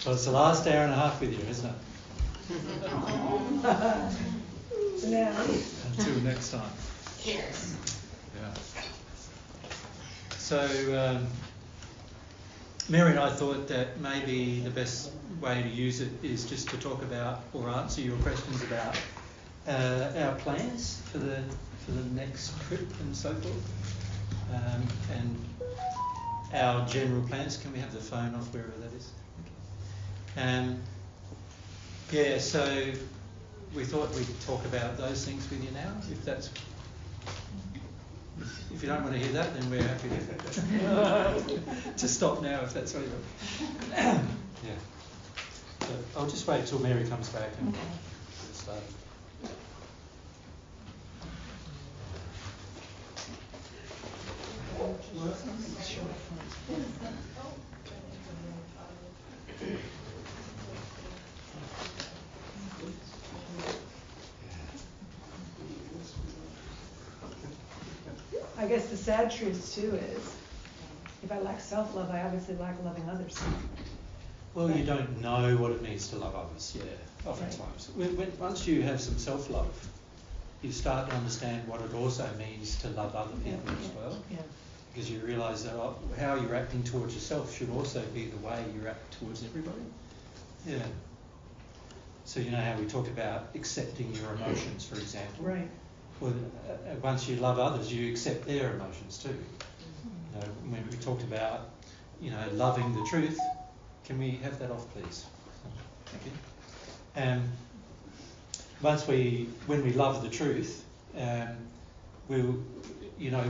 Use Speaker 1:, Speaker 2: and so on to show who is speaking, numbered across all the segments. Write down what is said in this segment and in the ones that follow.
Speaker 1: Well, it's the last hour and a half with you, isn't it? Until next time.
Speaker 2: Yes.
Speaker 1: Yeah. So, Mary and I thought that maybe the best way to use it is just to talk about or answer your questions about our plans for the next trip and so forth, and our general plans. Can we have the phone off wherever that is? Okay. Yeah, so we thought we'd talk about those things with you now. If you don't want to hear that, then we're happy to stop now if that's what you want. Yeah. So I'll just wait till Mary comes back and get started.
Speaker 3: I guess the sad truth too is, if I lack self-love, I obviously lack loving others.
Speaker 1: Well, you don't know what it means to love others, oftentimes. Right. Once you have some self-love, you start to understand what it also means to love other people as well. Yeah. Because you realise that how you're acting towards yourself should also be the way you act towards everybody. Yeah. So you know how we talked about accepting your emotions, for example.
Speaker 3: Right.
Speaker 1: Well, once you love others, you accept their emotions too. You know, when we talked about, loving the truth, can we have that off, please? Thank you. When we love the truth, we'll,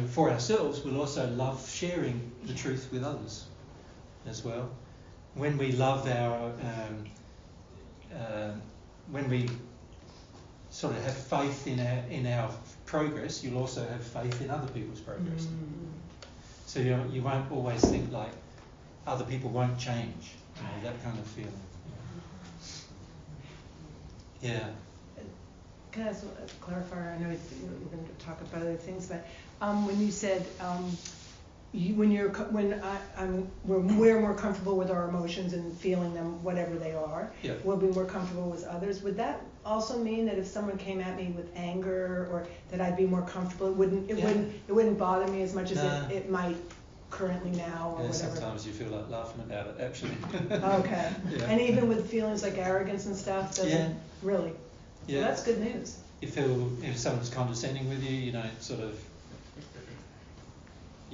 Speaker 1: for ourselves, we'll also love sharing the truth with others as well. When we love when we sort of have faith in our progress, you'll also have faith in other people's progress. So you won't always think like other people won't change, that kind of feeling. Yeah.
Speaker 3: Can I also clarify? I know we're going to talk about other things, but when you said we're more comfortable with our emotions and feeling them, whatever they are, we'll be more comfortable with others. Would that also mean that if someone came at me with anger, or that I'd be more comfortable? It wouldn't bother me as much as it might currently now, or whatever.
Speaker 1: Sometimes you feel like laughing about it, actually.
Speaker 3: Okay. Yeah. And even with feelings like arrogance and stuff, doesn't really. Yeah. Well, that's good news.
Speaker 1: You feel if someone's condescending with you, you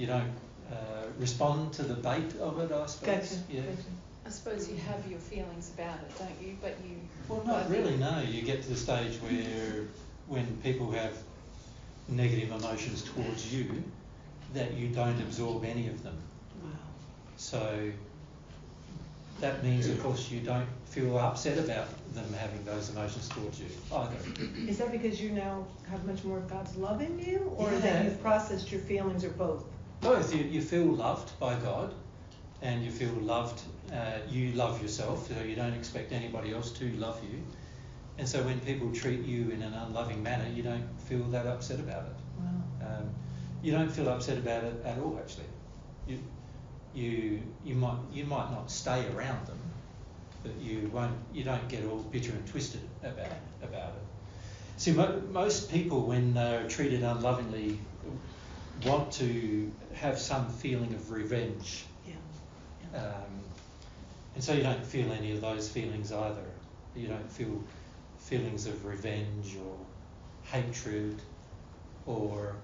Speaker 1: don't respond to the bait of it, I suppose.
Speaker 3: Gotcha.
Speaker 1: Yeah.
Speaker 3: Gotcha.
Speaker 4: I suppose you have your feelings about it, don't you? But you...
Speaker 1: Well, not really, no. You get to the stage where when people have negative emotions towards you, that you don't absorb any of them.
Speaker 3: Wow.
Speaker 1: So that means, of course, you don't feel upset about them having those emotions towards you either.
Speaker 3: Is that because you now have much more of God's love in you, or that you've processed your feelings, or both?
Speaker 1: Both. You feel loved by God, and you feel loved. You love yourself, so you don't expect anybody else to love you. And so when people treat you in an unloving manner, you don't feel that upset about it.
Speaker 3: Wow.
Speaker 1: You don't feel upset about it at all, actually. You might not stay around them, but you don't get all bitter and twisted about it. See, most people, when they're treated unlovingly, want to have some feeling of revenge. Yeah. And so you don't feel any of those feelings either. You don't feel feelings of revenge or hatred or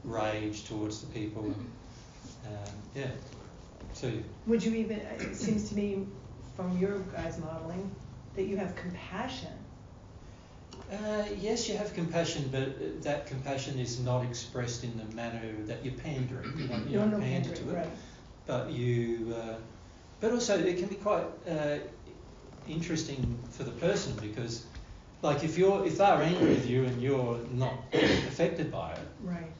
Speaker 1: rage towards the people. So
Speaker 3: would you even, it seems to me from your guys' modeling that you have compassion.
Speaker 1: Yes, you have compassion, but that compassion is not expressed in the manner that you're pandering. You don't pander to it.
Speaker 3: Right.
Speaker 1: But also it can be quite interesting for the person, because, like, if they're angry with you and you're not affected by it,
Speaker 3: right,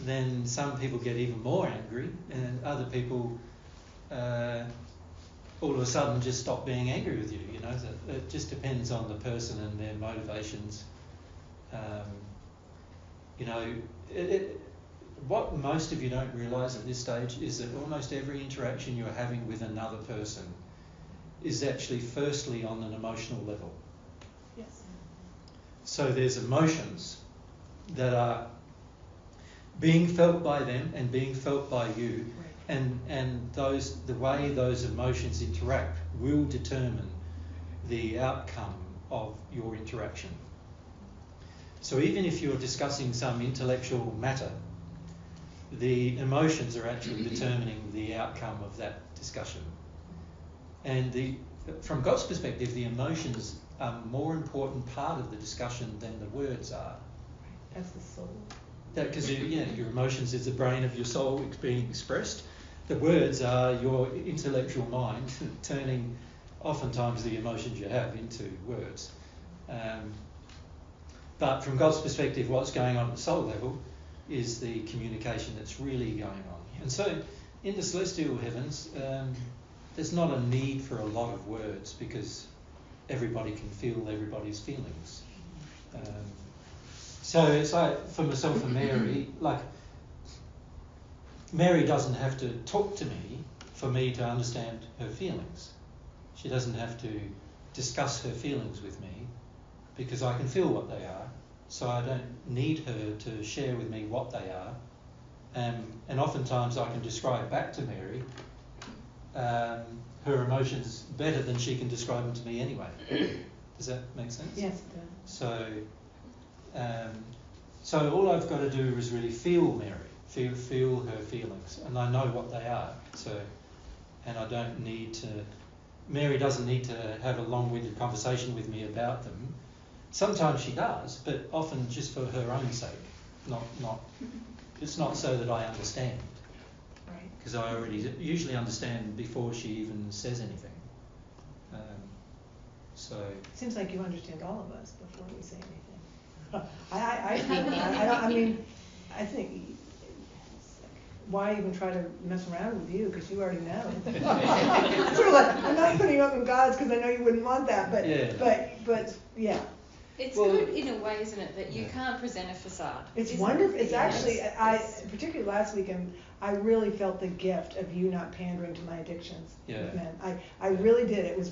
Speaker 1: then some people get even more angry, and other people all of a sudden just stop being angry with you. It just depends on the person and their motivations. What most of you don't realise at this stage is that almost every interaction you're having with another person is actually firstly on an emotional level.
Speaker 3: Yes.
Speaker 1: So there's emotions that are being felt by them and being felt by you,
Speaker 3: Right.
Speaker 1: and the way those emotions interact will determine the outcome of your interaction. So even if you're discussing some intellectual matter, the emotions are actually determining the outcome of that discussion. And from God's perspective, the emotions are a more important part of the discussion than the words are.
Speaker 3: That's the soul.
Speaker 1: Because your emotions is the brain of your soul being expressed. The words are your intellectual mind turning oftentimes the emotions you have into words. But from God's perspective, what's going on at the soul level is the communication that's really going on. And so in the celestial heavens, there's not a need for a lot of words because everybody can feel everybody's feelings. So it's like, for myself and Mary, like, Mary doesn't have to talk to me for me to understand her feelings. She doesn't have to discuss her feelings with me because I can feel what they are, so I don't need her to share with me what they are. And oftentimes I can describe back to Mary her emotions better than she can describe them to me anyway. Does that make sense?
Speaker 3: Yes, it does.
Speaker 1: So all I've got to do is really feel Mary, feel her feelings, and I know what they are. And I don't need to. Mary doesn't need to have a long-winded conversation with me about them. Sometimes she does, but often just for her own sake. Not. It's not so that I understand.
Speaker 3: Right.
Speaker 1: Because I already usually understand before she even says anything.
Speaker 3: Seems like you understand all of us before we say anything. I feel that. I think, why even try to mess around with you, because you already know. Sort of like, I'm not putting up in God's because I know you wouldn't want that, but yeah.
Speaker 4: It's good in a way, isn't it, that you can't present a facade.
Speaker 3: It's wonderful. It's actually, particularly last weekend, I really felt the gift of you not pandering to my addictions with men. I really did. It was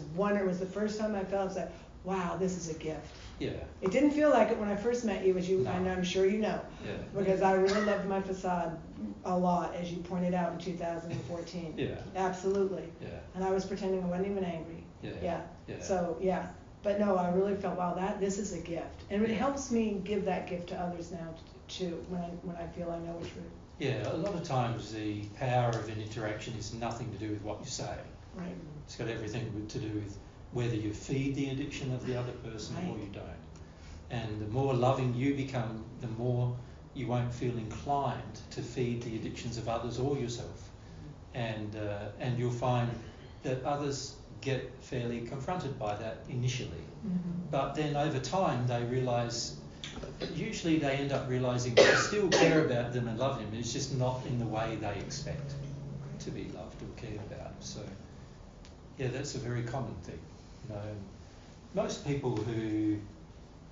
Speaker 3: the first time I felt like, wow, this is a gift.
Speaker 1: Yeah.
Speaker 3: It didn't feel like it when I first met you,
Speaker 1: No.
Speaker 3: and I'm sure you know.
Speaker 1: Yeah.
Speaker 3: Because I really loved my facade a lot, as you pointed out in 2014.
Speaker 1: Yeah.
Speaker 3: Absolutely.
Speaker 1: Yeah.
Speaker 3: And I was pretending I wasn't even angry.
Speaker 1: Yeah. Yeah.
Speaker 3: So, yeah. But no, I really felt, wow, this is a gift. And it helps me give that gift to others now, too, when I feel I know it's true.
Speaker 1: Yeah, a lot of times the power of an interaction is nothing to do with what you say.
Speaker 3: Right.
Speaker 1: It's got everything to do with whether you feed the addiction of the other person or you don't. And the more loving you become, the more you won't feel inclined to feed the addictions of others or yourself. And you'll find that others get fairly confronted by that initially.
Speaker 3: Mm-hmm.
Speaker 1: But then over time they realise, usually they end up realising they still care about them and love them, it's just not in the way they expect to be loved or cared about. So yeah, that's a very common thing. Most people who,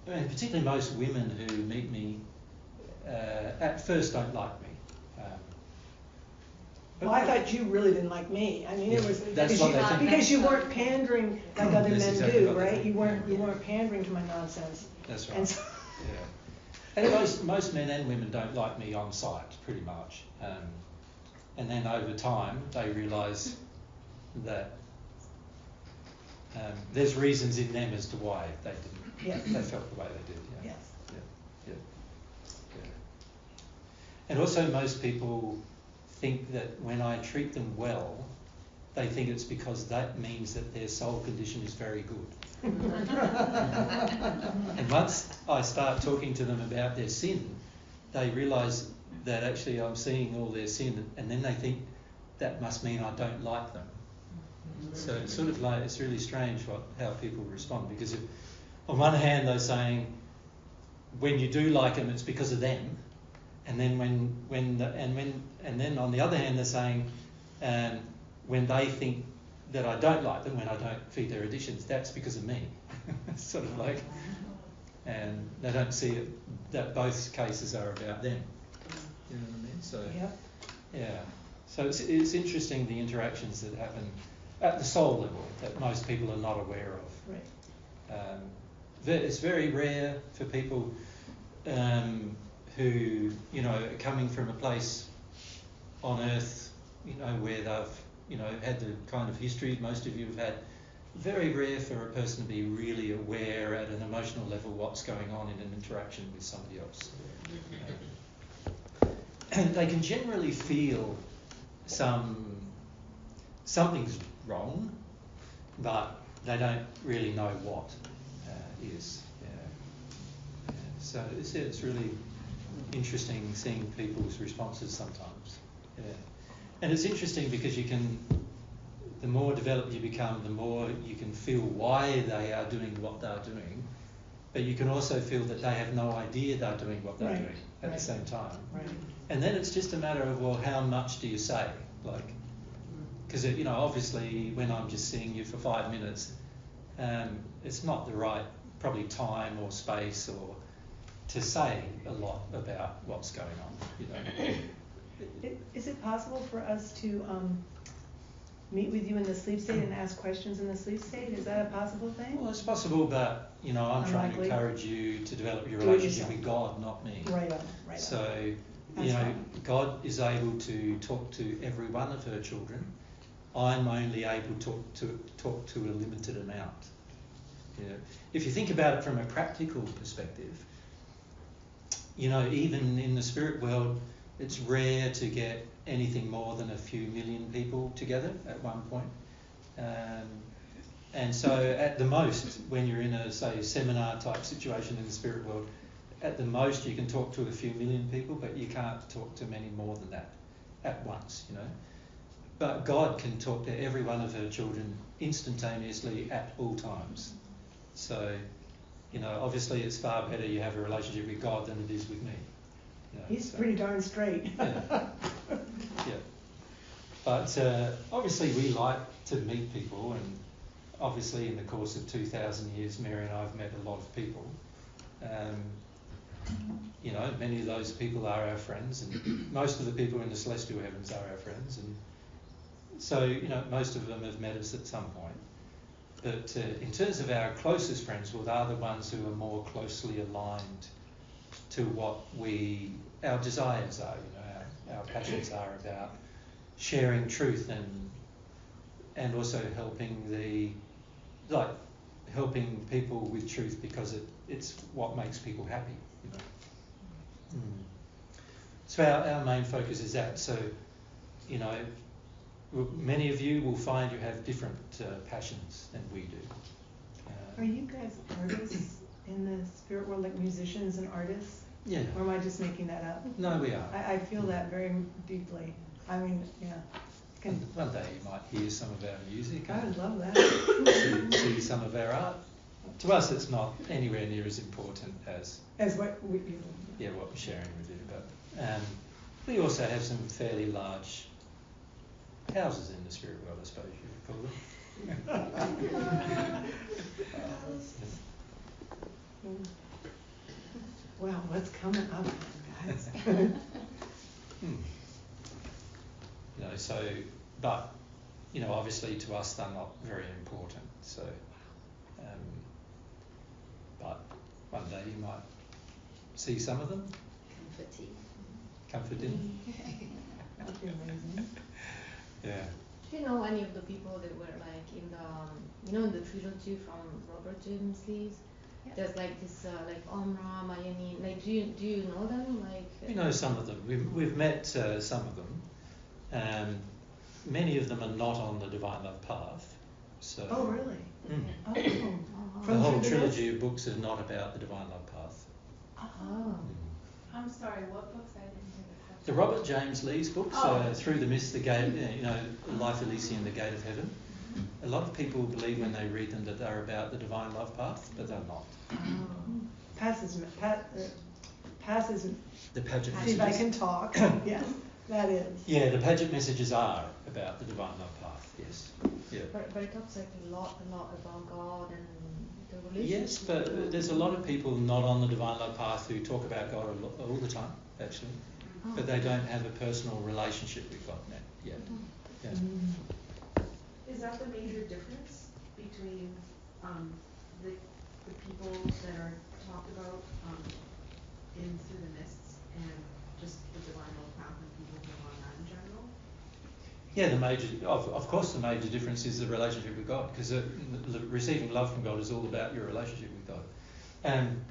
Speaker 1: and particularly most women who meet me, at first don't like me.
Speaker 3: Well, I thought you really didn't like me. I mean, it was because you weren't pandering like other men
Speaker 1: exactly
Speaker 3: do, right? You weren't pandering to my nonsense.
Speaker 1: That's right.
Speaker 3: And so,
Speaker 1: yeah. And most men and women don't like me on sight, pretty much. And then over time, they realise that there's reasons in them as to why they didn't.
Speaker 3: Yes.
Speaker 1: They felt the way they did. Yeah.
Speaker 3: Yes.
Speaker 1: Yeah. And also, most people think that when I treat them well, they think it's because that means that their soul condition is very good. And once I start talking to them about their sin, they realise that actually I'm seeing all their sin, and then they think that must mean I don't like them. So it's sort of like, it's really strange how people respond, because if, on one hand they're saying when you do like them it's because of them, and then and then on the other hand they're saying when they think that I don't like them, when I don't feed their addictions, that's because of me. It's sort of like, and they don't see it, that both cases are about them. You know what I mean? So yeah. So it's interesting, the interactions that happen at the soul level that most people are not aware of.
Speaker 3: Right.
Speaker 1: It's very rare for people who, you know, are coming from a place on earth, you know, where they've, you know, had the kind of history most of you have had. Very rare for a person to be really aware at an emotional level what's going on in an interaction with somebody else. They can generally feel something's wrong, but they don't really know what is. So it's really interesting seeing people's responses sometimes. And it's interesting because you can, the more developed you become, the more you can feel why they are doing what they're doing, but you can also feel that they have no idea they're doing what they're doing at the same time.
Speaker 3: Right.
Speaker 1: And then it's just a matter of, well, how much do you say? Like, because, you know, obviously when I'm just seeing you for 5 minutes, it's not the right probably time or space or to say a lot about what's going on, you know.
Speaker 3: Is it possible for us to meet with you in the sleep state and ask questions in the sleep state? Is that a possible thing?
Speaker 1: Well, it's possible, but, you know, I'm trying to encourage you to develop your relationship with God, not me.
Speaker 3: Right on.
Speaker 1: So, you know, God is able to talk to every one of her children. I'm only able to talk to a limited amount. You know, if you think about it from a practical perspective, you know, even in the spirit world, it's rare to get anything more than a few million people together at one point. And so at the most, when you're in a, say, seminar type situation in the spirit world, at the most you can talk to a few million people, but you can't talk to many more than that at once, you know. But God can talk to every one of her children instantaneously at all times. So, you know, obviously it's far better you have a relationship with God than it is with me. You know,
Speaker 3: He's pretty darn straight.
Speaker 1: Yeah. But obviously we like to meet people, and obviously in the course of 2,000 years, Mary and I have met a lot of people. You know, many of those people are our friends, and most of the people in the celestial heavens are our friends, and so, you know, most of them have met us at some point. But in terms of our closest friends, well, they're the ones who are more closely aligned to what our desires are, you know, our passions are about sharing truth and also helping people with truth, because it's what makes people happy, you know. So our main focus is that. So, you know, many of you will find you have different passions than we do.
Speaker 3: Are you guys artists in the spirit world, like musicians and artists?
Speaker 1: Yeah.
Speaker 3: Or am I just making that up?
Speaker 1: No, we are.
Speaker 3: I feel that very deeply. I mean, yeah.
Speaker 1: One day you might hear some of our music.
Speaker 3: I would love that.
Speaker 1: See some of our art. To us, it's not anywhere near as important as
Speaker 3: what we do.
Speaker 1: Yeah, what we're sharing with you. But we also have some fairly large houses in the spirit world, I suppose you would call them.
Speaker 3: Wow, what's coming up, guys?
Speaker 1: You know, so, but, you know, obviously to us they're not very important. So, but one day you might see some of them. Comforting.
Speaker 3: That'd be amazing.
Speaker 1: Yeah.
Speaker 2: Do you know any of the people that were like in the, you know, in the trilogy from Robert James Lee's? Yeah. There's like this, like Omra, Mayani. Like, do you know them? Like.
Speaker 1: We know some of them. We've met some of them. Many of them are not on the Divine Love path. So.
Speaker 3: Oh really?
Speaker 1: Oh.
Speaker 3: From
Speaker 1: The whole trilogy of books is not about the Divine Love path.
Speaker 3: Oh.
Speaker 5: I'm sorry, what books? I didn't hear the question.
Speaker 1: The Robert James Lee's books, Through the Mist, the Gate, you know, Life Elysian, the Gate of Heaven. A lot of people believe when they read them that they're about the Divine Love path, but they're not.
Speaker 3: Passes.
Speaker 1: The Paget
Speaker 3: See if I
Speaker 1: messages.
Speaker 3: can talk. Yes, that is.
Speaker 1: Yeah, the Paget messages are about the Divine Love path. Yes. Yeah.
Speaker 2: But it talks like a lot about God and the relationship.
Speaker 1: Yes, but there's a lot of people not on the Divine Love path who talk about God all the time, actually, but they don't have a personal relationship with God yet. Yeah.
Speaker 5: Is
Speaker 6: that the major difference between the people that are talked about in Through the Mists and just the divine love path and people who are on that in general?
Speaker 1: Yeah, of course the major difference is the relationship with God, because receiving love from God is all about your relationship with God. And,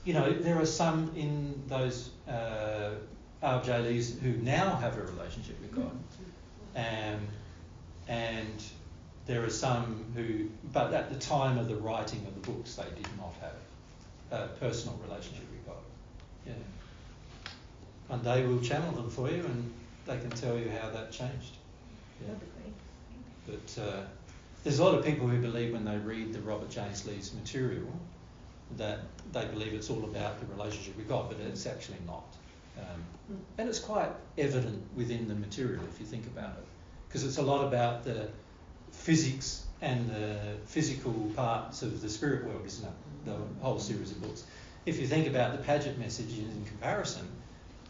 Speaker 1: you know, there are some in those RJLs who now have a relationship with God. And there are some who, but at the time of the writing of the books, they did not have a personal relationship with God. Yeah. One day we'll channel them for you and they can tell you how that changed. Yeah.
Speaker 2: That'd be great.
Speaker 1: But there's a lot of people who believe when they read the Robert James Lee's material that they believe it's all about the relationship with God, but it's actually not. And it's quite evident within the material if you think about it, because it's a lot about the physics and the physical parts of the spirit world, isn't it? The whole series of books. If you think about the Paget messages in comparison,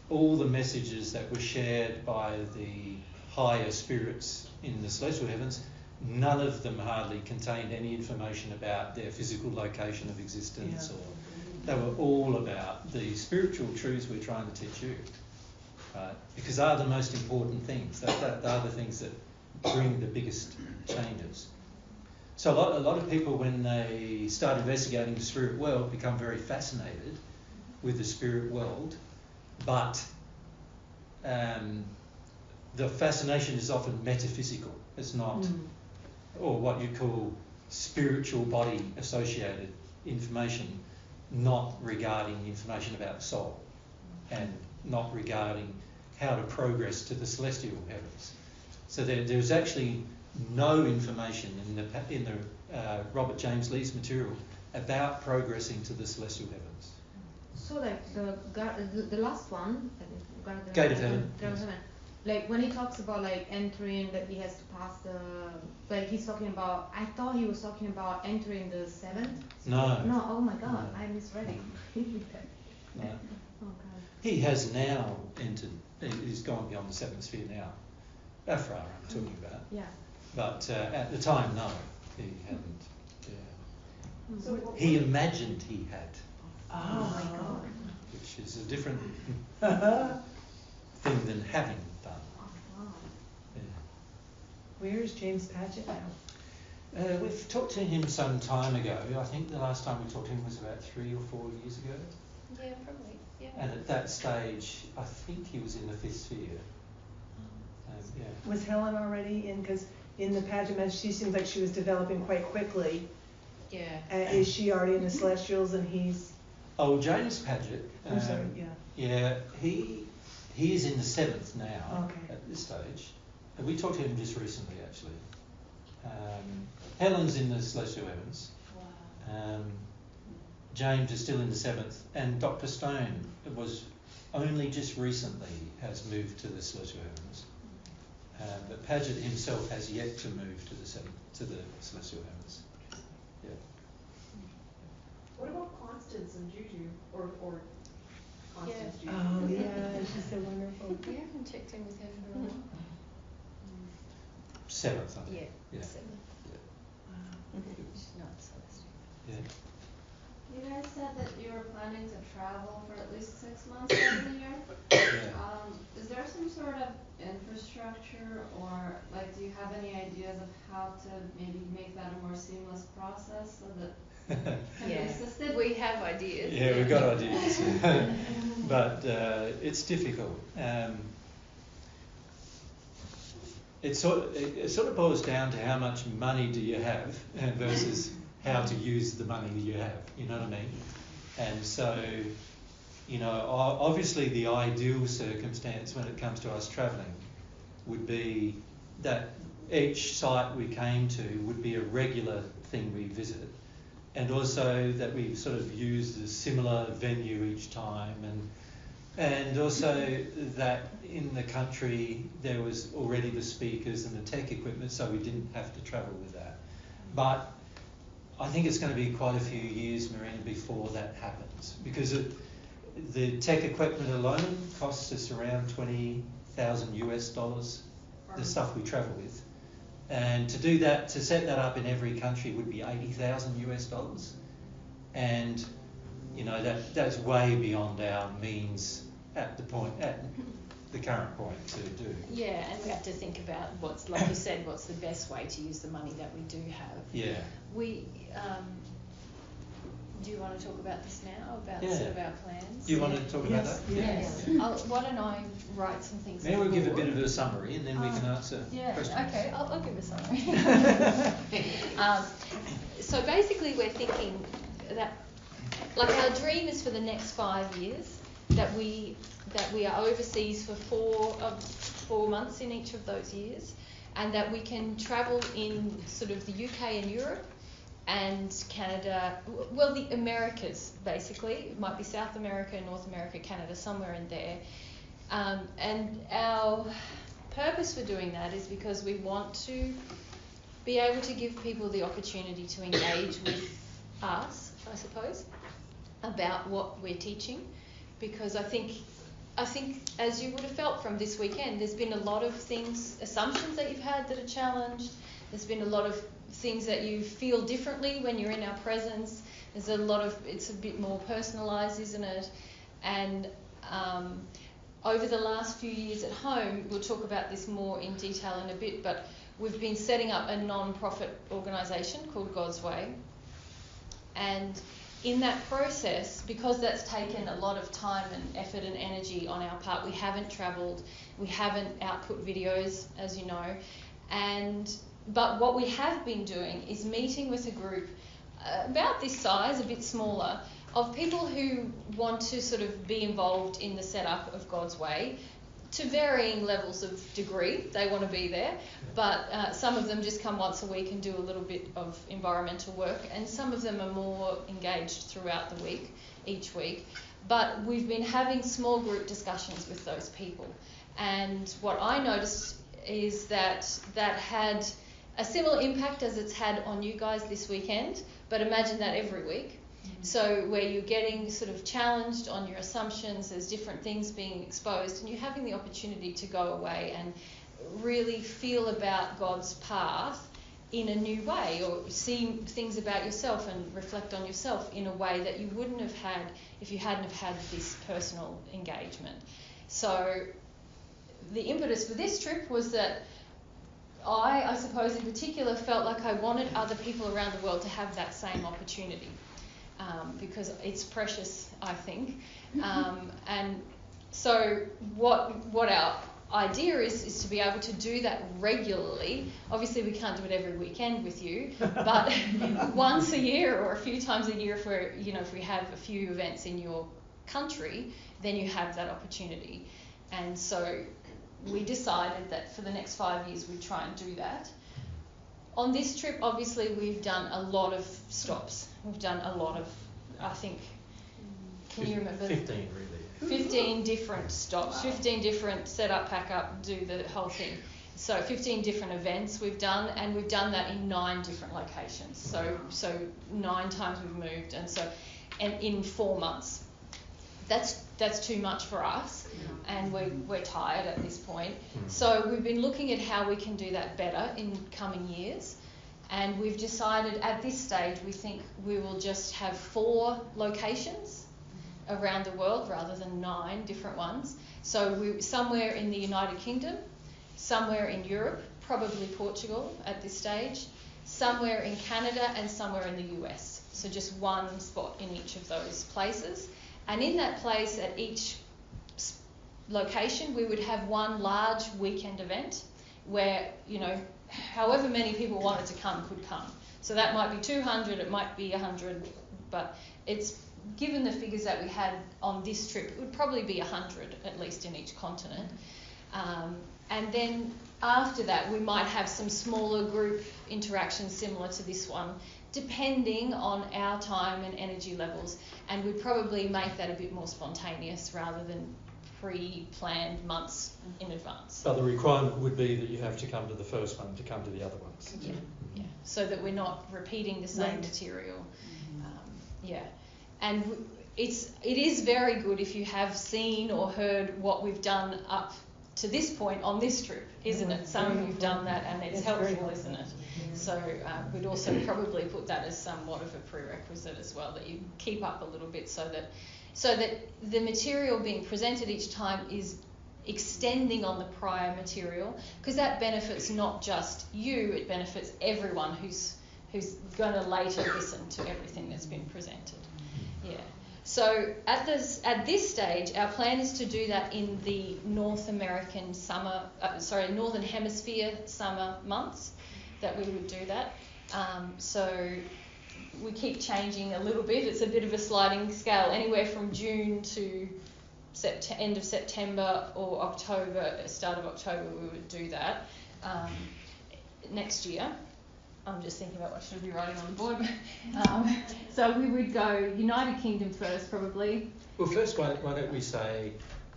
Speaker 1: all the messages that were shared by the higher spirits in the celestial heavens, none of them hardly contained any information about their physical location of existence, or they were all about the spiritual truths we're trying to teach you, right? Because they are the most important things. They are the things that bring the biggest changes. So a lot of people, when they start investigating the spirit world, become very fascinated with the spirit world, but the fascination is often metaphysical. It's not, or what you call spiritual body associated information, not regarding information about the soul and not regarding how to progress to the celestial heavens. So there's actually no information in the Robert James Lee's material about progressing to the celestial heavens.
Speaker 2: So like the last one, I think,
Speaker 1: Gate of Heaven.
Speaker 2: Heaven. Like when he talks about like entering, that he has to pass the, like he's talking about, I thought he was talking about entering the seventh.
Speaker 1: No.
Speaker 2: No, oh my God,
Speaker 1: No.
Speaker 2: I misread it.
Speaker 1: No.
Speaker 2: Oh God.
Speaker 1: He has now entered, he's gone beyond the seventh sphere now. Afra, I'm talking about.
Speaker 2: Yeah.
Speaker 1: But at the time, no, he hadn't. Yeah.
Speaker 6: So
Speaker 1: He imagined he had,
Speaker 2: Oh my God.
Speaker 1: which is a different thing than having done.
Speaker 2: Oh, wow.
Speaker 1: Yeah.
Speaker 3: Where's James Paget now?
Speaker 1: We've talked to him some time ago. I think the last time we talked to him was about 3 or 4 years ago.
Speaker 4: Yeah, probably. Yeah.
Speaker 1: And at that stage, I think he was in the fifth sphere. Yeah.
Speaker 3: Was Helen already in? Because in the Paget message, she seems like she was developing quite quickly.
Speaker 4: Yeah.
Speaker 3: Is she already in the Celestials and he's?
Speaker 1: Oh, James Paget.
Speaker 3: I'm sorry, yeah.
Speaker 1: Yeah, he is in the seventh now.
Speaker 3: Okay.
Speaker 1: At this stage. And we talked to him just recently, actually. Helen's in the celestial heavens.
Speaker 4: Wow.
Speaker 1: James is still in the seventh, and Dr. Stone was only just recently has moved to the celestial heavens. But Paget himself has yet to move to the celestial heavens. Yeah.
Speaker 6: what about Constance and Juju, or Constance Juju?
Speaker 3: Oh yeah, she's so wonderful.
Speaker 4: We haven't checked in with him for a while.
Speaker 1: Seventh, I think.
Speaker 4: Yeah.
Speaker 1: Yeah.
Speaker 4: Seven.
Speaker 3: Wow.
Speaker 4: She's not celestial.
Speaker 1: Yeah.
Speaker 5: You guys said that you were planning to travel for at least 6 months out of the year.
Speaker 1: Yeah.
Speaker 5: Is there some sort of infrastructure, or like, do you have any ideas of how to maybe make that a more seamless process so that can be assisted?
Speaker 4: We have ideas.
Speaker 1: Yeah, we've got ideas, but it's difficult. It sort of boils down to how much money do you have versus how to use the money that you have. You know what I mean? And so, you know, obviously the ideal circumstance when it comes to us travelling would be that each site we came to would be a regular thing we visit, and also that we sort of use a similar venue each time, and also that in the country there was already the speakers and the tech equipment, so we didn't have to travel with that. But I think it's going to be quite a few years, Marina, before that happens, because the tech equipment alone costs us around $20,000 US, the stuff we travel with. And to do that, to set that up in every country would be $80,000, and you know that's way beyond our means at the current point to do.
Speaker 7: Yeah, and we have to think about what's, like you said, what's the best way to use the money that we do have.
Speaker 1: Yeah.
Speaker 7: We, do you want to talk about this now, about
Speaker 1: Yeah.
Speaker 7: sort of our plans?
Speaker 1: Do you want to talk about that?
Speaker 7: Yes. Why don't I write some things
Speaker 1: Now we'll give a
Speaker 7: forward.
Speaker 1: bit of a summary and then we can answer questions.
Speaker 7: Okay, I'll give a summary. So basically we're thinking that, like, our dream is for the next 5 years that we are overseas for 4 months in each of those years, and that we can travel in sort of the UK and Europe and Canada, well, the Americas basically. It might be South America, North America, Canada, somewhere in there. And our purpose for doing that is because we want to be able to give people the opportunity to engage with us, I suppose, about what we're teaching. Because I think as you would have felt from this weekend, there's been a lot of assumptions that you've had that are challenged. There's been a lot of things that you feel differently when you're in our presence. It's a bit more personalised, isn't it? And over the last few years at home, we'll talk about this more in detail in a bit, but we've been setting up a non-profit organisation called God's Way. And in that process, because that's taken a lot of time and effort and energy on our part, we haven't travelled, we haven't output videos, as you know, but what we have been doing is meeting with a group about this size, a bit smaller, of people who want to sort of be involved in the setup of God's Way to varying levels of degree. They want to be there, but some of them just come once a week and do a little bit of environmental work, and some of them are more engaged throughout the week, each week. But we've been having small group discussions with those people, and what I noticed is that had a similar impact as it's had on you guys this weekend, but imagine that every week. So where you're getting sort of challenged on your assumptions, there's different things being exposed, and you're having the opportunity to go away and really feel about God's path in a new way, or see things about yourself and reflect on yourself in a way that you wouldn't have had if you hadn't have had this personal engagement. So the impetus for this trip was that I suppose in particular felt like I wanted other people around the world to have that same opportunity. Because it's precious, I think. And so what our idea is to be able to do that regularly. Obviously we can't do it every weekend with you, but once a year or a few times a year if we have a few events in your country, then you have that opportunity. And so we decided that for the next 5 years we'd try and do that. On this trip, obviously, we've done a lot of stops. We've done a lot of, I think, can you remember?
Speaker 1: 15 really.
Speaker 7: 15 different stops, 15 different set up, pack up, do the whole thing. So 15 different events we've done, and we've done that in 9 different locations. So 9 times we've moved, and in 4 months. That's too much for us, and we're tired at this point. So we've been looking at how we can do that better in coming years, and we've decided at this stage we think we will just have 4 locations around the world rather than 9 different ones. So we're somewhere in the United Kingdom, somewhere in Europe, probably Portugal at this stage, somewhere in Canada, and somewhere in the US. So just 1 spot in each of those places. And in that place, at each location, we would have 1 large weekend event where, however many people wanted to come could come. So that might be 200, it might be 100, but it's, given the figures that we had on this trip, it would probably be 100 at least in each continent. And then after that, we might have some smaller group interactions similar to this one, depending on our time and energy levels, and we'd probably make that a bit more spontaneous rather than pre-planned months in advance.
Speaker 1: But the requirement would be that you have to come to the first one to come to the other ones.
Speaker 7: Yeah. So that we're not repeating the same material. And it is very good if you have seen or heard what we've done up to this point on this trip, isn't it? Some of you've done that and it's helpful, isn't it? So we'd also probably put that as somewhat of a prerequisite as well, that you keep up a little bit so that the material being presented each time is extending on the prior material, because that benefits not just you, it benefits everyone who's going to later listen to everything that's been presented. Yeah. So at this stage, our plan is to do that in the Northern Hemisphere summer months, that we would do that. So we keep changing a little bit. It's a bit of a sliding scale, anywhere from June to end of September or October, start of October, we would do that next year. I'm just thinking about what should I be writing on the board. So we would go United Kingdom first, probably.
Speaker 1: Well, first, why don't we say,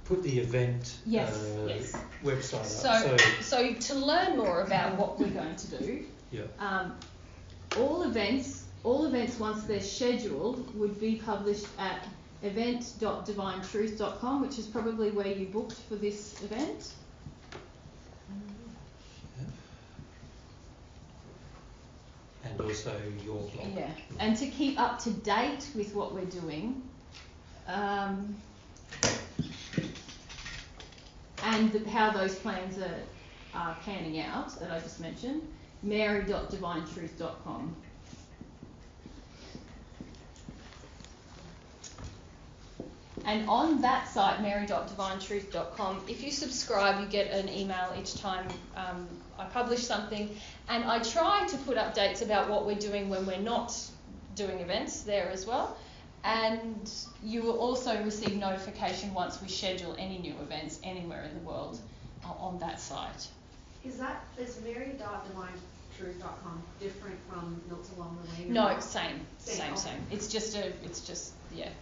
Speaker 1: put the event website up.
Speaker 7: So to learn more about what we're going to do, all events once they're scheduled would be published at event.divinetruth.com, which is probably where you booked for this event.
Speaker 1: And also your blog.
Speaker 7: Yeah, and to keep up to date with what we're doing, and how those plans are panning out that I just mentioned, mary.divinetruth.com. And on that site, mary.divinetruth.com, if you subscribe, you get an email each time I publish something. And I try to put updates about what we're doing when we're not doing events there as well. And you will also receive notification once we schedule any new events anywhere in the world on that site.
Speaker 6: Is mary.divinetruth.com different from Notes Along the Way?
Speaker 7: No, same. It's just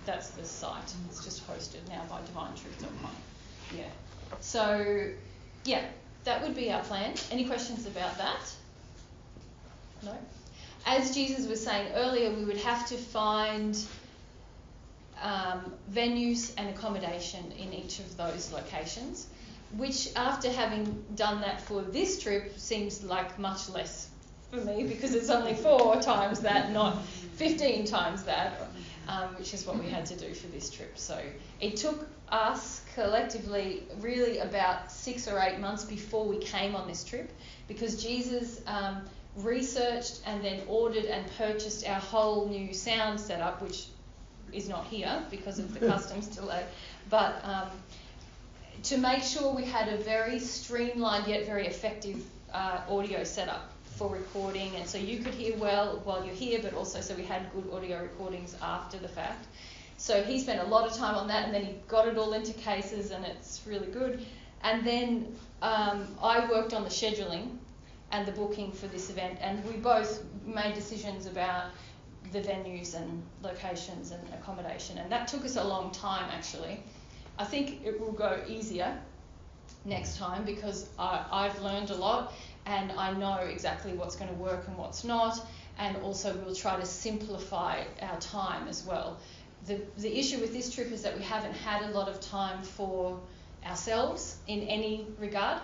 Speaker 7: that's the site. It's just hosted now by divinetruth.com. Yeah. So, yeah, that would be our plan. Any questions about that? No? As Jesus was saying earlier, we would have to find venues and accommodation in each of those locations, which after having done that for this trip seems like much less for me, because it's only 4 times that, not 15 times that, which is what we had to do for this trip. So it took us collectively really about 6 or 8 months before we came on this trip, because Jesus researched and then ordered and purchased our whole new sound setup, which is not here because of the customs delay, but to make sure we had a very streamlined yet very effective audio setup for recording, and so you could hear well while you're here, but also so we had good audio recordings after the fact. So he spent a lot of time on that, and then he got it all into cases, and it's really good. And then I worked on the scheduling and the booking for this event, and we both made decisions about the venues and locations and accommodation, and that took us a long time actually. I think it will go easier next time because I've learned a lot and I know exactly what's going to work and what's not, and also we'll try to simplify our time as well. The issue with this trip is that we haven't had a lot of time for ourselves in any regard,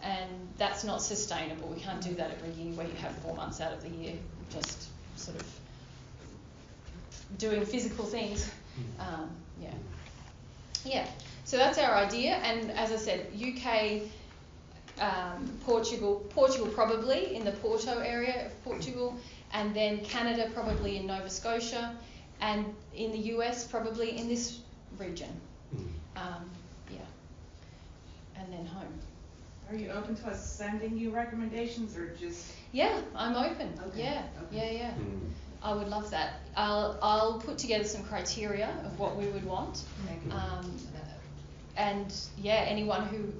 Speaker 7: and that's not sustainable. We can't do that every year where you have 4 months out of the year just sort of doing physical things. So that's our idea, and as I said, UK, Portugal probably in the Porto area of Portugal, and then Canada probably in Nova Scotia, and in the US probably in this region. And then home.
Speaker 8: Are you open to us sending you recommendations or just?
Speaker 7: Yeah, I'm open.
Speaker 8: Okay.
Speaker 7: Yeah. I would love that. I'll put together some criteria of what we would want. And anyone who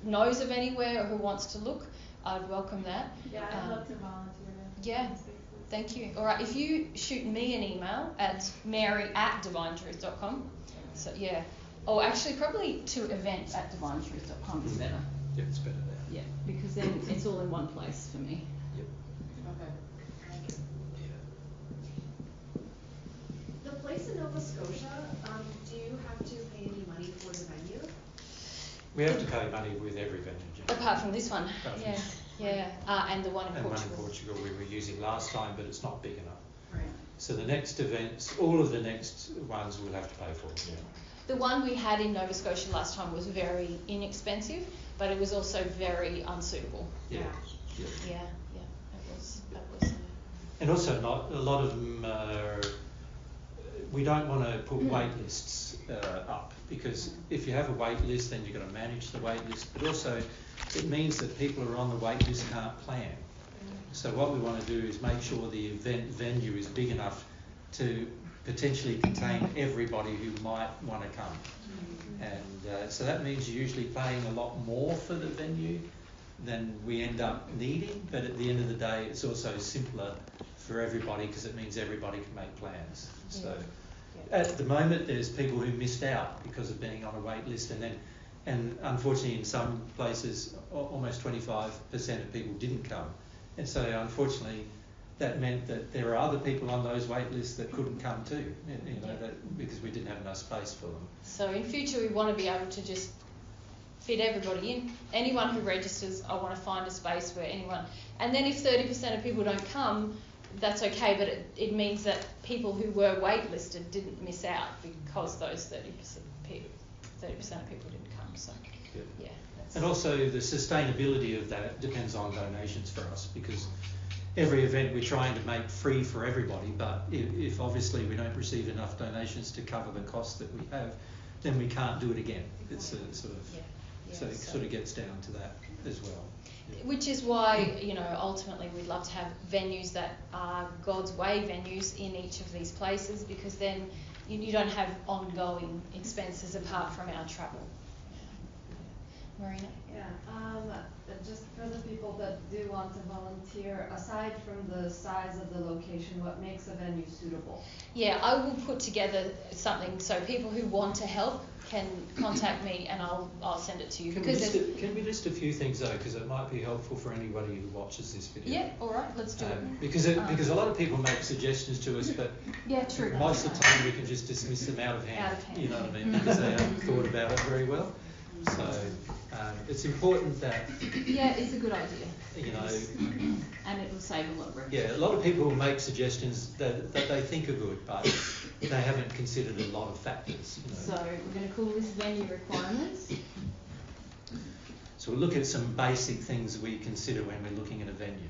Speaker 7: knows of anywhere or who wants to look, I'd welcome that.
Speaker 2: Yeah, I'd love to volunteer.
Speaker 7: Yeah, thank you. All right, if you shoot me an email at mary@divinetruth.com, so yeah, or actually probably to event@divinetruth.com is better.
Speaker 1: Yeah, it's better there.
Speaker 7: Yeah, because then it's all in one place for me.
Speaker 1: Yep.
Speaker 7: Okay.
Speaker 6: The place in Nova Scotia, do you have to pay any money for the venue?
Speaker 1: We have to pay money with every venue.
Speaker 7: Apart from this one,
Speaker 1: Apart from
Speaker 7: yeah,
Speaker 1: this.
Speaker 7: yeah, and the one in
Speaker 1: And
Speaker 7: Portugal.
Speaker 1: one in Portugal we were using last time, but it's not big enough.
Speaker 6: Right.
Speaker 1: So the next events, all of the next ones we'll have to pay for. Yeah.
Speaker 7: The one we had in Nova Scotia last time was very inexpensive, but it was also very unsuitable.
Speaker 1: Yeah. Yeah.
Speaker 7: Yeah, it was.
Speaker 1: And also not a lot of them are, we don't want to put wait lists up, because if you have a wait list then you've got to manage the wait list, but also it means that people who are on the wait list can't plan. So what we want to do is make sure the event venue is big enough to potentially contain everybody who might want to come. And so that means you're usually paying a lot more for the venue than we end up needing, but at the end of the day it's also simpler for everybody because it means everybody can make plans. So at the moment there's people who missed out because of being on a wait list, and unfortunately in some places almost 25% of people didn't come, and so unfortunately that meant that there are other people on those wait lists that couldn't come too, that, because we didn't have enough space for them.
Speaker 7: So in future we want to be able to just fit everybody in. Anyone who registers, I want to find a space where anyone, and then if 30% of people don't come, that's okay, but it means that people who were waitlisted didn't miss out because those 30% of people didn't come. So yeah.
Speaker 1: And also the sustainability of that depends on donations for us, because every event we're trying to make free for everybody, but if obviously we don't receive enough donations to cover the costs that we have, then we can't do it again. It's a sort of so it sort of gets down to that as well. Yeah.
Speaker 7: Which is why, ultimately we'd love to have venues that are God's way venues in each of these places, because then you don't have ongoing expenses apart from our travel. Marina?
Speaker 5: Yeah, just for the people that do want to volunteer, aside from the size of the location, what makes a venue suitable?
Speaker 7: Yeah, I will put together something so people who want to help can contact me and I'll send it to you.
Speaker 1: Can we list a few things though, because it might be helpful for anybody who watches this video.
Speaker 7: Yeah, all right, let's do it.
Speaker 1: Because a lot of people make suggestions to us, but
Speaker 7: yeah, true.
Speaker 1: Most of the time we can just dismiss them out of hand. You know what I mean? Because they haven't thought about it very well. So it's important that.
Speaker 9: Yeah, it's a good idea.
Speaker 7: And it will save a lot of
Speaker 1: Yeah, a lot of people make suggestions that they think are good, but they haven't considered a lot of factors.
Speaker 9: So we're going to call this venue requirements.
Speaker 1: So we'll look at some basic things we consider when we're looking at a venue.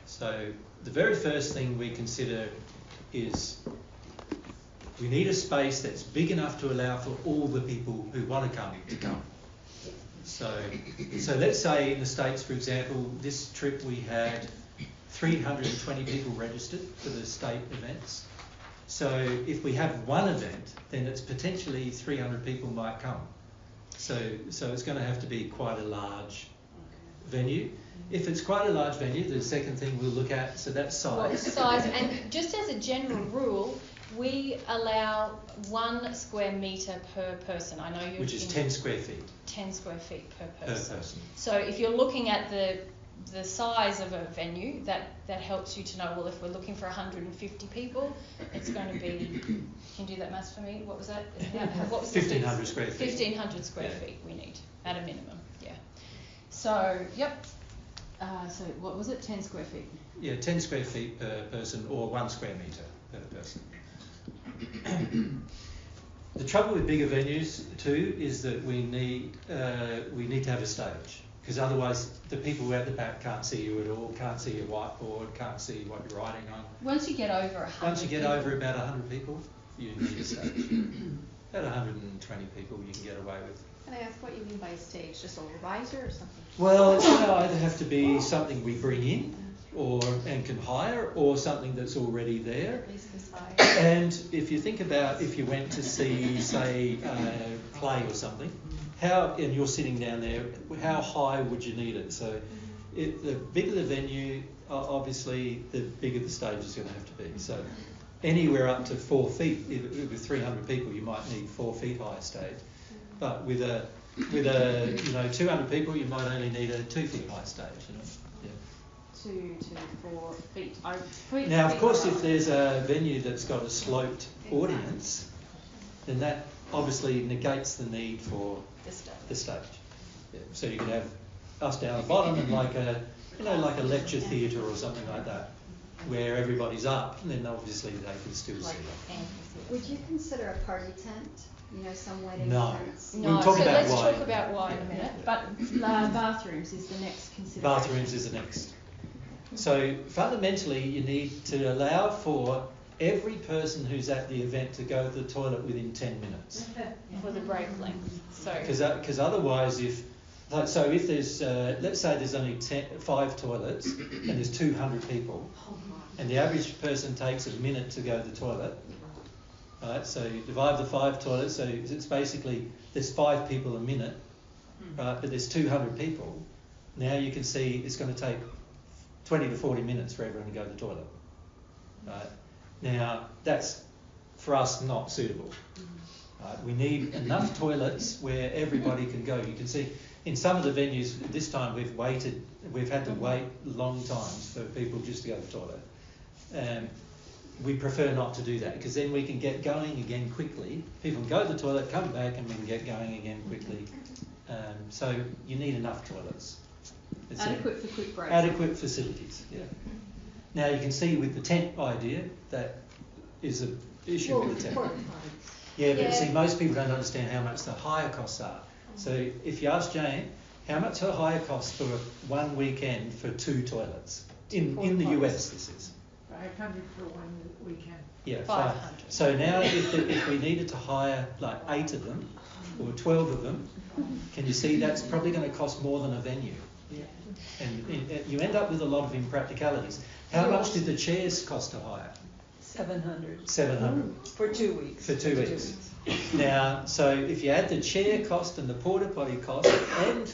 Speaker 1: So the very first thing we consider is we need a space that's big enough to allow for all the people who want to come. So let's say in the States, for example, this trip we had 320 people registered for the state events. So if we have one event, then it's potentially 300 people might come. So it's going to have to be quite a large venue. If it's quite a large venue, the second thing we'll look at, so that's size.
Speaker 7: Size, and just as a general rule, we allow 1 square metre per person. I know you're.
Speaker 1: Which is 10 square feet.
Speaker 7: 10 square feet per person. So if you're looking at the size of a venue, that helps you to know, well, if we're looking for 150 people, it's going to be, can you do that maths for me? What was that? What was
Speaker 1: 1,500 square feet.
Speaker 7: 1,500 square feet we need, at a minimum, yeah. So, yep.
Speaker 9: So what was it, 10 square feet?
Speaker 1: Yeah, 10 square feet per person, or 1 square metre per person. The trouble with bigger venues too is that we need to have a stage, because otherwise the people at the back can't see you at all, can't see your whiteboard, can't see what you're writing on.
Speaker 9: Once you get over 100
Speaker 1: Once you get over about 100 people, you need a stage. About 120 people you can get away with.
Speaker 9: Can I ask what you mean by a stage? Just a riser or something?
Speaker 1: Well, it's going to either have to be something we bring in and can hire, or something that's already there.
Speaker 9: At least this high.
Speaker 1: And if you think about if you went to see, say, a play or something, and you're sitting down there, how high would you need it? So the bigger the venue, obviously, the bigger the stage is going to have to be. So anywhere up to 4 feet, with 300 people, you might need 4 feet high stage. But with 200 people, you might only need a 2 feet high stage. Yeah.
Speaker 9: 2 to 4 feet.
Speaker 1: Now, of course, if there's a venue that's got a sloped audience, then obviously negates the need for
Speaker 7: The stage.
Speaker 1: the stage. Yeah. So you could have us down the bottom and like a lecture theatre or something like that, where everybody's up, and then obviously they can still see it.
Speaker 10: Would you consider a party tent? You know, some wedding
Speaker 1: No.
Speaker 10: tents?
Speaker 1: We'll
Speaker 7: No,
Speaker 1: talk
Speaker 7: so
Speaker 1: about
Speaker 7: let's
Speaker 1: why.
Speaker 7: talk about why in a minute.
Speaker 9: But bathrooms is the next consideration.
Speaker 1: Bathrooms is the next. So fundamentally, you need to allow for every person who's at the event to go to the toilet within 10 minutes.
Speaker 7: For the break length. So
Speaker 1: Because otherwise, if there's, let's say there's only 5 toilets and there's 200 people, and the average person takes a minute to go to the toilet, right? So you divide the 5 toilets, so it's basically there's 5 people a minute, right? But there's 200 people. Now you can see it's going to take 20 to 40 minutes for everyone to go to the toilet, right? Now that's for us not suitable. Right? We need enough toilets where everybody can go. You can see in some of the venues this time we've had to wait long times for people just to go to the toilet. We prefer not to do that because then we can get going again quickly. People can go to the toilet, come back, and we can get going again quickly. So you need enough toilets. It's
Speaker 9: Adequate for quick breaks.
Speaker 1: adequate facilities, yeah. Now you can see with the tent idea that is an issue with the tent. Yeah, but see, most people don't understand how much the hire costs are. So if you ask Jane, how much her hire costs for one weekend for 2 toilets in the US? This is
Speaker 8: 500 for 1 weekend.
Speaker 1: yeah,
Speaker 7: 500.
Speaker 1: So now if we needed to hire like 8 of them or 12 of them, can you see that's probably going to cost more than a venue? And you end up with a lot of impracticalities. How much did the chairs cost to hire?
Speaker 11: 700.
Speaker 1: 700.
Speaker 11: For 2 weeks.
Speaker 1: For 2 weeks. Now, so if you add the chair cost and the porta potty cost and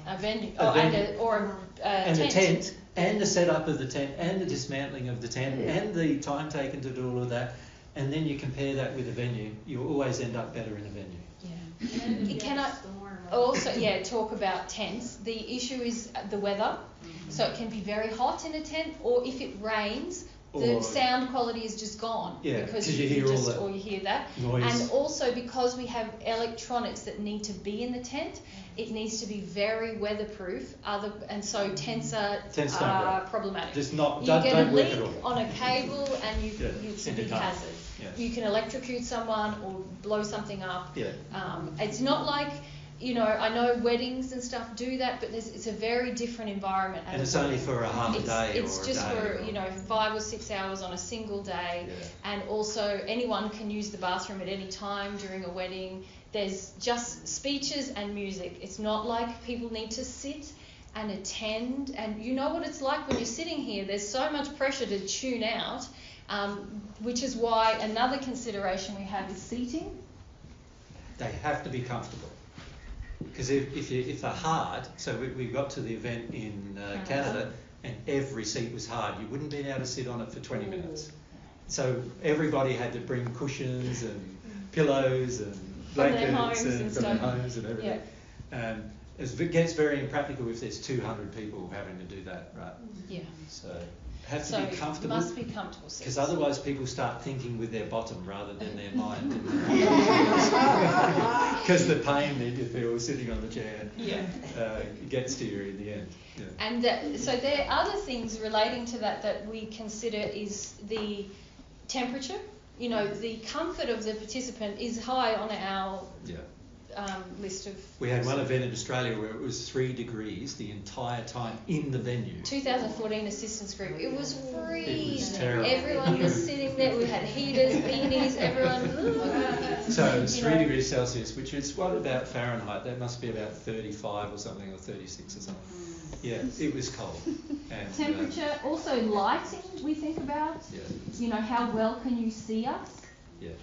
Speaker 7: a venue,
Speaker 1: and the tent and the setup of the tent and the dismantling of the tent and the time taken to do all of that, and then you compare that with a venue, you always end up better in a venue.
Speaker 7: Yeah. Can I also talk about tents? The issue is the weather. So it can be very hot in a tent, or if it rains, the sound quality is just gone.
Speaker 1: Yeah,
Speaker 7: because
Speaker 1: you hear all that
Speaker 7: or you hear that.
Speaker 1: noise.
Speaker 7: And also because we have electronics that need to be in the tent, it needs to be very weatherproof. And so tents are problematic.
Speaker 1: Just not,
Speaker 7: you
Speaker 1: don't
Speaker 7: get a
Speaker 1: work
Speaker 7: leak
Speaker 1: at all.
Speaker 7: on a cable and it's a big hazard.
Speaker 1: Yeah.
Speaker 7: You can electrocute someone or blow something up.
Speaker 1: Yeah.
Speaker 7: It's not like, I know weddings and stuff do that, but it's a very different environment.
Speaker 1: And it's only for a half a day
Speaker 7: It's
Speaker 1: or a
Speaker 7: just
Speaker 1: day.
Speaker 7: for, 5 or 6 hours on a single day.
Speaker 1: Yeah.
Speaker 7: And also anyone can use the bathroom at any time during a wedding. There's just speeches and music. It's not like people need to sit and attend. And you know what it's like when you're sitting here. There's so much pressure to tune out, which is why another consideration we have is seating.
Speaker 1: They have to be comfortable. Because if they're hard, so we got to the event in Canada and every seat was hard, you wouldn't be able to sit on it for 20 minutes. So everybody had to bring cushions and pillows and blankets from their homes and everything.
Speaker 7: Yeah.
Speaker 1: It gets very impractical if there's 200 people having to do that, right?
Speaker 7: Yeah.
Speaker 1: So have to be comfortable.
Speaker 7: Must be comfortable.
Speaker 1: Because otherwise people start thinking with their bottom rather than their mind. Because the pain that you feel sitting on the chair gets to you in the end. Yeah.
Speaker 7: And so there are other things relating to that we consider is the temperature. The comfort of the participant is high on our list of...
Speaker 1: We had one event in Australia where it was 3 degrees the entire time in the venue.
Speaker 7: 2014 assistance group. It was freezing.
Speaker 1: It was terrible.
Speaker 7: Everyone was sitting there. We had heaters, beanies, everyone...
Speaker 1: So it was 3 degrees Celsius, which is what about Fahrenheit? That must be about 35 or something, or 36 or something. Yeah, it was cold. And,
Speaker 9: temperature, also lighting we think about.
Speaker 1: Yeah.
Speaker 9: How well can you see us?
Speaker 1: Yeah.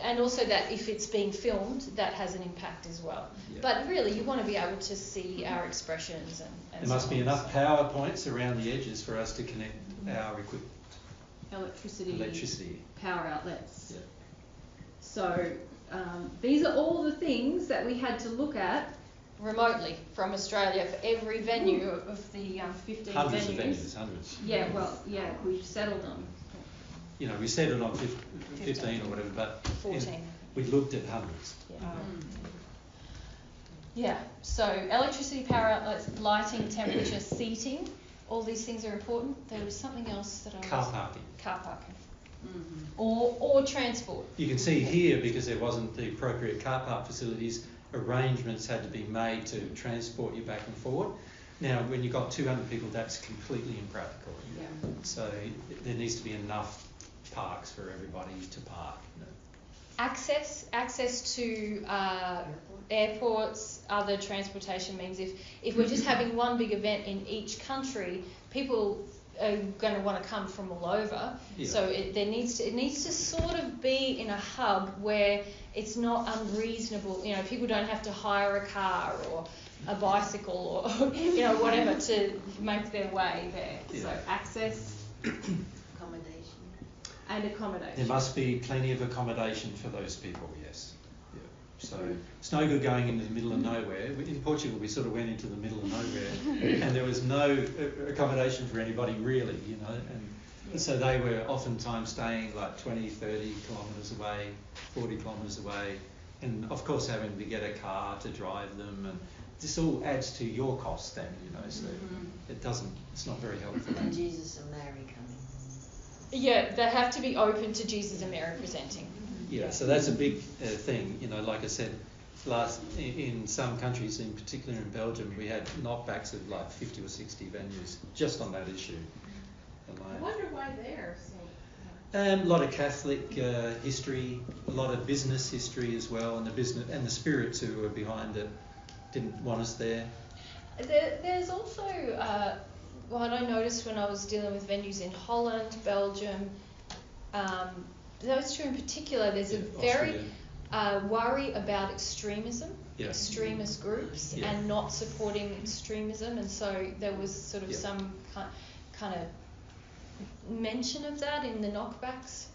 Speaker 7: And also that if it's being filmed, that has an impact as well. Yeah. But really, you want to be able to see our expressions and
Speaker 1: there must be enough power points around the edges for us to connect our equipment. Electricity.
Speaker 9: Power outlets.
Speaker 1: Yeah.
Speaker 9: So these are all the things that we had to look at
Speaker 7: remotely from Australia for every venue of the 15
Speaker 1: hundreds
Speaker 7: venues.
Speaker 1: Of venues, hundreds.
Speaker 9: Yeah, we've settled on.
Speaker 1: you know, we said it on 15 or whatever, but
Speaker 7: 14.
Speaker 1: We looked at hundreds.
Speaker 7: Yeah. Yeah, so electricity, power outlets, lighting, temperature, seating, all these things are important. There was something else that I was...
Speaker 1: Car parking.
Speaker 7: Car parking. Or transport.
Speaker 1: You can see here, because there wasn't the appropriate car park facilities, arrangements had to be made to transport you back and forward. Now, when you've got 200 people, that's completely impractical.
Speaker 7: Yeah.
Speaker 1: So there needs to be enough parks for everybody to park. You know.
Speaker 7: Access to airports, other transportation means if we're just having one big event in each country, people are going to want to come from all over.
Speaker 1: Yeah.
Speaker 7: So it needs to sort of be in a hub where it's not unreasonable. You know, people don't have to hire a car or a bicycle or you know whatever to make their way there.
Speaker 1: Yeah.
Speaker 7: So access. And accommodation.
Speaker 1: There must be plenty of accommodation for those people, yes. Yeah. So it's no good going into the middle of nowhere. In Portugal, we sort of went into the middle of nowhere and there was no accommodation for anybody really, you know. And so they were oftentimes staying like 20, 30 kilometres away, 40 kilometres away, and of course having to get a car to drive them, and this all adds to your cost then, you know, so it's not very helpful.
Speaker 11: And Jesus and Mary coming.
Speaker 7: Yeah, they have to be open to Jesus and Mary presenting.
Speaker 1: Yeah, so that's a big thing. You know, like I said, in some countries, in particular in Belgium, we had knockbacks of like 50 or 60 venues just on that issue alone.
Speaker 6: I wonder why there.
Speaker 1: A lot of Catholic history, a lot of business history as well, and the spirits who were behind it didn't want us there.
Speaker 7: There's also what I noticed when I was dealing with venues in Holland, Belgium, those two in particular, there's a very worry about extremism, extremist groups, and not supporting extremism, and so there was sort of some kind of mention of that in the knockbacks.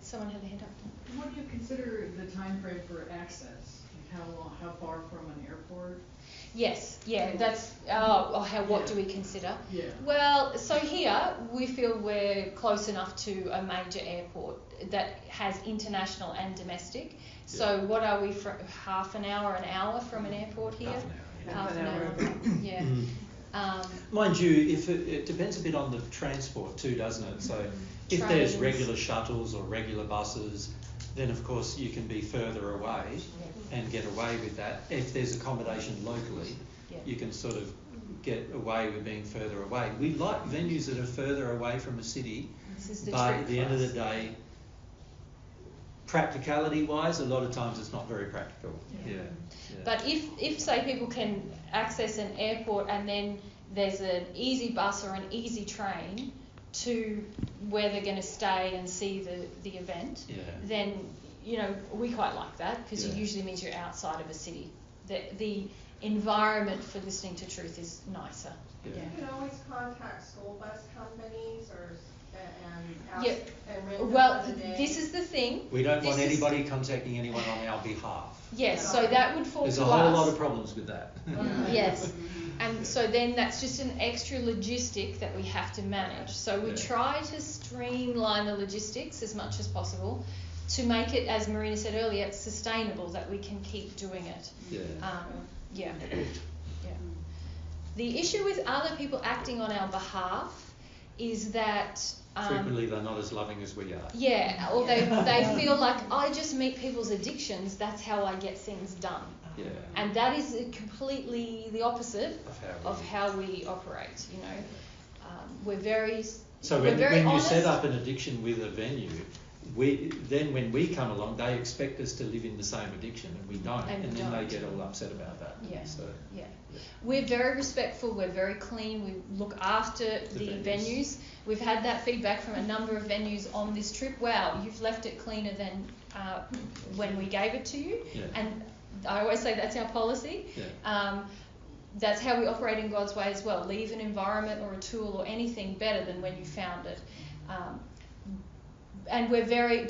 Speaker 7: Someone had their hand up.
Speaker 12: What do you consider the time frame for access? How far from an airport?
Speaker 7: Yes, that's what do we consider?
Speaker 12: Yeah.
Speaker 7: Well, so here we feel we're close enough to a major airport that has international and domestic. Yeah. So what are we, for half an hour from an airport here? Half an hour. Yeah.
Speaker 1: Mind you, if it depends a bit on the transport too, doesn't it? So if there's regular shuttles or regular buses, then of course you can be further away and get away with that. If there's accommodation locally, you can sort of get away with being further away. We like venues that are further away from a city, but at the end of the day, practicality-wise, a lot of times it's not very practical. Yeah.
Speaker 7: But if say people can access an airport and then there's an easy bus or an easy train to where they're going to stay and see the event, then you know we quite like that because it usually means you're outside of a city. The environment for listening to truth is nicer.
Speaker 6: You can always contact school bus companies and ask and rent
Speaker 7: well,
Speaker 6: for the day.
Speaker 7: this is the thing.
Speaker 1: We don't want anybody contacting anyone on our behalf.
Speaker 7: Yes, so that would fall
Speaker 1: There's
Speaker 7: to us.
Speaker 1: There's a whole lot of problems with that.
Speaker 7: Yes, and so then that's just an extra logistic that we have to manage. So we try to streamline the logistics as much as possible to make it, as Marina said earlier, sustainable, that we can keep doing it. The issue with other people acting on our behalf is that
Speaker 1: frequently they're not as loving as we are.
Speaker 7: Yeah, or they feel like I just meet people's addictions, that's how I get things done.
Speaker 1: Yeah.
Speaker 7: And that is completely the opposite of how we operate, you know. We're very
Speaker 1: So when you set up an addiction with a venue, when we come along, they expect us to live in the same addiction, and we don't, and then they get all upset about that.
Speaker 7: We're very respectful, we're very clean, we look after the venues. We've had that feedback from a number of venues on this trip. Wow, you've left it cleaner than when we gave it to you. And I always say that's our policy. That's how we operate in God's way as well. Leave an environment or a tool or anything better than when you found it. And we're very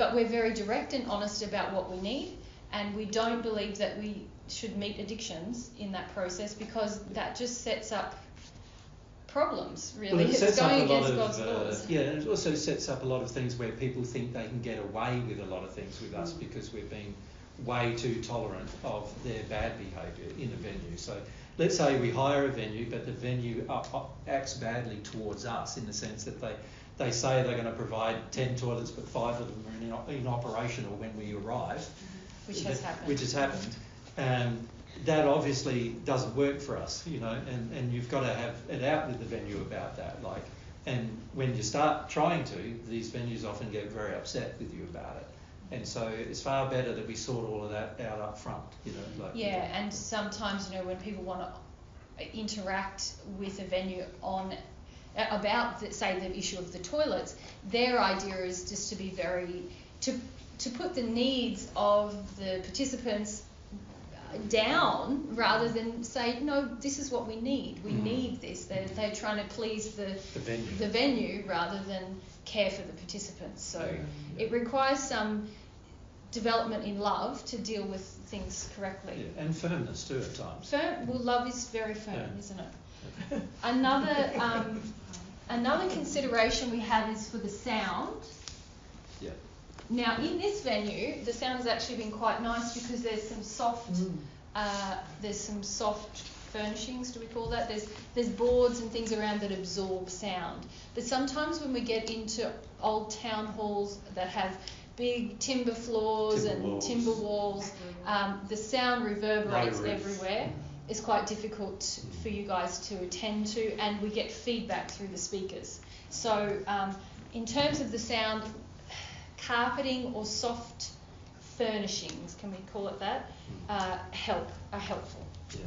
Speaker 7: direct and honest about what we need, and we don't believe that we should meet addictions in that process because that just sets up problems, really.
Speaker 1: Well, it
Speaker 7: It's
Speaker 1: sets up
Speaker 7: going
Speaker 1: a lot
Speaker 7: against
Speaker 1: of,
Speaker 7: God's laws.
Speaker 1: yeah, and it also sets up a lot of things where people think they can get away with a lot of things with us because we're being way too tolerant of their bad behaviour in a venue. So let's say we hire a venue, but the venue acts badly towards us in the sense that they say they're going to provide 10 toilets, but 5 of them are inoperational when we arrive.
Speaker 7: Which has happened.
Speaker 1: Which has happened. That obviously doesn't work for us, you know, and you've got to have it out with the venue about that. Like, and when you start trying to, these venues often get very upset with you about it. And so it's far better that we sort all of that out up front, you know. Like,
Speaker 7: yeah, and sometimes, you know, when people want to interact with a venue about, say, the issue of the toilets, their idea is just to be to put the needs of the participants down rather than say, no, this is what we need. We need this. They're trying to please the venue rather than care for the participants. So it requires some development in love to deal with things correctly.
Speaker 1: Yeah, and firmness too at times.
Speaker 7: Well, love is very firm, isn't it? Another consideration we have is for the sound.
Speaker 1: Yeah.
Speaker 7: Now, in this venue, the sound has actually been quite nice because there's some soft furnishings, do we call that? There's boards and things around that absorb sound. But sometimes when we get into old town halls that have big timber floors timber walls, the sound reverberates everywhere. It's quite difficult for you guys to attend to, and we get feedback through the speakers. So in terms of the sound, carpeting or soft furnishings, can we call it that, are helpful.
Speaker 1: Yeah.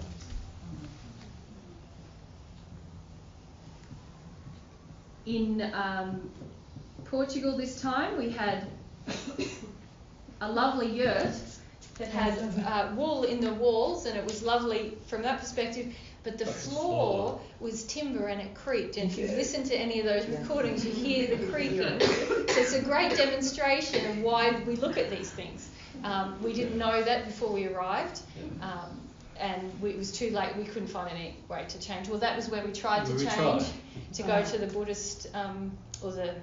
Speaker 9: In Portugal this time, we had a lovely yurt that had wool in the walls, and it was lovely from that perspective, but the floor was timber and it creaked, and if you listen to any of those recordings you hear the creaking. So it's a great demonstration of why we look at these things. We didn't know that before we arrived, and it was too late. We couldn't find any way to change. Well, that was where we tried to change to go to the Buddhist or the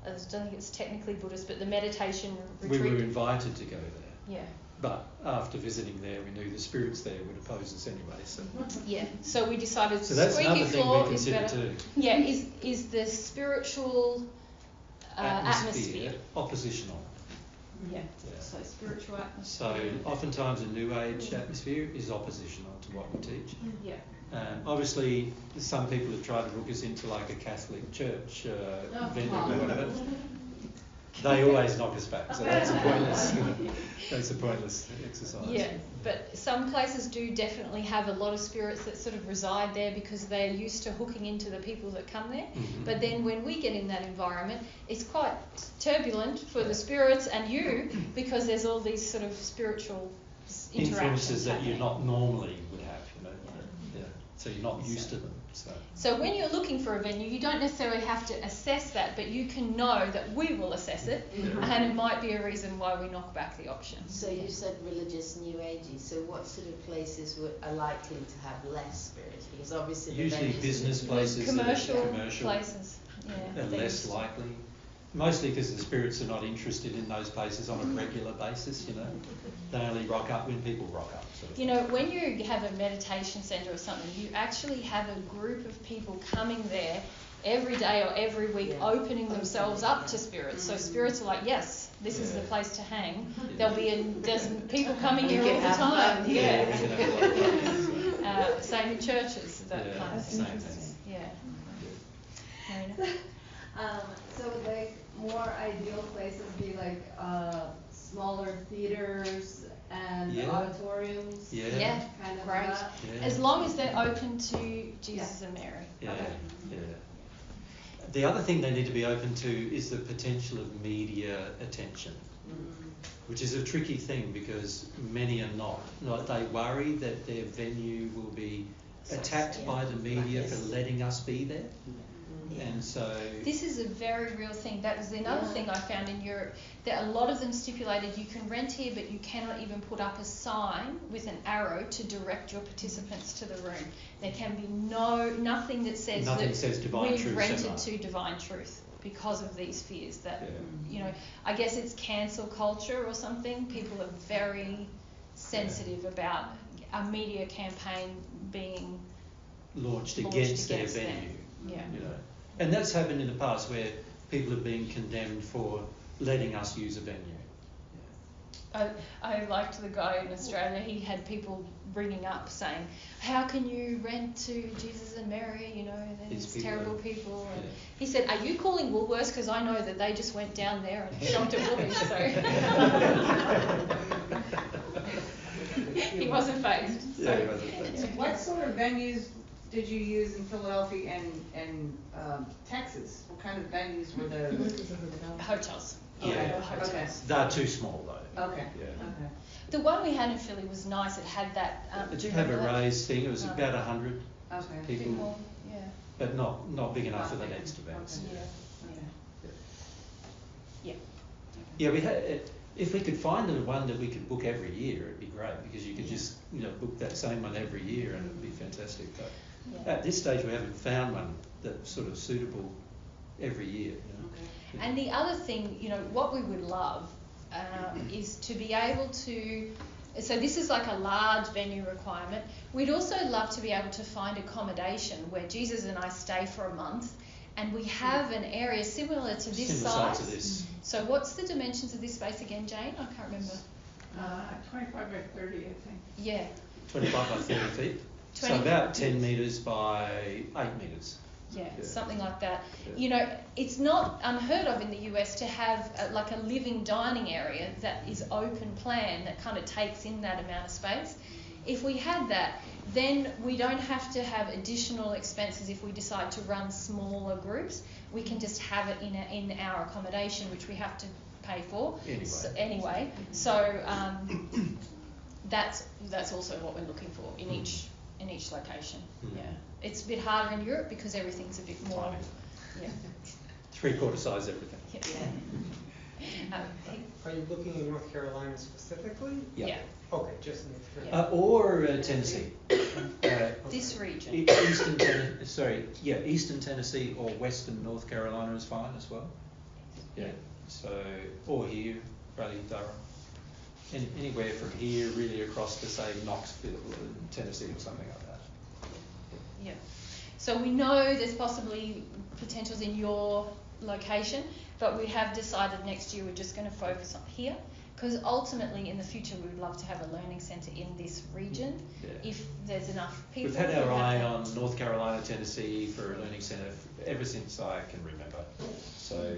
Speaker 9: I don't think it's technically Buddhist, but the meditation retreat.
Speaker 1: We were invited to go there.
Speaker 7: Yeah.
Speaker 1: But after visiting there, we knew the spirits there would oppose us anyway. So
Speaker 7: yeah, so we decided
Speaker 1: that's
Speaker 7: squeaky
Speaker 1: another
Speaker 7: floor
Speaker 1: thing we
Speaker 7: is
Speaker 1: consider
Speaker 7: better.
Speaker 1: too.
Speaker 7: Yeah, is the spiritual atmosphere
Speaker 1: oppositional?
Speaker 7: Yeah. So spiritual atmosphere.
Speaker 1: So oftentimes a New Age atmosphere is oppositional to what we teach.
Speaker 7: Yeah.
Speaker 1: Obviously, some people have tried to hook us into like a Catholic church venue or whatever. They always knock us back, so that's a pointless exercise.
Speaker 7: Yeah, but some places do definitely have a lot of spirits that sort of reside there because they're used to hooking into the people that come there. Mm-hmm. But then when we get in that environment, it's quite turbulent for the spirits and you, because there's all these sort of spiritual
Speaker 1: influences that you not normally would have, you know. Yeah. So you're not used to them.
Speaker 7: So when you're looking for a venue, you don't necessarily have to assess that, but you can know that we will assess it, and it might be a reason why we knock back the option.
Speaker 11: So you said religious New Agey. So what sort of places are likely to have less spirits? Because obviously
Speaker 1: usually business places,
Speaker 7: commercial places,
Speaker 1: are less likely. Mostly because the spirits are not interested in those places on a regular basis, you know. They only rock up when people rock up. Sort of.
Speaker 7: You know, when you have a meditation centre or something, you actually have a group of people coming there every day or every week, opening themselves up to spirits. So spirits are like, yes, this is the place to hang. There's people coming here all the time. Same in churches, that kind of thing.
Speaker 5: So would like more ideal places be like smaller theaters and auditoriums? Kind of
Speaker 7: great.
Speaker 5: that?
Speaker 7: As long as they're open to Jesus and Mary.
Speaker 1: The other thing they need to be open to is the potential of media attention, which is a tricky thing because many are not. Like they worry that their venue will be attacked by the media for letting us be there. And so
Speaker 9: this is a very real thing. That was another thing I found in Europe, that a lot of them stipulated you can rent here, but you cannot even put up a sign with an arrow to direct your participants to the room. There can be nothing that says
Speaker 1: divine
Speaker 9: we've
Speaker 1: truth
Speaker 9: rented to Divine Truth, because of these fears that, you know, I guess it's cancel culture or something. People are very sensitive about a media campaign being
Speaker 1: launched against their venue.
Speaker 9: Yeah.
Speaker 1: You know, and that's happened in the past where people have been condemned for letting us use a venue.
Speaker 9: I liked the guy in Australia. He had people ringing up saying, "How can you rent to Jesus and Mary? You know, these terrible people." And he said, "Are you calling Woolworths? Because I know that they just went down there and shopped at Woolies." So he wasn't phased. So.
Speaker 1: Yeah, he wasn't phased.
Speaker 8: So what sort of venues did you use in Philadelphia and Texas? What kind of venues were those?
Speaker 9: Hotels.
Speaker 1: Yeah,
Speaker 8: okay.
Speaker 1: They're too small though.
Speaker 8: Okay.
Speaker 1: Yeah.
Speaker 8: Okay.
Speaker 9: The one we had in Philly was nice. It had that.
Speaker 1: It did have a raised thing. It was about 100 people,
Speaker 9: more, yeah.
Speaker 1: but not big enough for the next events.
Speaker 8: Okay.
Speaker 9: Yeah.
Speaker 1: Yeah, we had. If we could find the one that we could book every year, it'd be great, because you could just book that same one every year and it'd be fantastic. But at this stage, we haven't found one that's sort of suitable every year.
Speaker 9: And the other thing, what we would love is to be able to. So this is like a large venue requirement. We'd also love to be able to find accommodation where Jesus and I stay for a month, and we have an area similar to this size.
Speaker 1: To this.
Speaker 9: So what's the dimensions of this space again, Jane? I can't remember.
Speaker 8: 25 by 30, I think.
Speaker 9: Yeah.
Speaker 1: 25 by 30 feet. So about 10 metres by 8 metres.
Speaker 9: Yeah, something like that. Yeah. It's not unheard of in the US to have like a living dining area that is open plan, that kind of takes in that amount of space. If we had that, then we don't have to have additional expenses if we decide to run smaller groups. We can just have it in our accommodation, which we have to pay for anyway. So that's also what we're looking for in each location. Yeah, it's a bit harder in Europe because everything's a bit more. Yeah.
Speaker 1: 3/4 size everything.
Speaker 9: Yeah.
Speaker 13: Are you looking in North Carolina specifically?
Speaker 9: Yeah.
Speaker 13: Okay, just North Carolina.
Speaker 1: Or Tennessee.
Speaker 9: This region.
Speaker 1: Eastern Tennessee or Western North Carolina is fine as well. Yeah. So, or here, Raleigh, Durham. Anywhere from here really across to say Knoxville in Tennessee or something like that.
Speaker 9: Yeah. So we know there's possibly potentials in your location, but we have decided next year we're just going to focus on here, because ultimately in the future we would love to have a learning centre in this region if there's enough people.
Speaker 1: We've had our eye on North Carolina, Tennessee for a learning centre ever since I can remember. So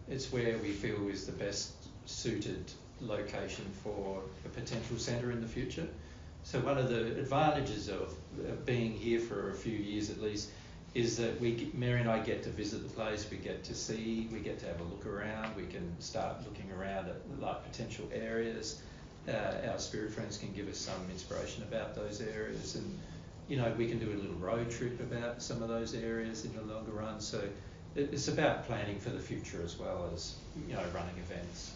Speaker 1: it's where we feel is the best suited location for a potential centre in the future. So one of the advantages of being here for a few years at least is that Mary and I get to visit the place, we get to see, we get to have a look around, we can start looking around at like potential areas. Our spirit friends can give us some inspiration about those areas, and we can do a little road trip about some of those areas in the longer run. So it's about planning for the future as well as running events.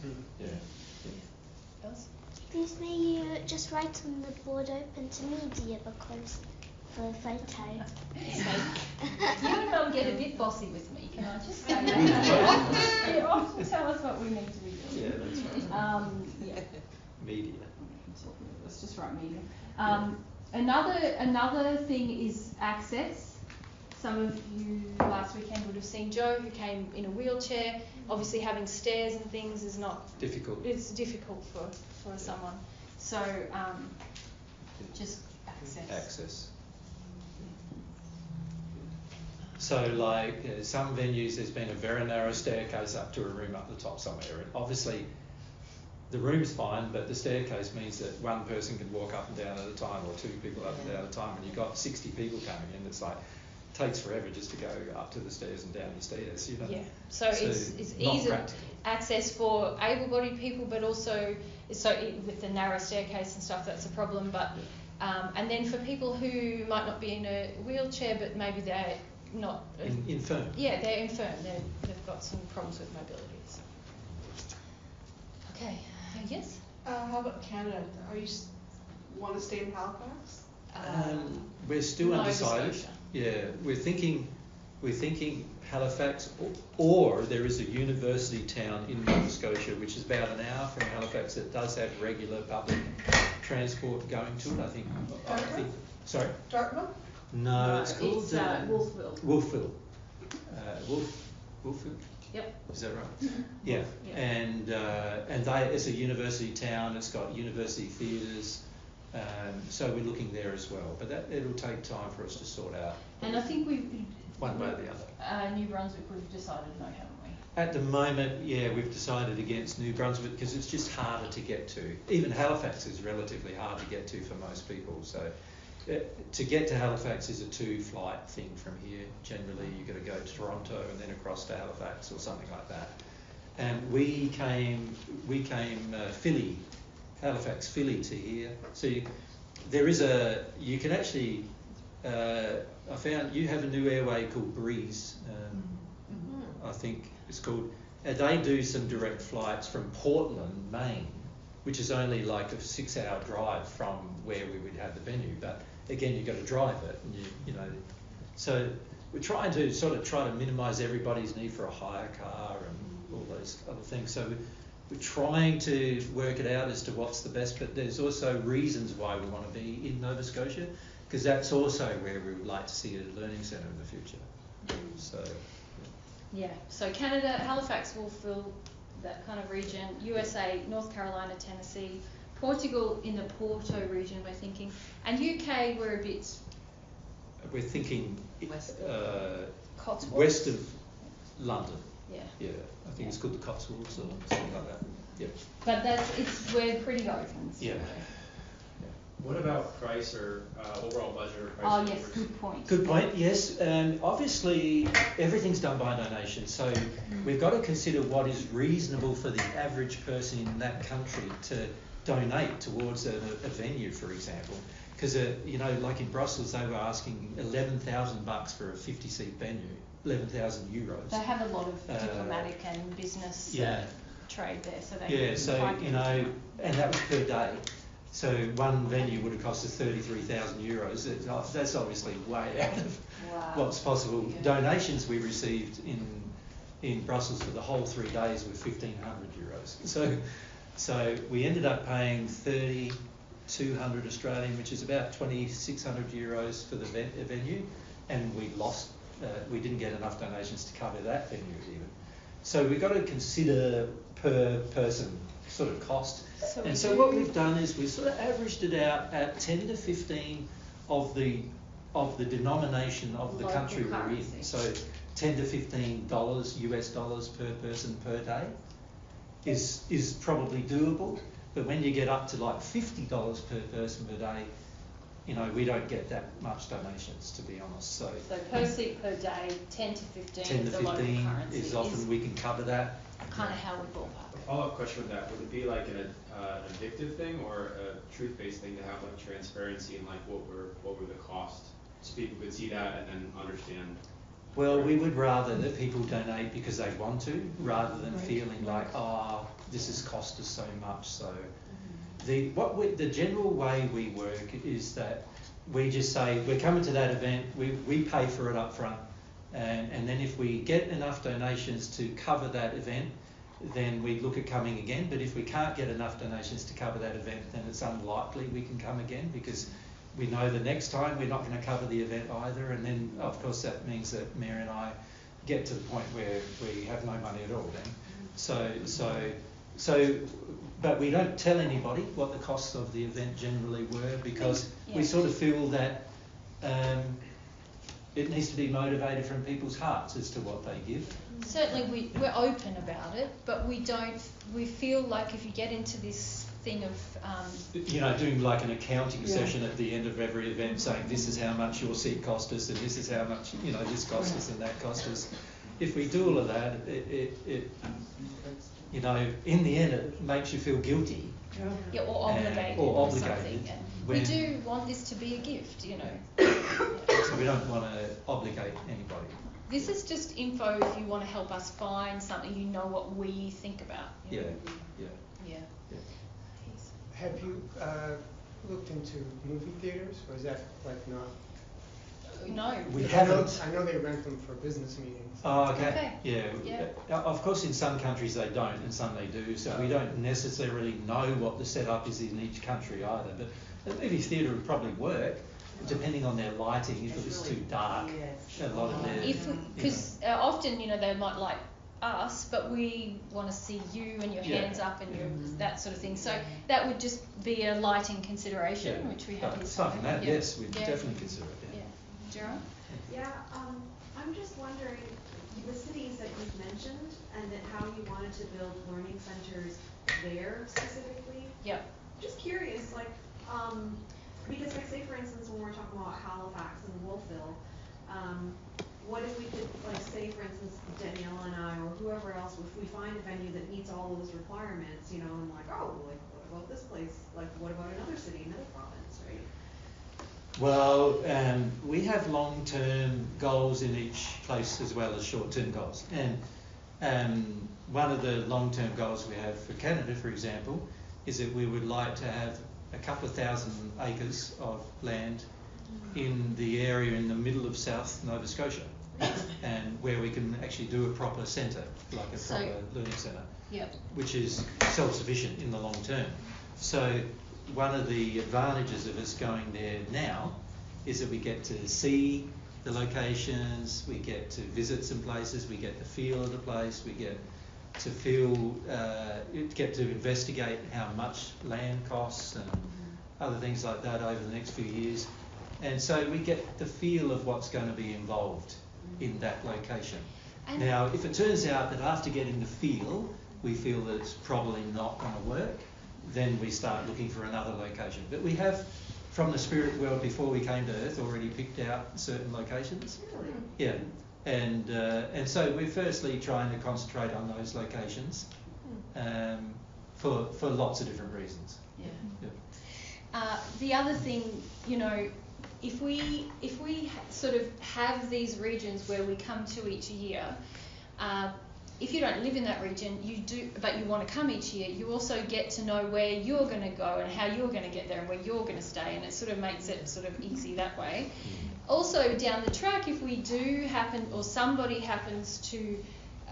Speaker 14: Please may you just write on the board "open to media" because for a photo.
Speaker 9: You and Mum get a bit bossy with me, can I just say that? You often tell us what we need to be doing.
Speaker 1: Yeah, that's right. Media.
Speaker 9: Let's just write media. Another thing is access. Some of you last weekend would have seen Joe, who came in a wheelchair. Obviously having stairs and things is not
Speaker 1: difficult.
Speaker 9: It's difficult for someone. So just access.
Speaker 1: So like some venues, there's been a very narrow staircase up to a room up the top somewhere, and obviously the room's fine, but the staircase means that one person can walk up and down at a time, or two people up and down at a time. When you've got 60 people coming in, it's like takes forever just to go up to the stairs and down the stairs.
Speaker 9: Yeah. So it's easy access for able-bodied people, but also with the narrow staircase and stuff, that's a problem. But and then for people who might not be in a wheelchair, but maybe they
Speaker 7: not
Speaker 1: infirm.
Speaker 7: Yeah, they're infirm. They've got some problems with mobility. So. Okay. Yes.
Speaker 6: How about Canada? Are you want to stay in Halifax?
Speaker 1: We're still
Speaker 7: Nova
Speaker 1: undecided.
Speaker 7: Scotia.
Speaker 1: Yeah, we're thinking Halifax, or there is a university town in Nova Scotia which is about an hour from Halifax that does have regular public transport going to it. I think. Sorry.
Speaker 6: Dartmouth?
Speaker 1: No, it's called
Speaker 9: Wolfville.
Speaker 1: Wolfville. Wolfville.
Speaker 9: Yep.
Speaker 1: Is that right? Yeah. And they, it's a university town. It's got university theatres. So we're looking there as well. But it'll take time for us to sort out.
Speaker 9: And I think
Speaker 1: one way or the other.
Speaker 9: New Brunswick, we've decided no, haven't we?
Speaker 1: At the moment, yeah, we've decided against New Brunswick because it's just harder to get to. Even Halifax is relatively hard to get to for most people. So to get to Halifax is a 2-flight thing from here. Generally, you've got to go to Toronto and then across to Halifax or something like that. And we came Halifax, Philly to here. So you can actually, I found you have a new airway called Breeze, I think it's called. They do some direct flights from Portland, Maine, which is only like a 6-hour drive from where we would have the venue. But again, you've got to drive it, and you know. So we're trying to try to minimise everybody's need for a hire car and all those other things. So we're trying to work it out as to what's the best, but there's also reasons why we want to be in Nova Scotia, because that's also where we would like to see a learning centre in the future. So.
Speaker 7: Yeah. So Canada, Halifax, Wolfville, that kind of region. USA, North Carolina, Tennessee, Portugal in the Porto region. We're thinking, and UK we're a bit.
Speaker 1: We're thinking
Speaker 7: Cotswolds.
Speaker 1: West of London.
Speaker 7: Yeah.
Speaker 1: Yeah, I think it's called the Cotswolds or something like that. Yep.
Speaker 7: But we're pretty open. So.
Speaker 1: Yeah.
Speaker 15: What about price or overall budget or price?
Speaker 7: Oh yes, good point.
Speaker 1: Good point. Yes, obviously everything's done by donation, so we've got to consider what is reasonable for the average person in that country to donate towards a venue, for example. Because like in Brussels, they were asking $11,000 for a 50-seat venue, 11,000 euros.
Speaker 7: They have a lot of diplomatic and business trade there, so they
Speaker 1: and that was per day. So one venue would have cost us 33,000 euros. That's obviously way out of what's possible. Yeah. Donations we received in Brussels for the whole 3 days were 1,500 euros. So we ended up paying 3,200 Australian, which is about 2,600 euros for the venue, and we lost. We didn't get enough donations to cover that venue even. So we've got to consider per person sort of cost. So what we've done is we've sort of averaged it out at 10 to 15 of the denomination of the country we're in. So $10 to $15 US dollars per person per day is probably doable. But when you get up to like $50 per person per day, we don't get that much donations, to be honest. So
Speaker 7: per seat per day, 10 to 15
Speaker 1: 10 to 15
Speaker 7: is
Speaker 1: often we can cover that.
Speaker 7: Kind of how we ballpark.
Speaker 15: A follow-up question with that, would it be like an addictive thing or a truth-based thing to have like transparency and like what were the costs, so people could see that and then understand?
Speaker 1: Well, we would rather that people donate because they want to, rather than feeling like, this has cost us so much. So the general way we work is that we just say, we're coming to that event, we pay for it up front, and then if we get enough donations to cover that event, then we look at coming again. But if we can't get enough donations to cover that event, then it's unlikely we can come again, because we know the next time we're not going to cover the event either. And then, of course, that means that Mary and I get to the point where we have no money at all then. So, but we don't tell anybody what the costs of the event generally were, because we sort of feel that it needs to be motivated from people's hearts as to what they give.
Speaker 7: Certainly we're open about it, but we feel like if you get into this thing of
Speaker 1: doing like an accounting session at the end of every event, saying this is how much your seat cost us and this is how much this cost us and that cost us. If we do all of that, it in the end it makes you feel guilty.
Speaker 7: Or obligated.
Speaker 1: Or
Speaker 7: something. And we do want this to be a gift,
Speaker 1: So we don't want to obligate anybody.
Speaker 9: This is just info if you want to help us find something, you know what we think about.
Speaker 1: Yeah, yeah.
Speaker 9: Yeah.
Speaker 13: Have you looked into movie theaters, or is that like not?
Speaker 9: No.
Speaker 1: We
Speaker 13: Because
Speaker 1: haven't.
Speaker 13: I know they rent them for business meetings.
Speaker 1: Oh, okay.
Speaker 9: Okay.
Speaker 1: Yeah. Of course, in some countries they don't, and some they do. So we don't necessarily know what the setup is in each country either. But a movie theatre would probably work, depending on their lighting. If it was too dark, a lot of their.
Speaker 9: Because often, you know, they might like us, but we want to see you and your hands up and your that sort of thing. So that would just be a lighting consideration, which we have here.
Speaker 1: Aside from that, yes, we'd definitely consider it.
Speaker 9: Yeah. Gerard?
Speaker 6: Yeah, I'm just wondering, the cities that you've mentioned, and then how you wanted to build learning centers there specifically.
Speaker 9: Yep.
Speaker 6: Just curious, like, because like say for instance, when we're talking about Halifax and Wolfville, what if we could, like say for instance, Danielle and I, or whoever else, if we find a venue that meets all those requirements, you know, and like, oh, like what about this place? Like what about another city, another province, right?
Speaker 1: Well, we have long-term goals in each place as well as short-term goals. And one of the long-term goals we have for Canada, for example, is that we would like to have a couple of thousand acres of land in the area in the middle of South Nova Scotia, and where we can actually do a proper centre, like a proper learning centre, which is self-sufficient in the long term. So one of the advantages of us going there now is that we get to see the locations, we get to visit some places, we get the feel of the place, we get to get to investigate how much land costs and other things like that over the next few years. And so we get the feel of what's going to be involved in that location. And now, if it turns out that after getting the feel, we feel that it's probably not going to work, then we start looking for another location. But we have, from the spirit world before we came to Earth, already picked out certain locations.
Speaker 6: Really?
Speaker 1: Yeah. And so we're firstly trying to concentrate on those locations for lots of different reasons.
Speaker 9: The other thing, you know, if we sort of have these regions where we come to each year, if you don't live in that region, you do, but you want to come each year, you also get to know where you're going to go and how you're going to get there and where you're going to stay, and it sort of makes it sort of easy that way. Also, down the track, if we do happen, or somebody happens to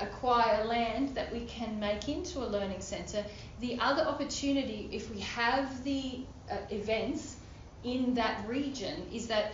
Speaker 9: acquire land that we can make into a learning centre, the other opportunity, if we have the events in that region, is that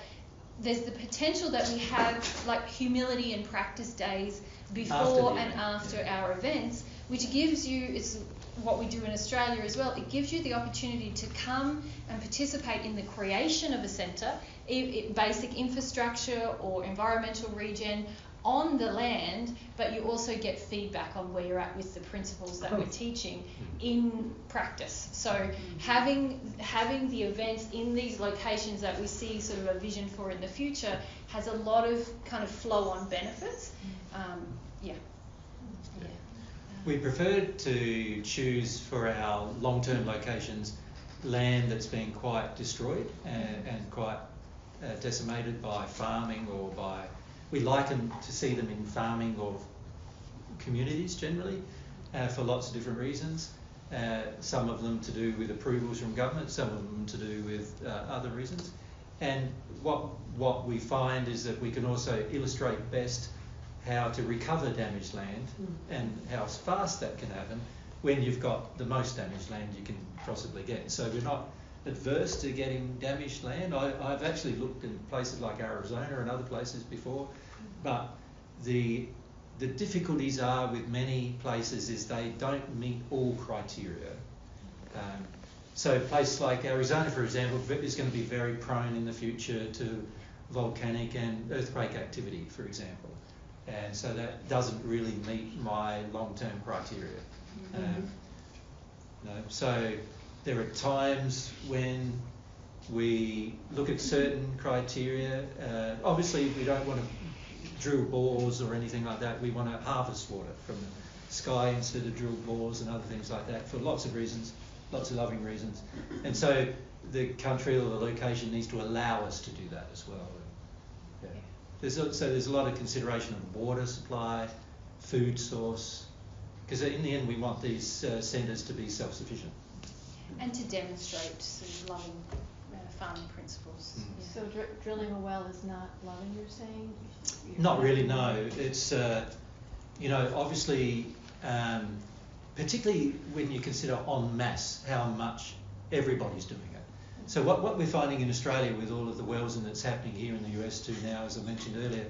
Speaker 9: there's the potential that we have like humility and practice days before and after our events, which gives you, it's what we do in Australia as well, it gives you the opportunity to come and participate in the creation of a centre, basic infrastructure or environmental regen on the land, but you also get feedback on where you're at with the principles that we're teaching in practice. So having the events in these locations that we see sort of a vision for in the future has a lot of kind of flow-on benefits.
Speaker 1: We prefer to choose for our long-term locations land that's been quite destroyed and quite decimated by farming or by... We like them to see them in farming or communities generally for lots of different reasons. Some of them to do with approvals from government, some of them to do with other reasons. And what we find is that we can also illustrate best how to recover damaged land and how fast that can happen when you've got the most damaged land you can possibly get. So we're not adverse to getting damaged land. I've actually looked in places like Arizona and other places before, but the difficulties are with many places is they don't meet all criteria. So a place like Arizona, for example, is going to be very prone in the future to volcanic and earthquake activity, for example. And so that doesn't really meet my long-term criteria. So there are times when we look at certain criteria. Obviously, we don't want to drill bores or anything like that. We want to harvest water from the sky instead of drill bores and other things like that for lots of reasons, lots of loving reasons. And so the country or the location needs to allow us to do that as well. There's a lot of consideration of water supply, food source, because in the end we want these centres to be self-sufficient.
Speaker 9: And to demonstrate sort of loving farming principles. Yeah.
Speaker 2: So drilling a well is not loving, you're saying?
Speaker 1: Not really, no. It's, obviously, particularly when you consider en masse how much everybody's doing it. So what we're finding in Australia with all of the wells, and it's happening here in the US too now, as I mentioned earlier,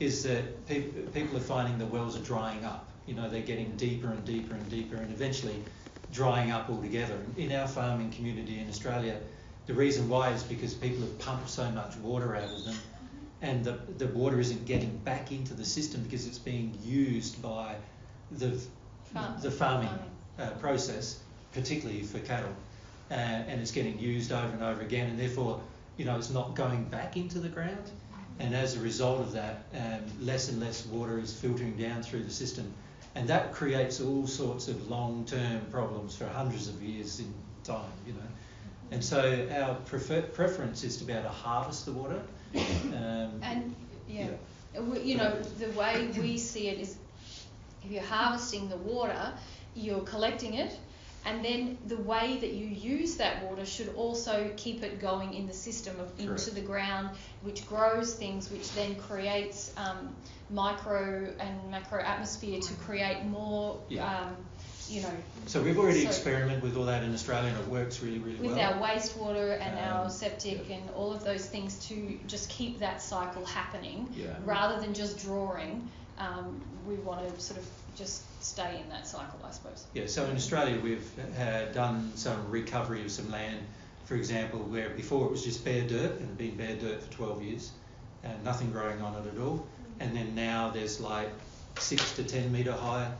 Speaker 1: is that people are finding the wells are drying up. They're getting deeper and deeper and deeper, and eventually drying up altogether. In our farming community in Australia, the reason why is because people have pumped so much water out of them, and the water isn't getting back into the system because it's being used by the farming process, particularly for cattle, and it's getting used over and over again, and therefore, it's not going back into the ground. And as a result of that, less and less water is filtering down through the system, and that creates all sorts of long-term problems for hundreds of years in time, And so our preference is to be able to harvest the water.
Speaker 9: The way we see it is, if you're harvesting the water, you're collecting it, and then the way that you use that water should also keep it going in the system into the ground, which grows things, which then creates micro and macro atmosphere to create more.
Speaker 1: So we've already experimented with all that in Australia, and it works really, really well.
Speaker 9: With our wastewater and our septic and all of those things to just keep that cycle happening, rather than just drawing. We want to sort of just stay in that cycle, I suppose.
Speaker 1: Yeah, so in Australia we've done some recovery of some land, for example, where before it was just bare dirt, and it had been bare dirt for 12 years, and nothing growing on it at all. And then now there's like 6 to 10 metre high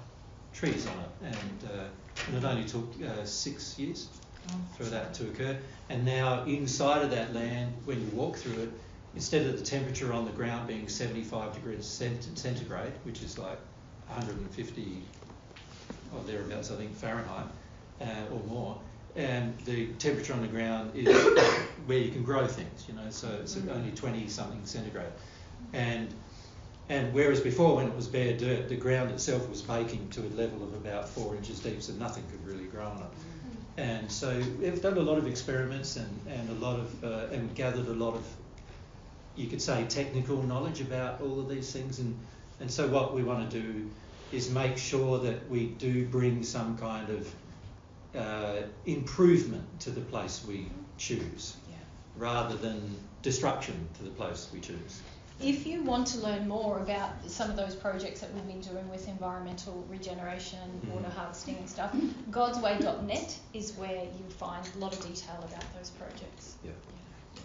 Speaker 1: trees on it, and it only took 6 years for that to occur. And now inside of that land, when you walk through it, instead of the temperature on the ground being 75 degrees centigrade, which is like 150 or thereabouts, I think, Fahrenheit or more, and the temperature on the ground is where you can grow things, so it's only 20 something centigrade. And whereas before, when it was bare dirt, the ground itself was baking to a level of about 4 inches deep, so nothing could really grow on it. And so we've done a lot of experiments and a lot of and gathered a lot of, you could say, technical knowledge about all of these things. And so what we want to do is make sure that we do bring some kind of improvement to the place we choose, rather than destruction to the place we choose.
Speaker 9: If you want to learn more about some of those projects that we've been doing with environmental regeneration, water harvesting and stuff, godsway.net is where you'll find a lot of detail about those projects.
Speaker 1: Yeah.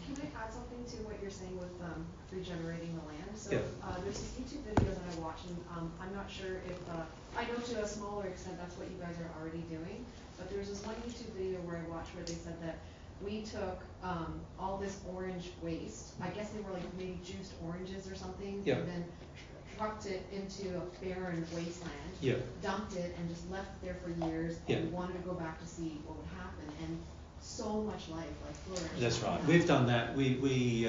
Speaker 6: Can I add something to what you're saying with regenerating the land? So there's this YouTube video that I watched, and I'm not sure if, I know to a smaller extent that's what you guys are already doing, but there's this one YouTube video where I watched where they said that we took all this orange waste, I guess they were like maybe juiced oranges or something, and then trucked it into a barren wasteland, dumped it, and just left it there for years, and wanted to go back to see what would happen, and so much life, like flourished.
Speaker 1: That's right. We've done that. We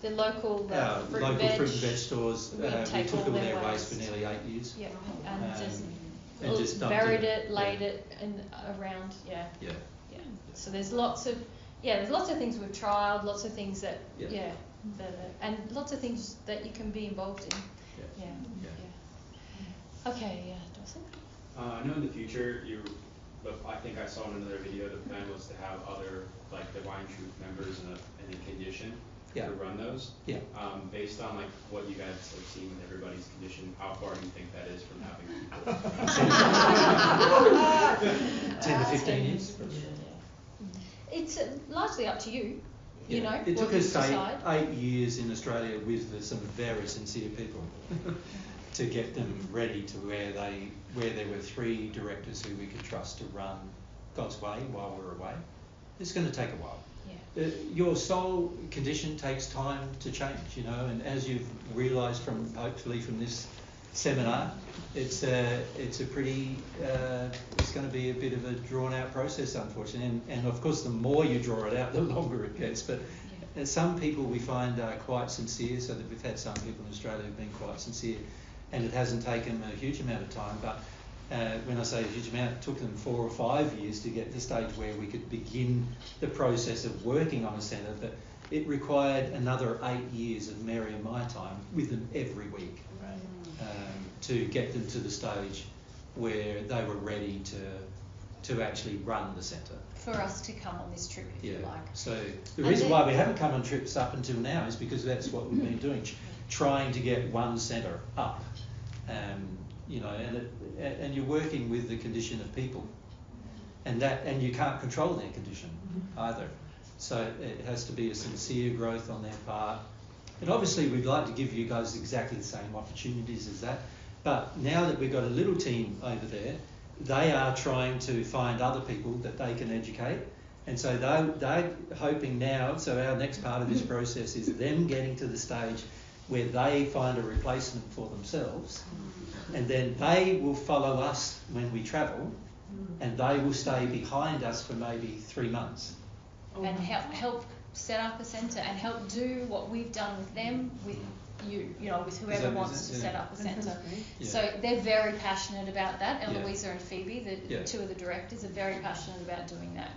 Speaker 9: the local
Speaker 1: fruit and veg stores, we took all their waste for nearly 8 years.
Speaker 9: Yeah, and just buried it, laid it, and around. So there's lots of things we've tried, lots of things that and lots of things that you can be involved in. Okay, Dawson.
Speaker 15: I know in the future I think I saw in another video the plan was to have other like Divine Truth members in a condition to run those. Based on like what you guys have seen with everybody's condition, how far do you think that is from having people?
Speaker 1: 10 to 15 years.
Speaker 9: It's largely up to you. You know,
Speaker 1: it took us 8 years in Australia with some very sincere people to get them ready to where there were 3 directors who we could trust to run God's way while we're away. It's going to take a while. Your soul condition takes time to change, and as you've realised hopefully from this seminar, it's going to be a bit of a drawn out process, unfortunately, and of course the more you draw it out, the longer it gets. But some people we find are quite sincere, so that we've had some people in Australia who've been quite sincere, and it hasn't taken a huge amount of time, but when I say a huge amount, it took them 4 or 5 years to get to the stage where we could begin the process of working on a centre, but it required another 8 years of Mary and my time with them every week to get them to the stage where they were ready to actually run the centre.
Speaker 7: For us to come on this trip, if you like.
Speaker 1: So the reason why we haven't come on trips up until now is because that's what we've been doing, trying to get one centre up. You know, and you're working with the condition of people, and you can't control their condition either. So it has to be a sincere growth on their part. And obviously we'd like to give you guys exactly the same opportunities as that. But now that we've got a little team over there, they are trying to find other people that they can educate. And so they're hoping now, so our next part of this process is them getting to the stage where they find a replacement for themselves. And then they will follow us when we travel, and they will stay behind us for maybe 3 months.
Speaker 7: And help set up a centre and help do what we've done with them, with you know, with whoever wants to set up a centre. So they're very passionate about that. Eloisa and Phoebe, the two of the directors, are very passionate about doing that.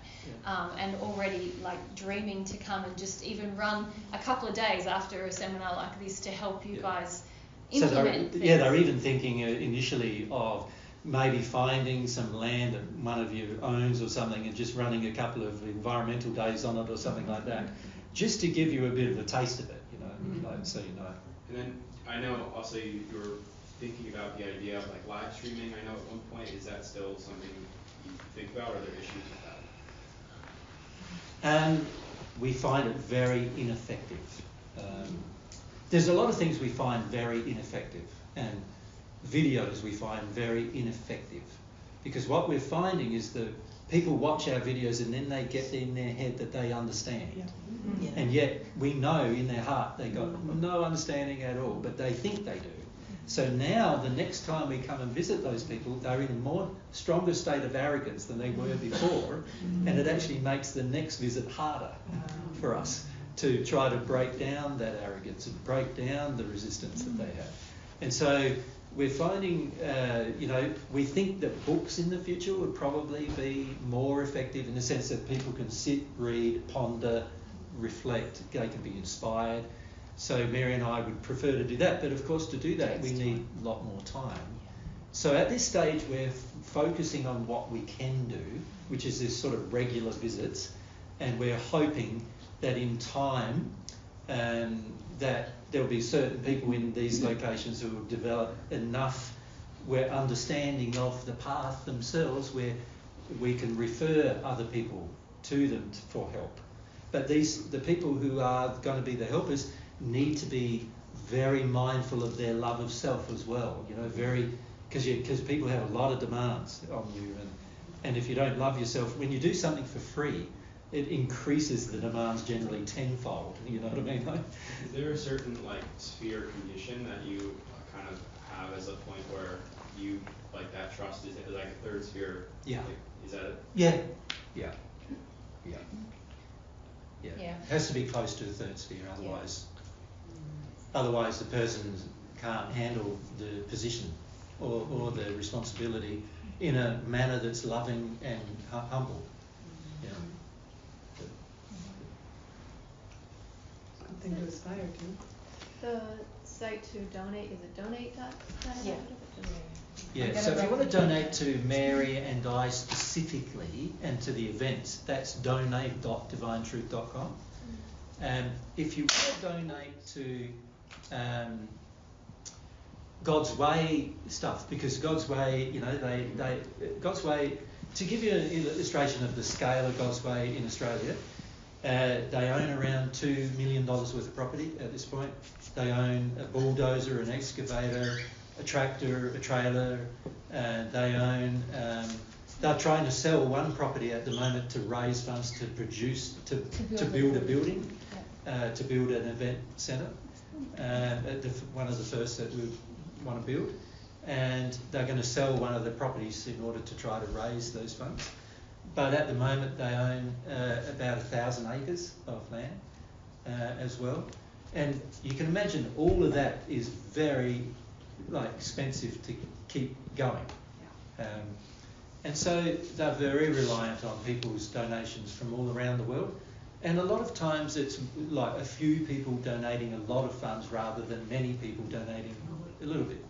Speaker 7: And already like dreaming to come and just even run a couple of days after a seminar like this to help you guys implement things.
Speaker 1: They're even thinking initially of maybe finding some land that one of you owns or something and just running a couple of environmental days on it or something like that, just to give you a bit of a taste of it, you know, like, so you know.
Speaker 15: And then I know also you were thinking about the idea of like live streaming. I know at one point, is that still something you think about, or are there issues with that?
Speaker 1: We find it very ineffective. There's a lot of things we find very ineffective, and videos we find very ineffective, because what we're finding is that people watch our videos and then they get in their head that they understand, and yet we know in their heart they got no understanding at all, but they think they do. So now the next time we come and visit those people, they're in a more stronger state of arrogance than they were before, and it actually makes the next visit harder for us to try to break down that arrogance and break down the resistance that they have. And so we're finding, you know, we think that books in the future would probably be more effective in the sense that people can sit, read, ponder, reflect, they can be inspired. So Mary and I would prefer to do that, but of course to do that we need a lot more time. So at this stage we're focusing on what we can do, which is this sort of regular visits, and we're hoping that in time that there'll be certain people in these locations who will develop enough understanding of the path themselves where we can refer other people to them for help. But the people who are going to be the helpers need to be very mindful of their love of self as well, you know, because people have a lot of demands on you, and if you don't love yourself, when you do something for free, it increases the demands generally tenfold, you know what I mean?
Speaker 15: Is there a certain like sphere condition that you kind of have as a point where you, like that trust is like a third sphere?
Speaker 1: Yeah.
Speaker 15: Like, is that it?
Speaker 1: Yeah. It has to be close to the third sphere, otherwise the person can't handle the position or the responsibility in a manner that's loving and humble.
Speaker 3: Something to aspire to.
Speaker 2: The site to donate, is it donate.com?
Speaker 1: Yeah, so if you want to donate to Mary and I specifically and to the events, that's donate.divinetruth.com. If you want to donate to God's Way stuff, because God's Way, you know, God's Way, to give you an illustration of the scale of God's Way in Australia, they own around $2 million worth of property at this point. They own a bulldozer, an excavator, a tractor, a trailer. They own. They're trying to sell one property at the moment to raise funds to build a building, to build an event centre. One of the first that we want to build, and they're going to sell one of the properties in order to try to raise those funds. But at the moment they own about 1,000 acres of land, as well. And you can imagine all of that is very expensive to keep going. And so they're very reliant on people's donations from all around the world. And a lot of times it's like a few people donating a lot of funds rather than many people donating a little bit.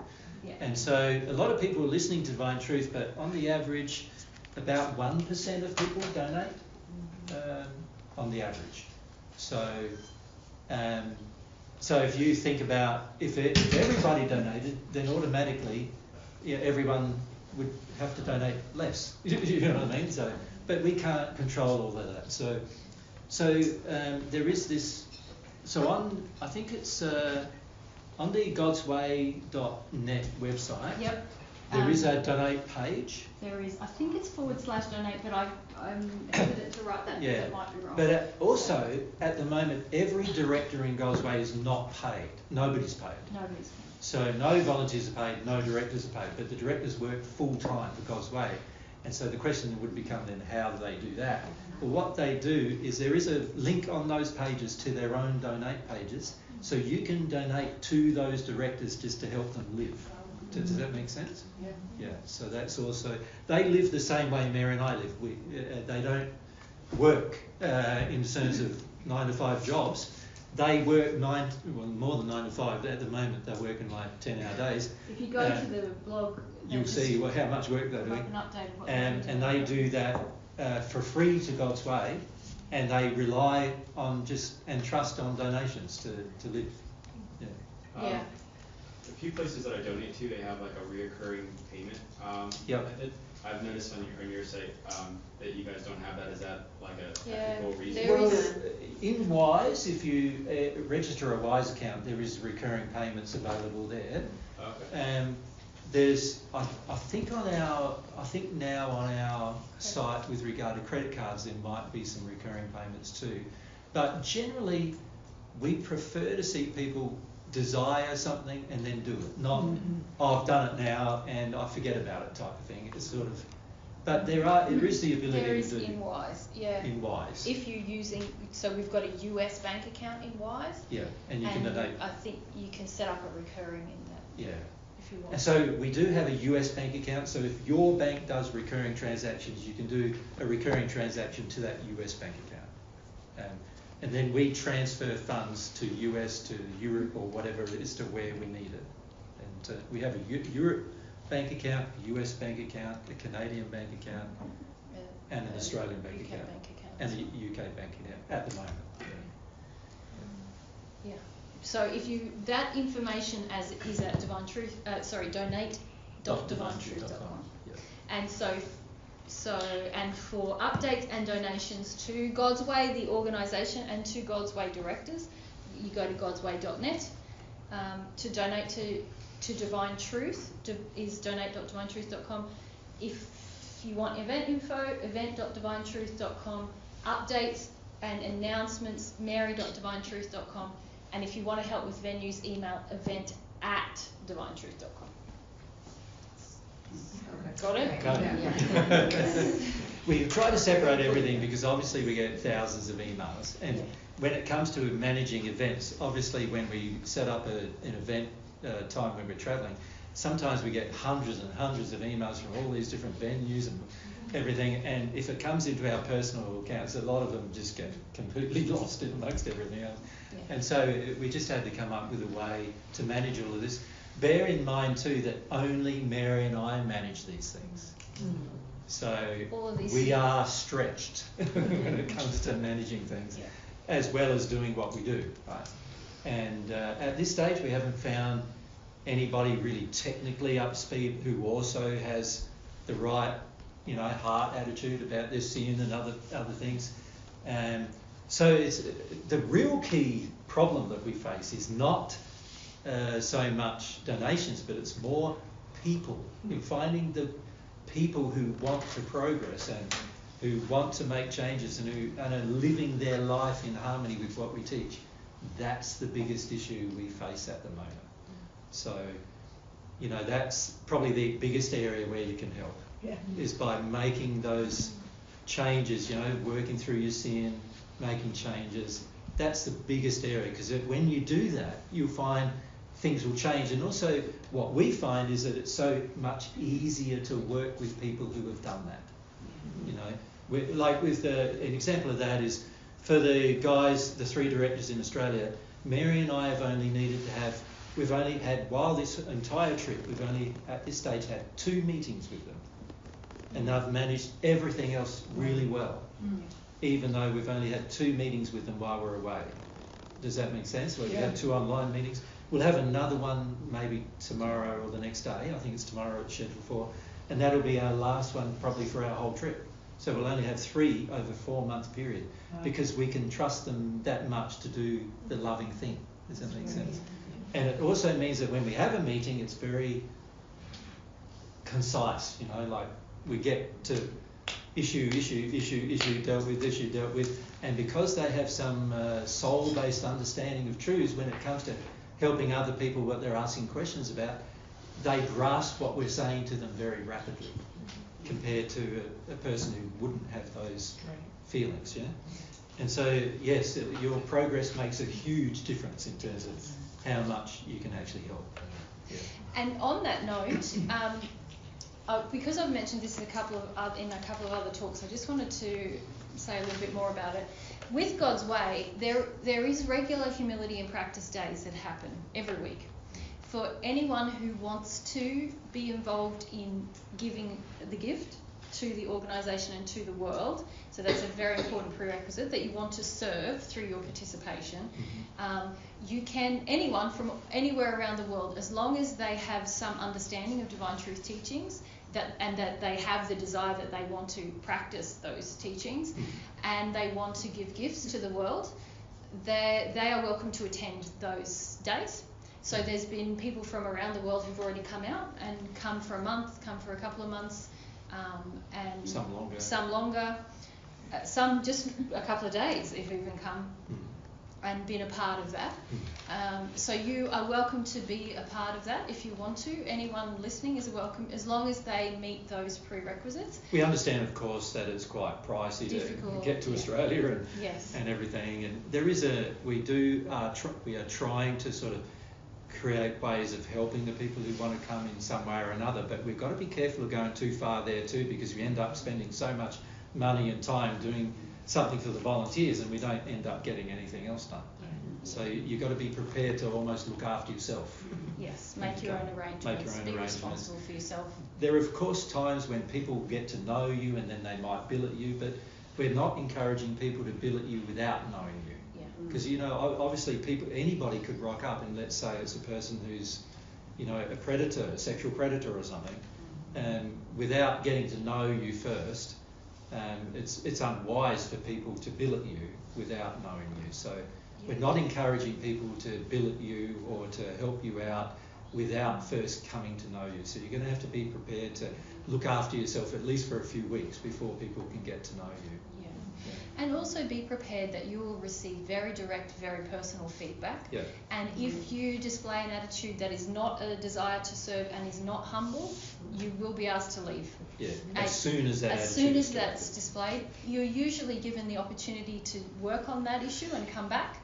Speaker 9: Yeah.
Speaker 1: And so a lot of people are listening to Divine Truth, but on the average, about 1% of people donate on the average. So, so if you think about if everybody donated, then automatically everyone would have to donate less. You know what I mean? So, but we can't control all of that. So there is this. So I think it's on the godsway.net website.
Speaker 9: Yep.
Speaker 1: There is a donate page.
Speaker 9: There is. I think it's /donate, but I'm hesitant to write that because it might be wrong.
Speaker 1: But also, at the moment, every director in God's Way is not paid. Nobody's paid.
Speaker 9: Nobody's paid.
Speaker 1: So no volunteers are paid, no directors are paid, but the directors work full time for God's Way. And so the question would become then, how do they do that? Well, what they do is there is a link on those pages to their own donate pages, so you can donate to those directors just to help them live. Does that make sense?
Speaker 8: Yeah.
Speaker 1: Yeah. So that's also, they live the same way Mary and I live. They don't work in terms of 9 to 5 jobs. They work more than 9 to 5 at the moment. They're working 10-hour days.
Speaker 9: If you go to the blog,
Speaker 1: you'll see how much work they're doing.
Speaker 9: An update of what
Speaker 1: and they do that for free to God's Way, and they rely on and trust on donations to live. Yeah.
Speaker 15: A few places that I donate to, they have like a reoccurring payment method. I've noticed on your site that you guys don't have that. Is that like a technical reason?
Speaker 1: Well, in Wise, if you register a Wise account, there is recurring payments available there.
Speaker 15: Okay.
Speaker 1: There's, I think now on our site with regard to credit cards, there might be some recurring payments too. But generally, we prefer to see people desire something and then do it, not I've done it now and I forget about it type of thing. It's sort of, but there is the ability
Speaker 9: there is
Speaker 1: to do
Speaker 9: in Wise, yeah.
Speaker 1: In Wise.
Speaker 9: If you're using, so we've got a US bank account in Wise.
Speaker 1: Yeah, and you can donate.
Speaker 9: I think you can set up a recurring in that.
Speaker 1: Yeah.
Speaker 9: If you want.
Speaker 1: And so we do have a US bank account. So if your bank does recurring transactions, you can do a recurring transaction to that US bank account. And then we transfer funds to US, to Europe, or whatever it is, to where we need it. And we have a Europe bank account, a US bank account, a Canadian bank account, and an Australian bank account, and a UK bank account at the moment.
Speaker 9: Yeah. So if that information is at donate.divinetruth.com.
Speaker 1: Yeah.
Speaker 9: And and for updates and donations to God's Way, the organisation, and to God's Way directors, you go to godsway.net. To donate to Divine Truth is donate.divinetruth.com. If you want event info, event.divinetruth.com. Updates and announcements, mary.divinetruth.com. And if you want to help with venues, email event@divinetruth.com. Got it?
Speaker 1: Got it. We try to separate everything because obviously we get thousands of emails, and when it comes to managing events, obviously when we set up an event time when we're travelling, sometimes we get hundreds and hundreds of emails from all these different venues and everything, and if it comes into our personal accounts, a lot of them just get completely lost in amongst everything else. Yeah. And so we just had to come up with a way to manage all of this. Bear in mind too that only Mary and I manage these things. So we are stretched when it comes to managing things, as well as doing what we do, right? And at this stage we haven't found anybody really technically up to speed who also has the right, heart attitude about their sin and other things. So it's the real key problem that we face is not so much donations, but it's more people. In finding the people who want to progress and who want to make changes and who are living their life in harmony with what we teach. That's the biggest issue we face at the moment. So, that's probably the biggest area where you can help.
Speaker 3: Yeah.
Speaker 1: Is by making those changes, working through your sin, making changes, that's the biggest area, because when you do that, you'll find things will change. And also what we find is that it's so much easier to work with people who have done that. You know, like with an example of that is for the guys, the 3 directors in Australia, Mary and I have only needed to have, we've only had, while this entire trip, we've only at this stage had 2 meetings with them. And they've managed everything else really well, even though we've only had 2 meetings with them while we're away. Does that make sense? Well, we had 2 online meetings. We'll have another one maybe tomorrow or the next day. I think it's tomorrow it's scheduled for. And that'll be our last one probably for our whole trip. So we'll only have 3 over a 4-month period because we can trust them that much to do the loving thing. Does that make sense? And it also means that when we have a meeting, it's very concise, you know, like we get to issue, dealt with, and because they have some soul-based understanding of truths when it comes to helping other people what they're asking questions about, they grasp what we're saying to them very rapidly compared to a person who wouldn't have those feelings, yeah? And so, yes, your progress makes a huge difference in terms of how much you can actually help. Yeah.
Speaker 9: And on that note, because I've mentioned this in a couple of other talks, I just wanted to say a little bit more about it. With God's Way, there is regular humility and practice days that happen every week for anyone who wants to be involved in giving the gift to the organisation and to the world. So that's a very important prerequisite, that you want to serve through your participation. You can, anyone from anywhere around the world, as long as they have some understanding of Divine Truth teachings, and that they have the desire that they want to practice those teachings, and they want to give gifts to the world, they are welcome to attend those days. So there's been people from around the world who've already come out and come for a month, come for a couple of months, and some longer, some just a couple of days if even come and been a part of that. So you are welcome to be a part of that if you want to. Anyone listening is welcome, as long as they meet those prerequisites.
Speaker 1: We understand, of course, that it's quite pricey to get to Australia and everything. And there is we are trying to sort of create ways of helping the people who want to come in some way or another, but we've got to be careful of going too far there too, because we end up spending so much money and time doing something for the volunteers and we don't end up getting anything else done. So you've got to be prepared to almost look after yourself.
Speaker 9: Yes, make your own arrangements, be responsible for yourself.
Speaker 1: There are of course times when people get to know you and then they might billet you, but we're not encouraging people to billet you without knowing you. Because, you know, obviously anybody could rock up, and let's say it's a person who's, you know, a predator, a sexual predator or something, without getting to know you first, it's unwise for people to billet you without knowing you. So we're not encouraging people to billet you or to help you out without first coming to know you. So you're going to have to be prepared to look after yourself at least for a few weeks before people can get to know you.
Speaker 9: And also be prepared that you will receive very direct, very personal feedback. And if you display an attitude that is not a desire to serve and is not humble, you will be asked to leave.
Speaker 1: As soon as that's
Speaker 9: displayed, you're usually given the opportunity to work on that issue and come back.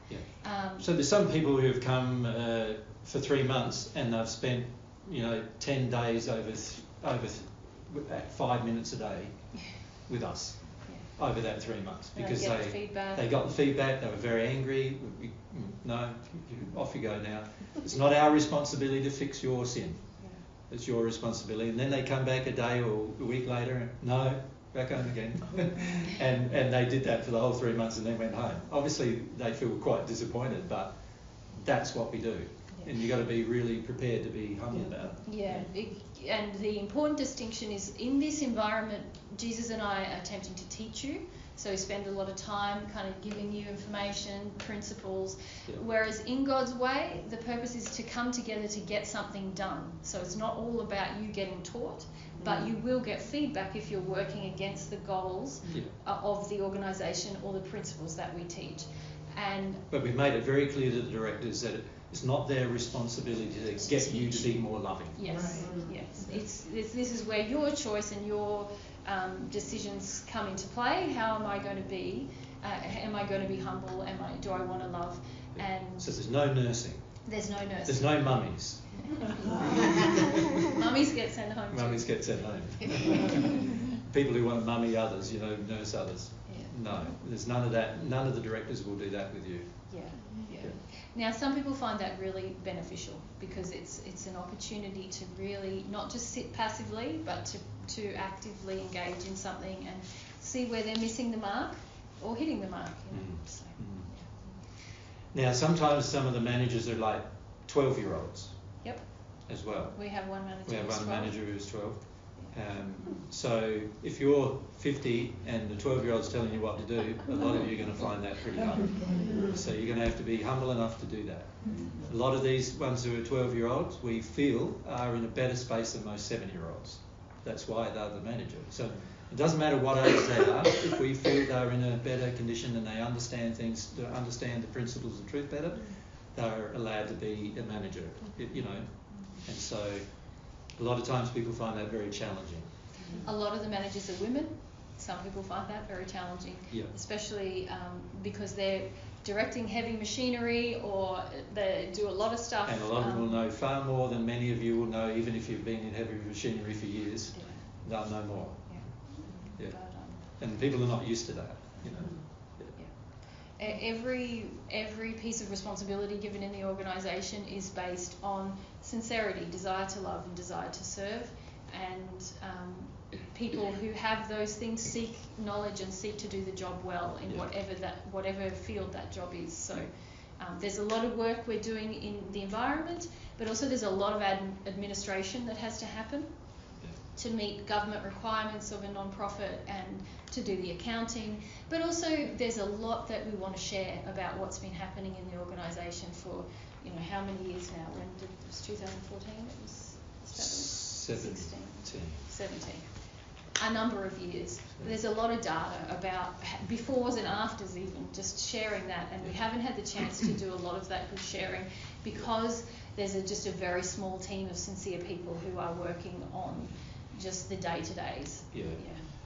Speaker 1: So there's some people who have come for 3 months and they've spent, you know, 10 days over 5 minutes a day with us. Over that 3 months, because they got the feedback, they were very angry. No, off you go now. It's not our responsibility to fix your sin. It's your responsibility. And then they come back a day or a week later, no, back home again. and they did that for the whole 3 months and then went home. Obviously they feel quite disappointed, but that's what we do. And you've got to be really prepared to be humble about it.
Speaker 9: And the important distinction is, in this environment, Jesus and I are attempting to teach you, so we spend a lot of time kind of giving you information, principles, whereas in God's Way, the purpose is to come together to get something done. So it's not all about you getting taught, but you will get feedback if you're working against the goals of the organisation or the principles that we teach.
Speaker 1: But we've made it very clear to the directors that it's not their responsibility to get you to be more loving.
Speaker 9: Yes. This is where your choice and your decisions come into play. How am I going to be Am I going to be humble? Do I want to love? And
Speaker 1: so there's no nursing.
Speaker 9: There's no nursing.
Speaker 1: There's no mummies.
Speaker 9: Mummies get sent home.
Speaker 1: Mummies get sent home. People who want to mummy others, nurse others.
Speaker 9: Yeah.
Speaker 1: No, there's none of that. None of the directors will do that with you.
Speaker 9: Yeah. Now, some people find that really beneficial because it's an opportunity to really not just sit passively, but to actively engage in something and see where they're missing the mark or hitting the mark. So,
Speaker 1: Now, sometimes some of the managers are like 12-year-olds.
Speaker 9: Yep.
Speaker 1: As well.
Speaker 9: We have one manager.
Speaker 1: We have one
Speaker 9: 12.
Speaker 1: manager who's 12. So if you're 50 and the 12-year-old's telling you what to do, a lot of you are going to find that pretty hard. So you're going to have to be humble enough to do that. A lot of these ones who are 12-year-olds, we feel, are in a better space than most 7-year-olds. That's why they're the manager. So it doesn't matter what age they are. If we feel they're in a better condition and they understand things, to understand the principles of truth better, they're allowed to be a manager. And so a lot of times people find that very challenging.
Speaker 9: A lot of the managers are women. Some people find that very challenging, especially because they're directing heavy machinery or they do a lot of stuff.
Speaker 1: And a lot of them will know far more than many of you will know, even if you've been in heavy machinery for years. They'll know more. Yeah. And people are not used to that.
Speaker 9: Every piece of responsibility given in the organisation is based on sincerity, desire to love and desire to serve, and people who have those things seek knowledge and seek to do the job well in whatever field that job is. So there's a lot of work we're doing in the environment, but also there's a lot of administration that has to happen to meet government requirements of a non-profit and to do the accounting, but also there's a lot that we want to share about what's been happening in the organisation for, how many years now? When it was 2014? It was 17. A number of years. There's a lot of data about befores and afters even, just sharing that, and we haven't had the chance to do a lot of that good sharing because there's just a very small team of sincere people who are working on just the day-to-days.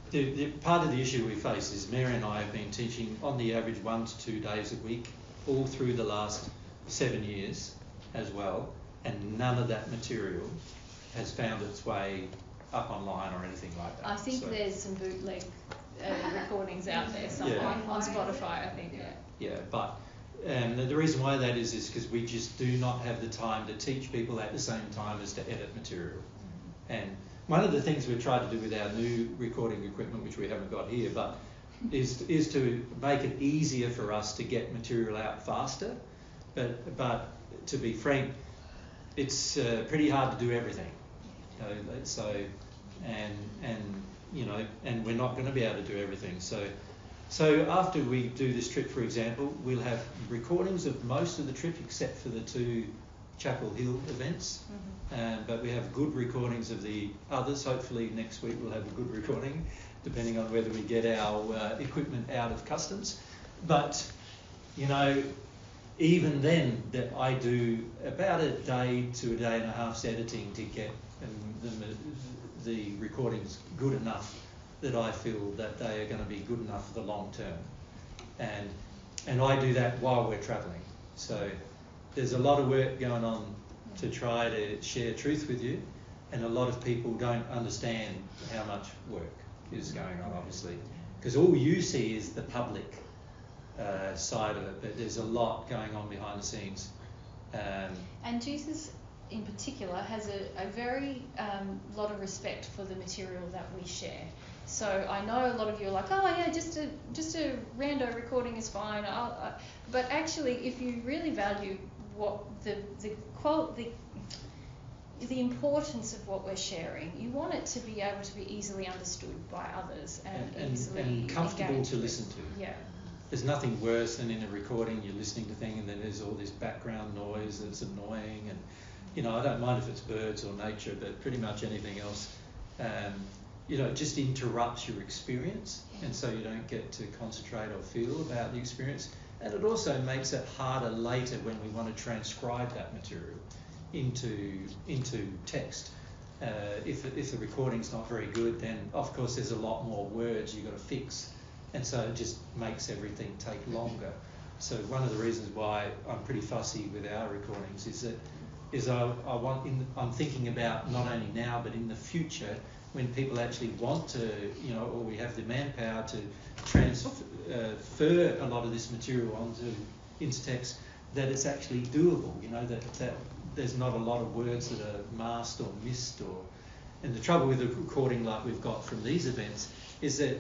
Speaker 1: The part of the issue we face is Mary and I have been teaching on the average 1 to 2 days a week all through the last 7 years as well, and none of that material has found its way up online or anything like that.
Speaker 9: I think there's some bootleg recordings out there somewhere on Spotify, I think.
Speaker 1: But the reason why that is because we just do not have the time to teach people at the same time as to edit material. And one of the things we've tried to do with our new recording equipment, which we haven't got here, but is to make it easier for us to get material out faster. But to be frank, it's pretty hard to do everything. And we're not going to be able to do everything. So after we do this trip, for example, we'll have recordings of most of the trip except for the 2 Chapel Hill events. But we have good recordings of the others. Hopefully next week we'll have a good recording, depending on whether we get our equipment out of customs. But, even then, that I do about a day to a day and a half's editing to get the recordings good enough that I feel that they are going to be good enough for the long term. And I do that while we're travelling. So there's a lot of work going on to try to share truth with you, and a lot of people don't understand how much work is going on, obviously, because all you see is the public side of it, but there's a lot going on behind the scenes.
Speaker 9: And Jesus in particular has a very lot of respect for the material that we share. So I know a lot of you are like, oh yeah, just a rando recording is fine. But actually, if you really value what the importance of what we're sharing, you want it to be able to be easily understood by others and
Speaker 1: comfortable to listen to.
Speaker 9: Yeah.
Speaker 1: There's nothing worse than in a recording you're listening to things and then there's all this background noise that's annoying, and I don't mind if it's birds or nature, but pretty much anything else, it just interrupts your experience, and so you don't get to concentrate or feel about the experience. And it also makes it harder later when we want to transcribe that material into text. If the recording's not very good, then of course there's a lot more words you've got to fix and so it just makes everything take longer. So one of the reasons why I'm pretty fussy with our recordings is I'm thinking about not only now but in the future, when people actually want to, or we have the manpower to transfer a lot of this material onto Instatext, that it's actually doable, that there's not a lot of words that are masked or missed, and the trouble with the recording like we've got from these events is that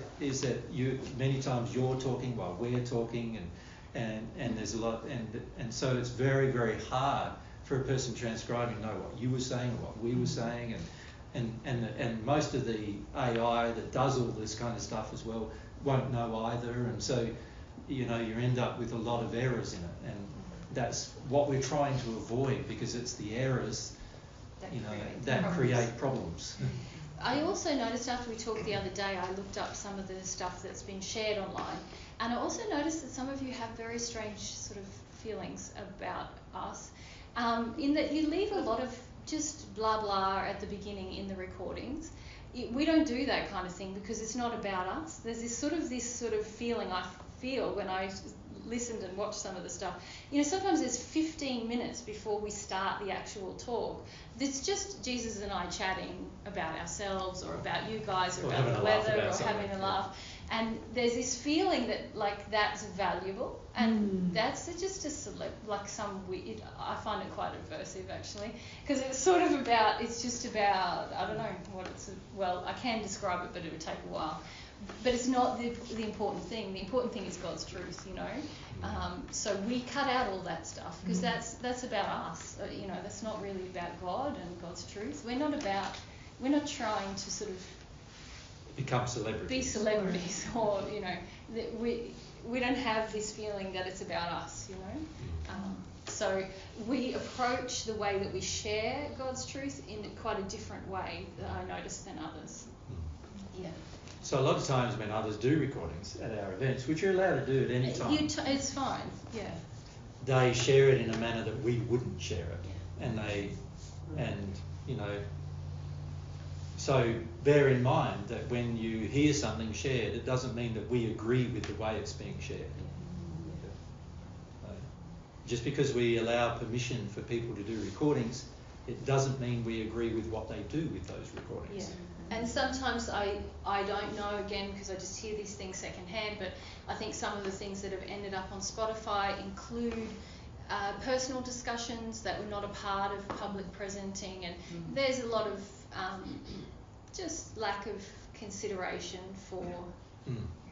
Speaker 1: many times you're talking while we're talking, and there's a lot, and so it's very, very hard for a person transcribing to know what you were saying or what we were saying, and most of the AI that does all this kind of stuff as well won't know either, and so you end up with a lot of errors in it, and that's what we're trying to avoid, because it's the errors that create problems.
Speaker 7: I also noticed after we talked the other day, I looked up some of the stuff that's been shared online, and I also noticed that some of you have very strange sort of feelings about us, in that you leave a lot of just blah blah at the beginning in the recordings. We don't do that kind of thing because it's not about us. There's this sort of feeling I feel when I listened and watched some of the stuff. Sometimes there's 15 minutes before we start the actual talk. It's just Jesus and I chatting about ourselves or about you guys or about the weather or having a laugh. And there's this feeling that that's valuable, and that's just I find it quite aversive actually, because it's just about, I don't know what I can describe it, but it would take a while. But it's not the important thing. The important thing is God's truth, So we cut out all that stuff because that's about us. That's not really about God and God's truth. We're not trying to sort of
Speaker 1: become celebrities.
Speaker 7: Be celebrities, or that we don't have this feeling that it's about us, So we approach the way that we share God's truth in quite a different way that I noticed than others. Yeah.
Speaker 1: So a lot of times when others do recordings at our events, which you're allowed to do at any time,
Speaker 7: it's fine. Yeah.
Speaker 1: They share it in a manner that we wouldn't share it, So bear in mind that when you hear something shared, it doesn't mean that we agree with the way it's being shared. Just because we allow permission for people to do recordings, it doesn't mean we agree with what they do with those recordings.
Speaker 7: Yeah. And sometimes I don't know, again, because I just hear these things secondhand, but I think some of the things that have ended up on Spotify include personal discussions that were not a part of public presenting, and there's a lot of just lack of consideration for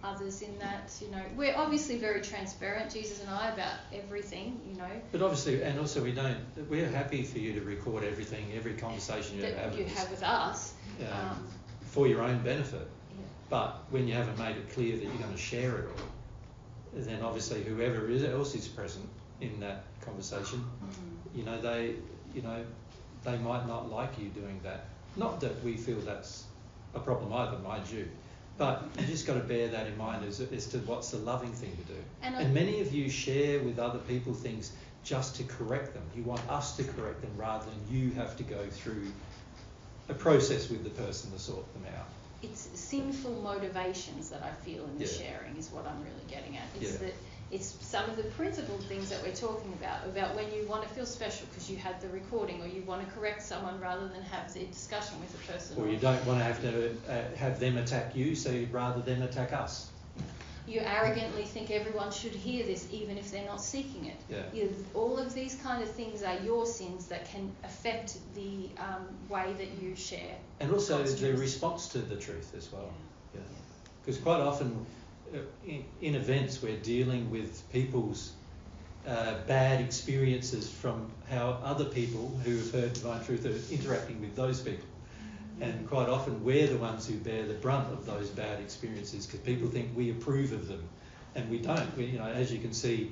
Speaker 7: others in that, We're obviously very transparent, Jesus and I, about everything,
Speaker 1: But obviously, and also we're happy for you to record everything, every conversation you have
Speaker 7: with us.
Speaker 1: For your own benefit. Yeah. But when you haven't made it clear that you're going to share it all, then obviously whoever else is present in that conversation, they might not like you doing that. Not that we feel that's a problem either, mind you, but you just got to bear that in mind as to what's the loving thing to do. And many of you share with other people things just to correct them. You want us to correct them rather than you have to go through a process with the person to sort them out.
Speaker 7: It's sinful motivations that I feel in the sharing is what I'm really getting at. It's some of the principled things that we're talking about when you want to feel special because you had the recording, or you want to correct someone rather than have the discussion with the person.
Speaker 1: Or you don't want to have them attack you, so you'd rather them attack us.
Speaker 7: You arrogantly think everyone should hear this even if they're not seeking it. Yeah. All of these kind of things are your sins that can affect the way that you share.
Speaker 1: And also the response to the truth as well. Because quite often in events we're dealing with people's bad experiences from how other people who have heard divine truth are interacting with those people. And quite often we're the ones who bear the brunt of those bad experiences because people think we approve of them, and we don't. As you can see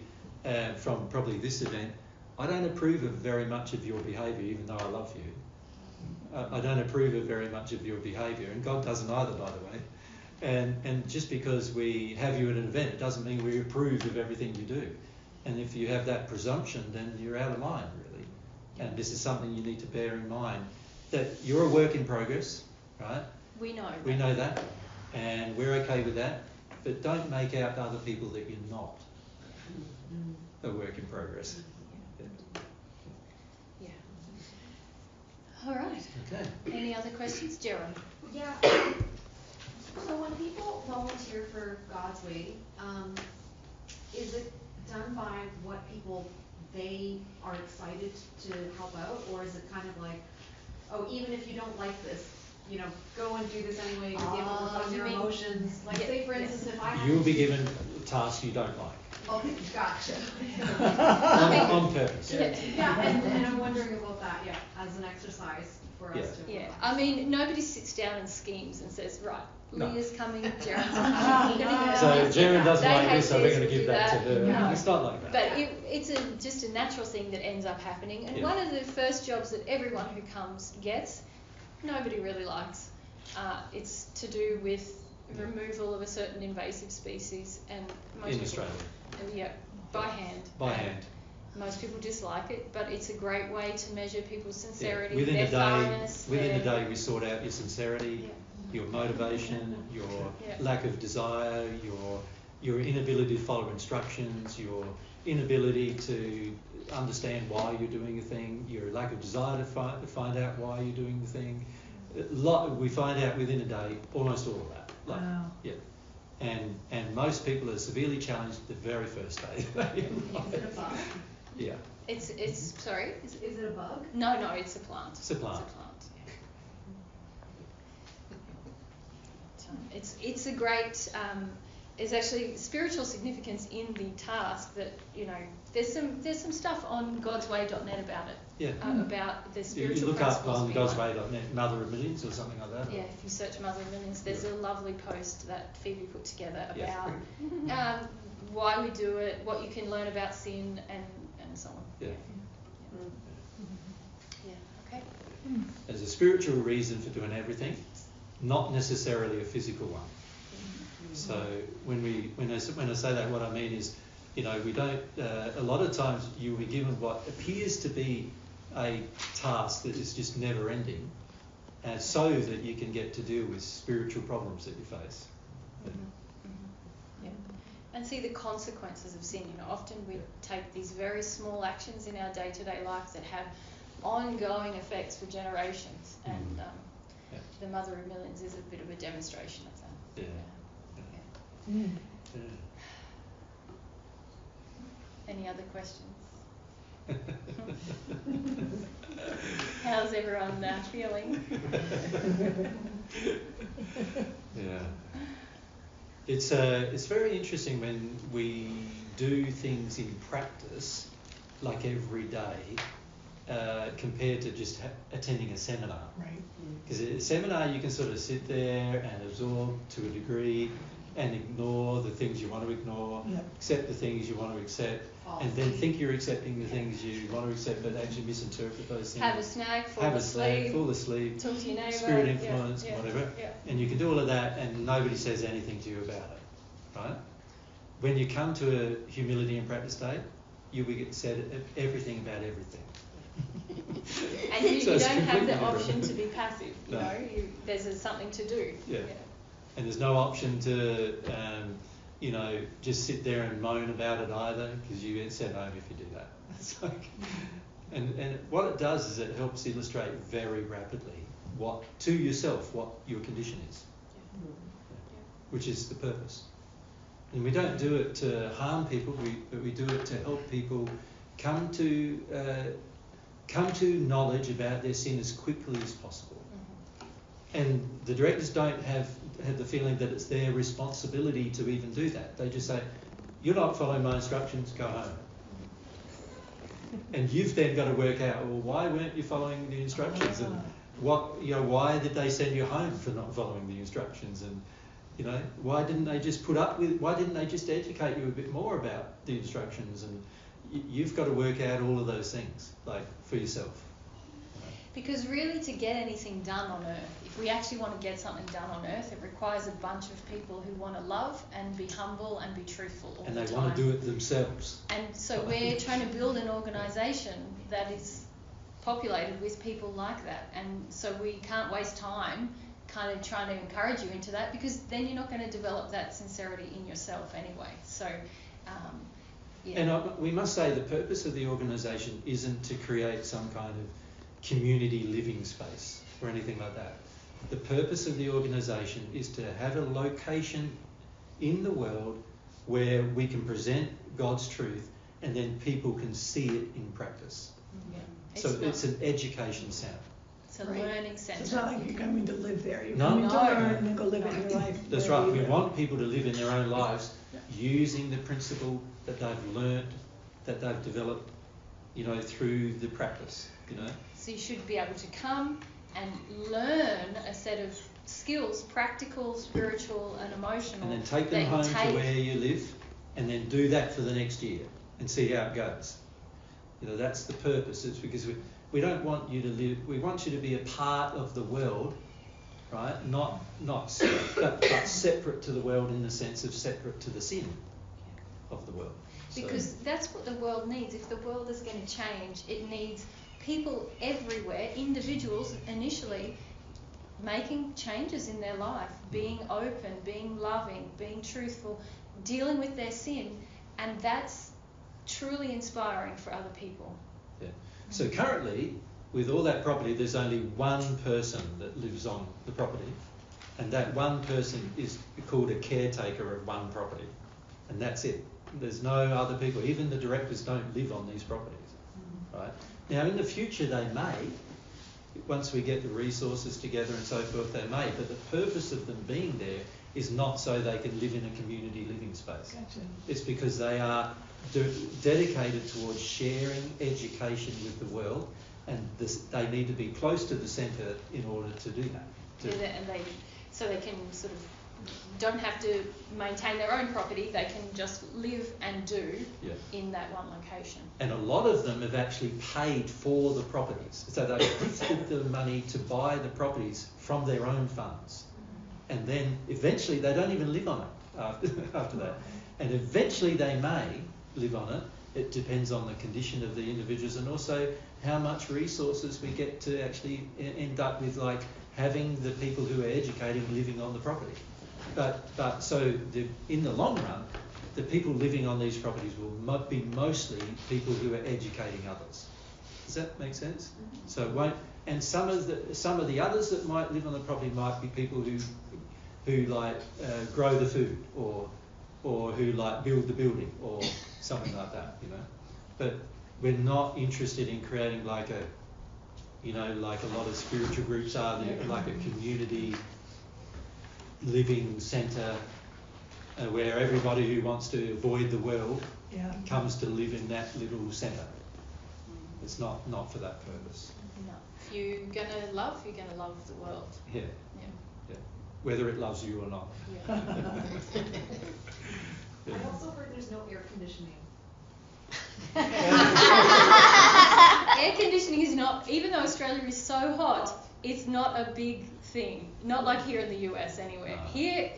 Speaker 1: from probably this event, I don't approve of very much of your behaviour, even though I love you. I don't approve of very much of your behaviour, and God doesn't either, by the way. And just because we have you at an event, it doesn't mean we approve of everything you do. And if you have that presumption, then you're out of line, really. And this is something you need to bear in mind. That you're a work in progress, right?
Speaker 7: We know
Speaker 1: that, and we're okay with that. but don't make out to other people that you're not a work in progress.
Speaker 7: Yeah. All right.
Speaker 1: Okay.
Speaker 7: Any other questions, Jerome?
Speaker 6: Yeah. So when people volunteer for God's Way, is it done by what people they are excited to help out, or is it kind of like, oh, even if you don't like this, you know, go and do this anyway to be able to fund your emotions? Like, say for instance, if I had
Speaker 1: You'll be given tasks you don't like.
Speaker 6: Okay, gotcha.
Speaker 1: on purpose.
Speaker 6: Yeah, and I'm wondering about that, yeah, as an exercise for us to.
Speaker 7: Yeah, I mean, nobody sits down and schemes and says, right,
Speaker 1: No.
Speaker 7: Leah's coming, Jaren's coming.
Speaker 1: So Jaren doesn't
Speaker 7: They
Speaker 1: like
Speaker 7: hate
Speaker 1: this, so we're
Speaker 7: this,
Speaker 1: going to
Speaker 7: we'll
Speaker 1: give
Speaker 7: do
Speaker 1: that to her.
Speaker 7: No.
Speaker 1: It's not like that.
Speaker 7: But it's just a natural thing that ends up happening. And one of the first jobs that everyone who comes gets, nobody really likes. It's to do with removal of a certain invasive species, and most
Speaker 1: In
Speaker 7: people,
Speaker 1: Australia.
Speaker 7: Yeah, by hand.
Speaker 1: By hand.
Speaker 7: Most people dislike it, but it's a great way to measure people's sincerity,
Speaker 1: Within
Speaker 7: their
Speaker 1: a day,
Speaker 7: thoroughness.
Speaker 1: within a day, we sort out your sincerity, your motivation, your lack of desire, your inability to follow instructions, your inability to understand why you're doing a thing, your lack of desire to find out why you're doing the thing. We find out within a day almost all of that. Like,
Speaker 3: wow.
Speaker 1: Yeah. And most people are severely challenged the very first day.
Speaker 6: Is it a bug?
Speaker 1: Yeah.
Speaker 7: It's sorry?
Speaker 6: Is it a bug?
Speaker 7: No, it's a plant.
Speaker 1: It's a plant.
Speaker 7: It's a great, there's actually spiritual significance in the task that, you know, there's some stuff on godsway.net about it.
Speaker 1: Yeah.
Speaker 7: About the spiritual
Speaker 1: You look up
Speaker 7: principles
Speaker 1: on
Speaker 7: behind
Speaker 1: godsway.net, Mother of Millions or something like that.
Speaker 7: Yeah, if you search Mother of Millions, there's a lovely post that Phoebe put together about why we do it, what you can learn about sin, and so on.
Speaker 1: Yeah.
Speaker 7: Yeah, okay.
Speaker 1: There's a spiritual reason for doing everything, not necessarily a physical one. So when I say that, what I mean is, you know, we don't. A lot of times you'll be given what appears to be a task that is just never ending, so that you can get to deal with spiritual problems that you face.
Speaker 7: Yeah. And see the consequences of sin. You know, often we take these very small actions in our day-to-day life that have ongoing effects for generations, and the Mother of Millions is a bit of a demonstration of that. Any other questions? How's everyone feeling?
Speaker 1: Yeah. It's very interesting when we do things in practice, like every day, compared to just attending a seminar.
Speaker 3: Right.
Speaker 1: Because at a seminar you can sort of sit there and absorb to a degree and ignore the things you want to ignore, accept the things you want to accept, and then think you're accepting the things you want to accept, but actually misinterpret those things.
Speaker 7: Have a snack, fall asleep, talk to your neighbour,
Speaker 1: spirit influence, whatever. And you can do all of that and nobody says anything to you about it, right? When you come to a humility and practice day, you'll be said everything about everything.
Speaker 7: And you
Speaker 1: So
Speaker 7: don't have the
Speaker 1: different.
Speaker 7: option to be passive, you know, there's something to do.
Speaker 1: Yeah. And there's no option to, you know, just sit there and moan about it either, because you get sent home if you do that. It's like, and what it does is it helps illustrate very rapidly to yourself what your condition is, which is the purpose. And we don't do it to harm people, but we do it to help people come to knowledge about their sin as quickly as possible. And the directors don't have the feeling that it's their responsibility to even do that. They just say, you're not following my instructions, go home. And you've then got to work out, well, why weren't you following the instructions? And why did they send you home for not following the instructions? And, you know, why didn't they just educate you a bit more about the instructions? And you've got to work out all of those things, like, for yourself.
Speaker 7: Because really, to get anything done on earth, if we actually want to get something done on earth, it requires a bunch of people who want to love and be humble and be truthful all the time.
Speaker 1: And they want to do it themselves.
Speaker 7: And so we're trying to build an organisation that is populated with people like that. And so we can't waste time
Speaker 9: kind of trying to encourage you into that, because then you're not going to develop that sincerity in yourself anyway. So, yeah.
Speaker 1: And we must say the purpose of the organisation isn't to create some kind of community living space or anything like that. The purpose of the organisation is to have a location in the world where we can present God's truth and then people can see it in practice.
Speaker 9: Yeah.
Speaker 1: So it's an education centre.
Speaker 9: It's a learning centre.
Speaker 3: It's not like you're coming to live there. You're
Speaker 1: No.
Speaker 3: coming to learn and then go live it in your life.
Speaker 1: That's right. We want people to live in their own lives using the principle that they've learned, that they've developed, you know, through the practice, you know.
Speaker 9: So you should be able to come and learn a set of skills, practical, spiritual and emotional.
Speaker 1: And then take them home to where you live and then do that for the next year and see how it goes. You know, that's the purpose. It's because we don't want you to live, we want you to be a part of the world, right? But separate to the world in the sense of separate to the sin of the world.
Speaker 9: Because that's what the world needs. If the world is going to change, it needs people everywhere, individuals initially, making changes in their life, being open, being loving, being truthful, dealing with their sin, and that's truly inspiring for other people.
Speaker 1: Yeah. So currently, with all that property, there's only one person that lives on the property, and that one person is called a caretaker of one property, and that's it. There's no other people. Even the directors don't live on these properties, right? Now, in the future, they may, once we get the resources together and so forth, they may, but the purpose of them being there is not so they can live in a community living space.
Speaker 3: Gotcha.
Speaker 1: It's because they are dedicated towards sharing education with the world, and they need to be close to the centre in order to do that.
Speaker 9: So they can sort of don't have to maintain their own property, they can just live and do in that one location.
Speaker 1: And a lot of them have actually paid for the properties. So they've gifted the money to buy the properties from their own funds. And then eventually they don't even live on it after that. And eventually they may live on it. It depends on the condition of the individuals and also how much resources we get to actually end up with, like having the people who are educating living on the property. But so in the long run, the people living on these properties will be mostly people who are educating others. Does that make sense? Mm-hmm. So it won't, and some of the others that might live on the property might be people who grow the food or who like build the building or something like that, you know. But we're not interested in creating like a lot of spiritual groups are, like a community living centre where everybody who wants to avoid the world comes to live in that little centre. It's not for that purpose.
Speaker 9: No. If you're going to love, you're going to love the world.
Speaker 1: Yeah. Whether it loves you or not.
Speaker 6: Yeah. I also heard there's no air conditioning.
Speaker 9: Air conditioning is not, even though Australia is so hot, it's not a big thing. Not like here in the US anywhere. Here,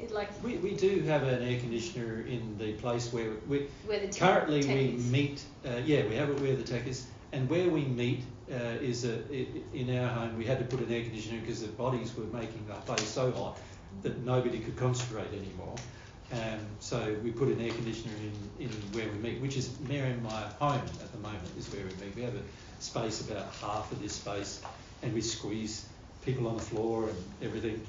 Speaker 1: we do have an air conditioner in the place where we
Speaker 9: currently
Speaker 1: we meet. We have it where the tech is, and where we meet is in our home. We had to put an air conditioner because the bodies were making the place so hot that nobody could concentrate anymore. So we put an air conditioner in where we meet, which is near in my home at the moment is where we meet. We have a space about half of this space, and we squeeze people on the floor and everything.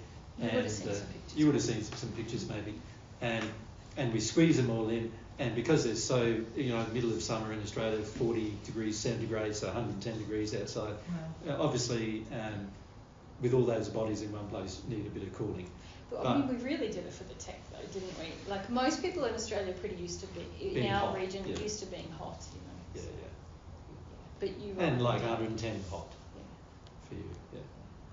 Speaker 1: You would have seen some pictures maybe. And we squeeze them all in, and because it's so, middle of summer in Australia, 40 degrees centigrade, so 110 degrees outside, obviously with all those bodies in one place need a bit of cooling.
Speaker 9: But I mean, we really did it for the tech though, didn't we? Like most people in Australia are pretty used to being our
Speaker 1: hot,
Speaker 9: region, used to being hot, you know.
Speaker 1: Yeah.
Speaker 9: But you
Speaker 1: and like 110 hot for you, yeah.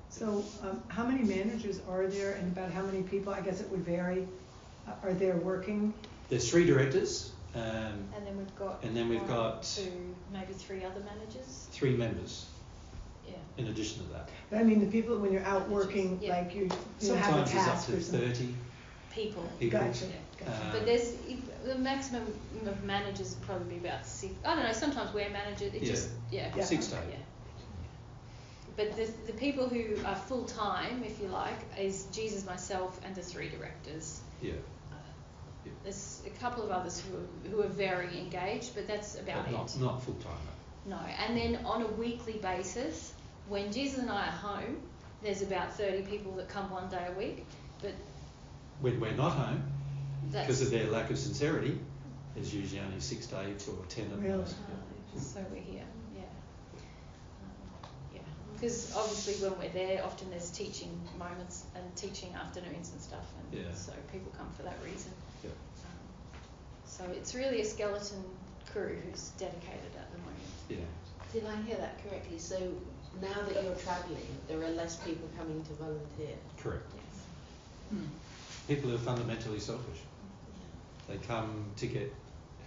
Speaker 3: So how many managers are there and about how many people, I guess it would vary, are there working?
Speaker 1: There's 3 directors.
Speaker 9: And then we've got 2, maybe 3 other managers.
Speaker 1: 3 members.
Speaker 9: Yeah.
Speaker 1: In addition to that.
Speaker 3: But I mean, the people when you're out working, like you have a task
Speaker 1: sometimes it's up to 30
Speaker 9: people.
Speaker 3: Gotcha.
Speaker 9: But there's the maximum of managers would probably be about 6. I don't know. Sometimes we're managers. It just
Speaker 1: 6 to 8.
Speaker 9: But the people who are full time, if you like, is Jesus, myself, and the 3 directors.
Speaker 1: Yeah.
Speaker 9: There's a couple of others who are very engaged, but that's about it.
Speaker 1: Not full time.
Speaker 9: No, and then on a weekly basis, when Jesus and I are home, there's about 30 people that come 1 day a week. But
Speaker 1: when we're not home, because of their lack of sincerity, there's usually only 6 to 8 or 10 of them.
Speaker 9: So we're here, yeah. Because obviously when we're there, often there's teaching moments and teaching afternoons and stuff, and so people come for that reason.
Speaker 1: Yeah.
Speaker 9: So it's really a skeleton crew who's dedicated at the moment.
Speaker 1: Yeah.
Speaker 11: Did I hear that correctly? So now that you're travelling, there are less people coming to volunteer?
Speaker 1: Correct.
Speaker 9: Yes.
Speaker 1: People are fundamentally selfish. They come to get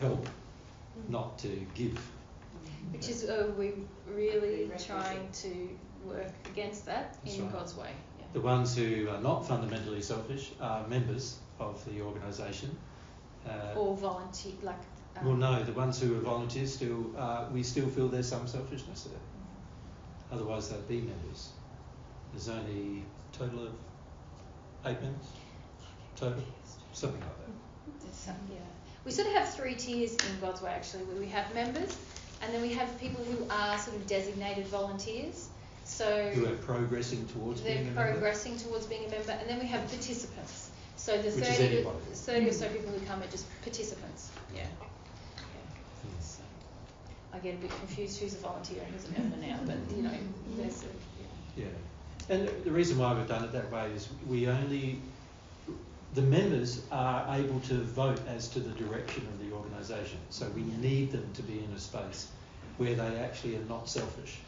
Speaker 1: help, not to give.
Speaker 9: Which is we're really trying to work against that in God's way. Yeah.
Speaker 1: The ones who are not fundamentally selfish are members of the organisation.
Speaker 9: Or volunteer, like...
Speaker 1: well, no, the ones who are volunteers we still feel there's some selfishness there. Otherwise they'd be members. There's only a total of 8 members? Total? Something like that.
Speaker 9: Yeah. We sort of have 3 tiers in God's way, actually, where we have members, and then we have people who are sort of designated volunteers. So
Speaker 1: who are progressing towards being a member?
Speaker 9: They're progressing towards being a member, and then we have participants. So the 30 or so people who come are just participants. Yeah. So I get a bit confused who's a volunteer and who's a member now, but you know, there's a...
Speaker 1: Yeah. And the reason why we've done it that way is the members are able to vote as to the direction of the organisation. So we need them to be in a space where they actually are not selfish.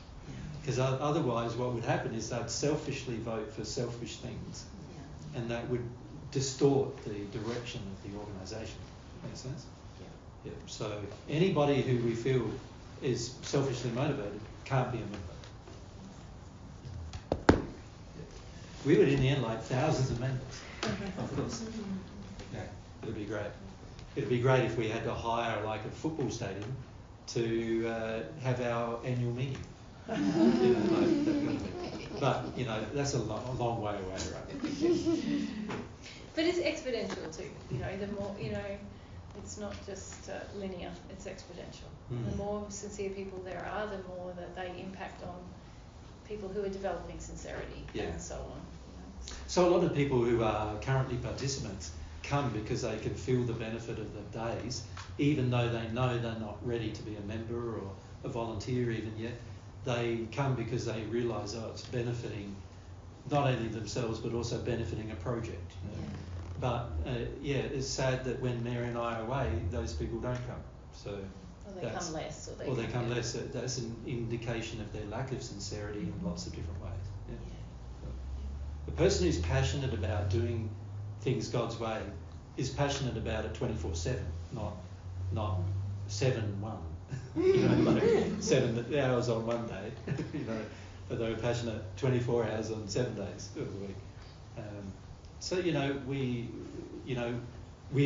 Speaker 1: Because otherwise what would happen is they'd selfishly vote for selfish things, and that would distort the direction of the organisation. Makes sense? Yeah. So anybody who we feel is selfishly motivated can't be a member. We would in the end like thousands of members. Of course. Yeah, it'd be great. It'd be great if we had to hire like a football stadium to have our annual meeting. You know, like that kind of thing. But you know, that's a long way away, right?
Speaker 9: But it's exponential too. You know, the more it's not just linear; it's exponential. The more sincere people there are, the more that they impact on people who are developing sincerity and so on.
Speaker 1: So a lot of people who are currently participants come because they can feel the benefit of the days, even though they know they're not ready to be a member or a volunteer even yet. They come because they realise, it's benefiting not only themselves but also benefiting a project. You know? But it's sad that when Mary and I are away, those people don't come. So
Speaker 9: or they come less.
Speaker 1: Or they come less. That's an indication of their lack of sincerity in lots of different ways. Yeah. The person who's passionate about doing things God's way is passionate about it 24/7, not 7-1. You know, like 7 hours on one day. You know, but they're passionate 24 hours on 7 days of the week. So you know, we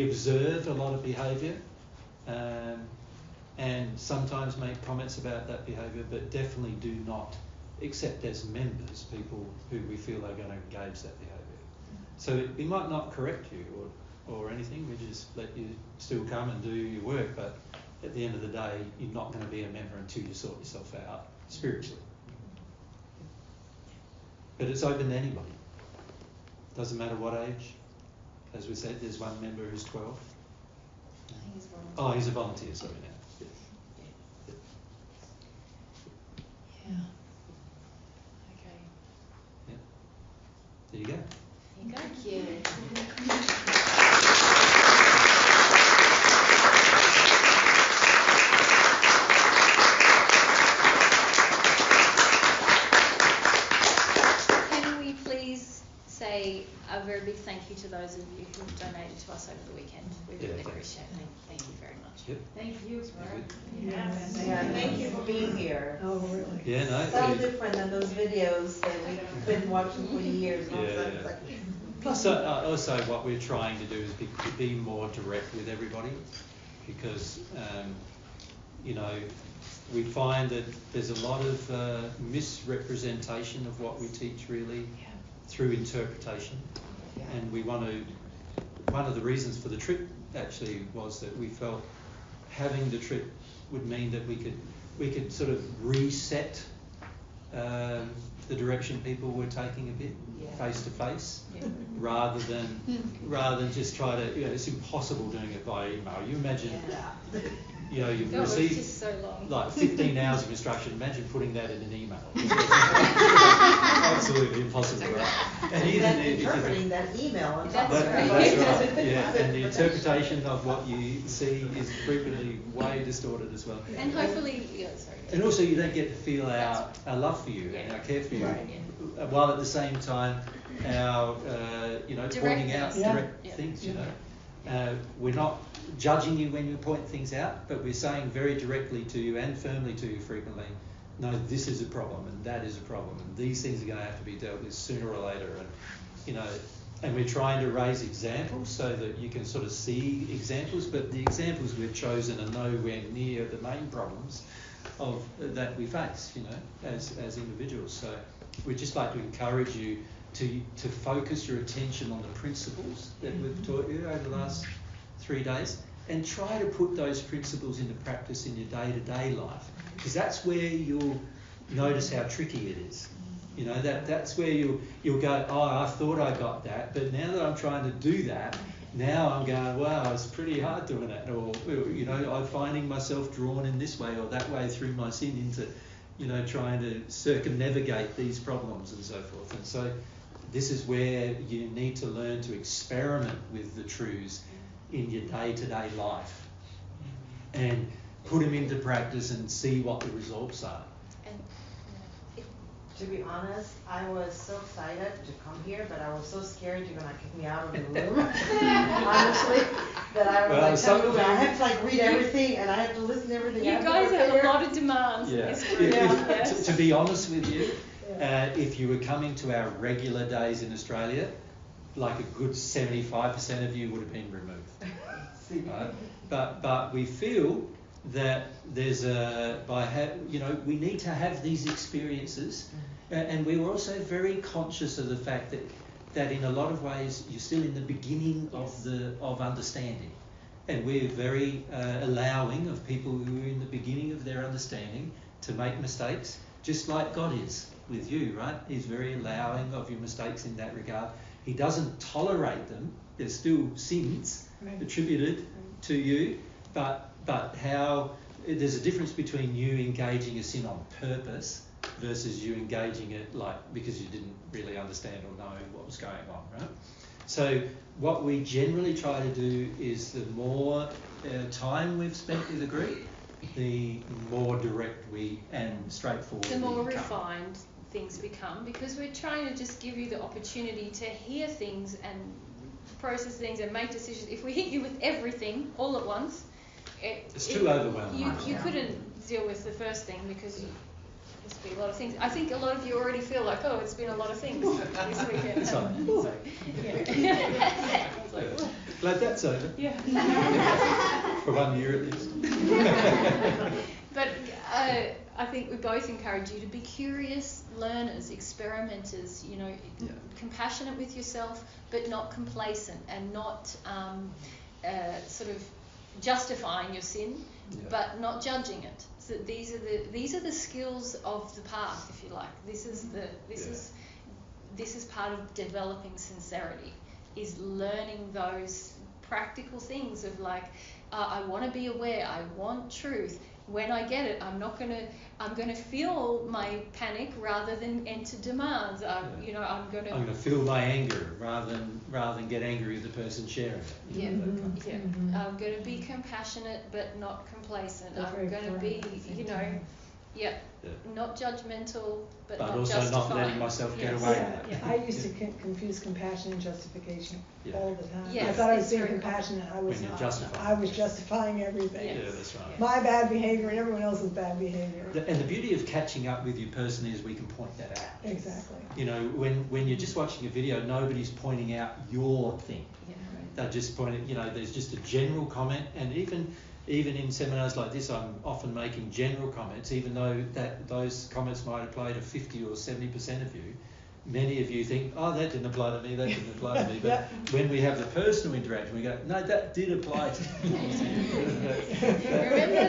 Speaker 1: observe a lot of behaviour, and sometimes make comments about that behaviour, but definitely do not accept as members people who we feel are going to engage that behaviour. So we might not correct you or anything, we just let you still come and do your work, but at the end of the day, you're not going to be a member until you sort yourself out spiritually. But it's open to anybody. Doesn't matter what age. As we said, there's one member who's 12.
Speaker 9: I think he's a volunteer.
Speaker 1: Oh, he's a volunteer, sorry now.
Speaker 9: Yeah. Okay.
Speaker 1: Yeah. There you go.
Speaker 9: Thank you. Can we please say a very big thank you to those of you who donated to us over the weekend? We really appreciate it. Thank you very much.
Speaker 1: Yep.
Speaker 12: Thank you.
Speaker 16: Thank you for being here.
Speaker 3: Oh, really?
Speaker 1: Yeah, no.
Speaker 16: So different than those videos that we've been watching for years.
Speaker 1: Yeah. Plus, also what we're trying to do is be more direct with everybody, because you know, we find that there's a lot of misrepresentation of what we teach really through interpretation. And we want to, one of the reasons for the trip actually was that we felt having the trip would mean that we could sort of reset the direction people were taking a bit face to face, rather than just try to, it's impossible doing it by email. You imagine, you've received
Speaker 7: just so long.
Speaker 1: like 15 hours of instruction. Imagine putting that in an email. Absolutely impossible, right? And
Speaker 16: even interpreting that email on top of
Speaker 1: that's right. Yeah, and the interpretation of what you see is frequently way distorted as well.
Speaker 7: And hopefully,
Speaker 1: and also you don't get to feel our love for you and our care for you, while at the same time our pointing out direct things. We're not judging you when you point things out, but we're saying very directly to you and firmly to you frequently, no, this is a problem and that is a problem and these things are going to have to be dealt with sooner or later, and we're trying to raise examples so that you can sort of see examples, but the examples we've chosen are nowhere near the main problems of that we face, as individuals. So we'd just like to encourage you to focus your attention on the principles that we've taught you over the last 3 days, and try to put those principles into practice in your day-to-day life, because that's where you'll notice how tricky it is. That's where you'll go, oh, I thought I got that, but now that I'm trying to do that, now I'm going, wow, it's pretty hard doing that, or I'm finding myself drawn in this way or that way through my sin into trying to circumnavigate these problems and so forth. And so this is where you need to learn to experiment with the truths in your day-to-day life and put them into practice and see what the results are.
Speaker 16: To be honest, I was so excited to come here, but I was so scared you're gonna kick me out of the room. Honestly, that I was I had to read everything and I had to listen to everything.
Speaker 7: You guys have a lot of demands.
Speaker 1: Yeah. To be honest with you, if you were coming to our regular days in Australia, like a good 75% of you would have been removed. Right? But we feel that there's we need to have these experiences, and we were also very conscious of the fact that in a lot of ways you're still in the beginning of understanding, and we're very allowing of people who are in the beginning of their understanding to make mistakes, just like God is with you, right? He's very allowing of your mistakes in that regard. He doesn't tolerate them. There's still sins attributed to you, but how there's a difference between you engaging a sin on purpose versus you engaging it because you didn't really understand or know what was going on, right? So what we generally try to do is the more time we've spent with a group, the more direct and straightforward
Speaker 7: the more refined things become, because we're trying to just give you the opportunity to hear things and process things and make decisions. If we hit you with everything all at once,
Speaker 1: it's too overwhelming.
Speaker 7: You couldn't deal with the first thing because there's be a lot of things. I think a lot of you already feel like, oh, it's been a lot of things this weekend.
Speaker 1: Glad that's over.
Speaker 7: Yeah.
Speaker 1: For 1 year at least.
Speaker 7: But I think we both encourage you to be curious learners, experimenters, compassionate with yourself, but not complacent, and not sort of justifying your sin, but not judging it. So these are the skills of the path, if you like. This is part of developing sincerity, is learning those practical things of I want to be aware, I want truth. When I get it, I'm going to feel my panic rather than enter demands. I'm going to
Speaker 1: feel my anger rather than get angry with the person sharing it.
Speaker 7: I'm going to be compassionate but not complacent. I'm going to be, not judgmental but not
Speaker 1: also
Speaker 7: justifying.
Speaker 1: not letting myself get away with it.
Speaker 3: I used to confuse compassion and justification all the time.
Speaker 7: Yes,
Speaker 3: I thought I was being compassionate. I was
Speaker 1: when
Speaker 3: not.
Speaker 1: Justifying.
Speaker 3: I was justifying everything.
Speaker 1: Yeah, that's right.
Speaker 3: My bad behavior and everyone else's bad behavior.
Speaker 1: And the beauty of catching up with you personally is we can point that out.
Speaker 3: Exactly.
Speaker 1: When you're just watching a video, nobody's pointing out your thing. They're just pointing, there's just a general comment, and even even in seminars like this, I'm often making general comments, even though those comments might apply to 50 or 70% of you. Many of you think, oh, that didn't apply to me, that didn't apply to me. But when we have the personal interaction, we go, no, that did apply to you.
Speaker 9: Remember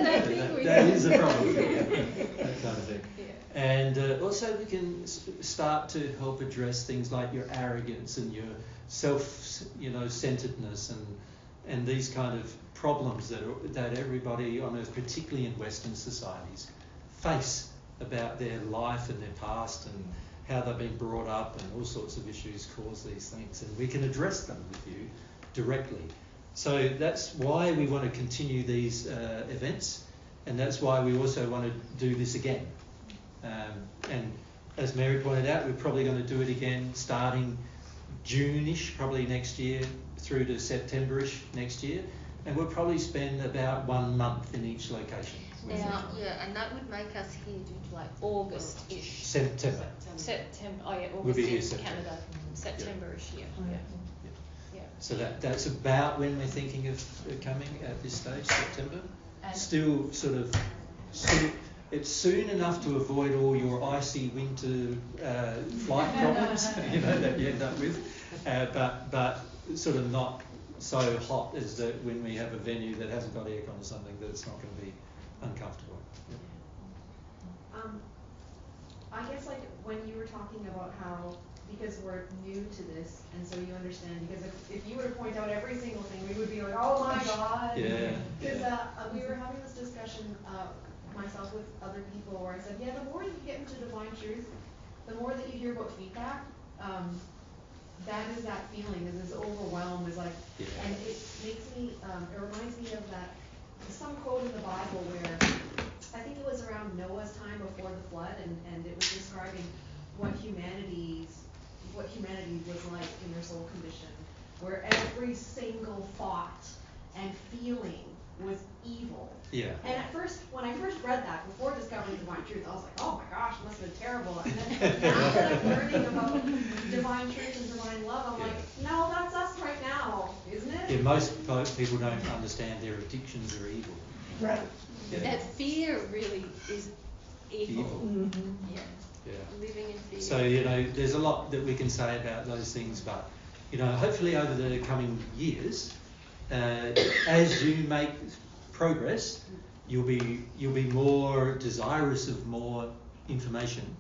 Speaker 9: that thing?
Speaker 1: That is a problem. That kind of thing. Yeah. And also we can start to help address things like your arrogance and your self-centeredness and these kind of problems that everybody on earth, particularly in Western societies, face about their life and their past and how they've been brought up, and all sorts of issues cause these things, and we can address them with you directly. So that's why we want to continue these events, and that's why we also want to do this again. And as Mary pointed out, we're probably going to do it again starting June-ish, probably next year, through to September-ish next year, and we'll probably spend about 1 month in each location.
Speaker 7: Now, yeah, and that would make us here to like August-ish.
Speaker 1: September.
Speaker 7: Oh yeah, August in Canada. September-ish, yeah. Yeah.
Speaker 1: So that's about when we're thinking of coming at this stage, September. And still sort of it's soon enough to avoid all your icy winter flight problems, that you end up with, but sort of not so hot as that when we have a venue that hasn't got aircon or something, that it's not going to be uncomfortable.
Speaker 6: I guess like when you were talking about how, because we're new to this, and so you understand, because if you were to point out every single thing, we would be like, oh my God.
Speaker 1: Yeah.
Speaker 6: Because we were having this discussion, myself with other people, where I said, yeah, the more you get into divine truth, the more that you hear about feedback, that is that feeling, is this overwhelm, is like, and it makes me, it reminds me of that, some quote in the Bible where, I think it was around Noah's time before the flood, and it was describing what humanity was like in their soul condition, where every single thought and feeling was evil. Yeah. And at first, when I first read that, before discovering divine truth, I was like, oh my gosh, it must have been terrible. And then now that I'm learning about divine truth and divine love, I'm like, no, that's us right now, isn't it?
Speaker 1: Yeah, most people don't understand their addictions are evil.
Speaker 3: Right.
Speaker 7: Yeah. That fear really is evil.
Speaker 3: Mm-hmm.
Speaker 7: Yeah. Living in fear.
Speaker 1: So, there's a lot that we can say about those things, but, hopefully over the coming years, as you make progress, you'll be more desirous of more information,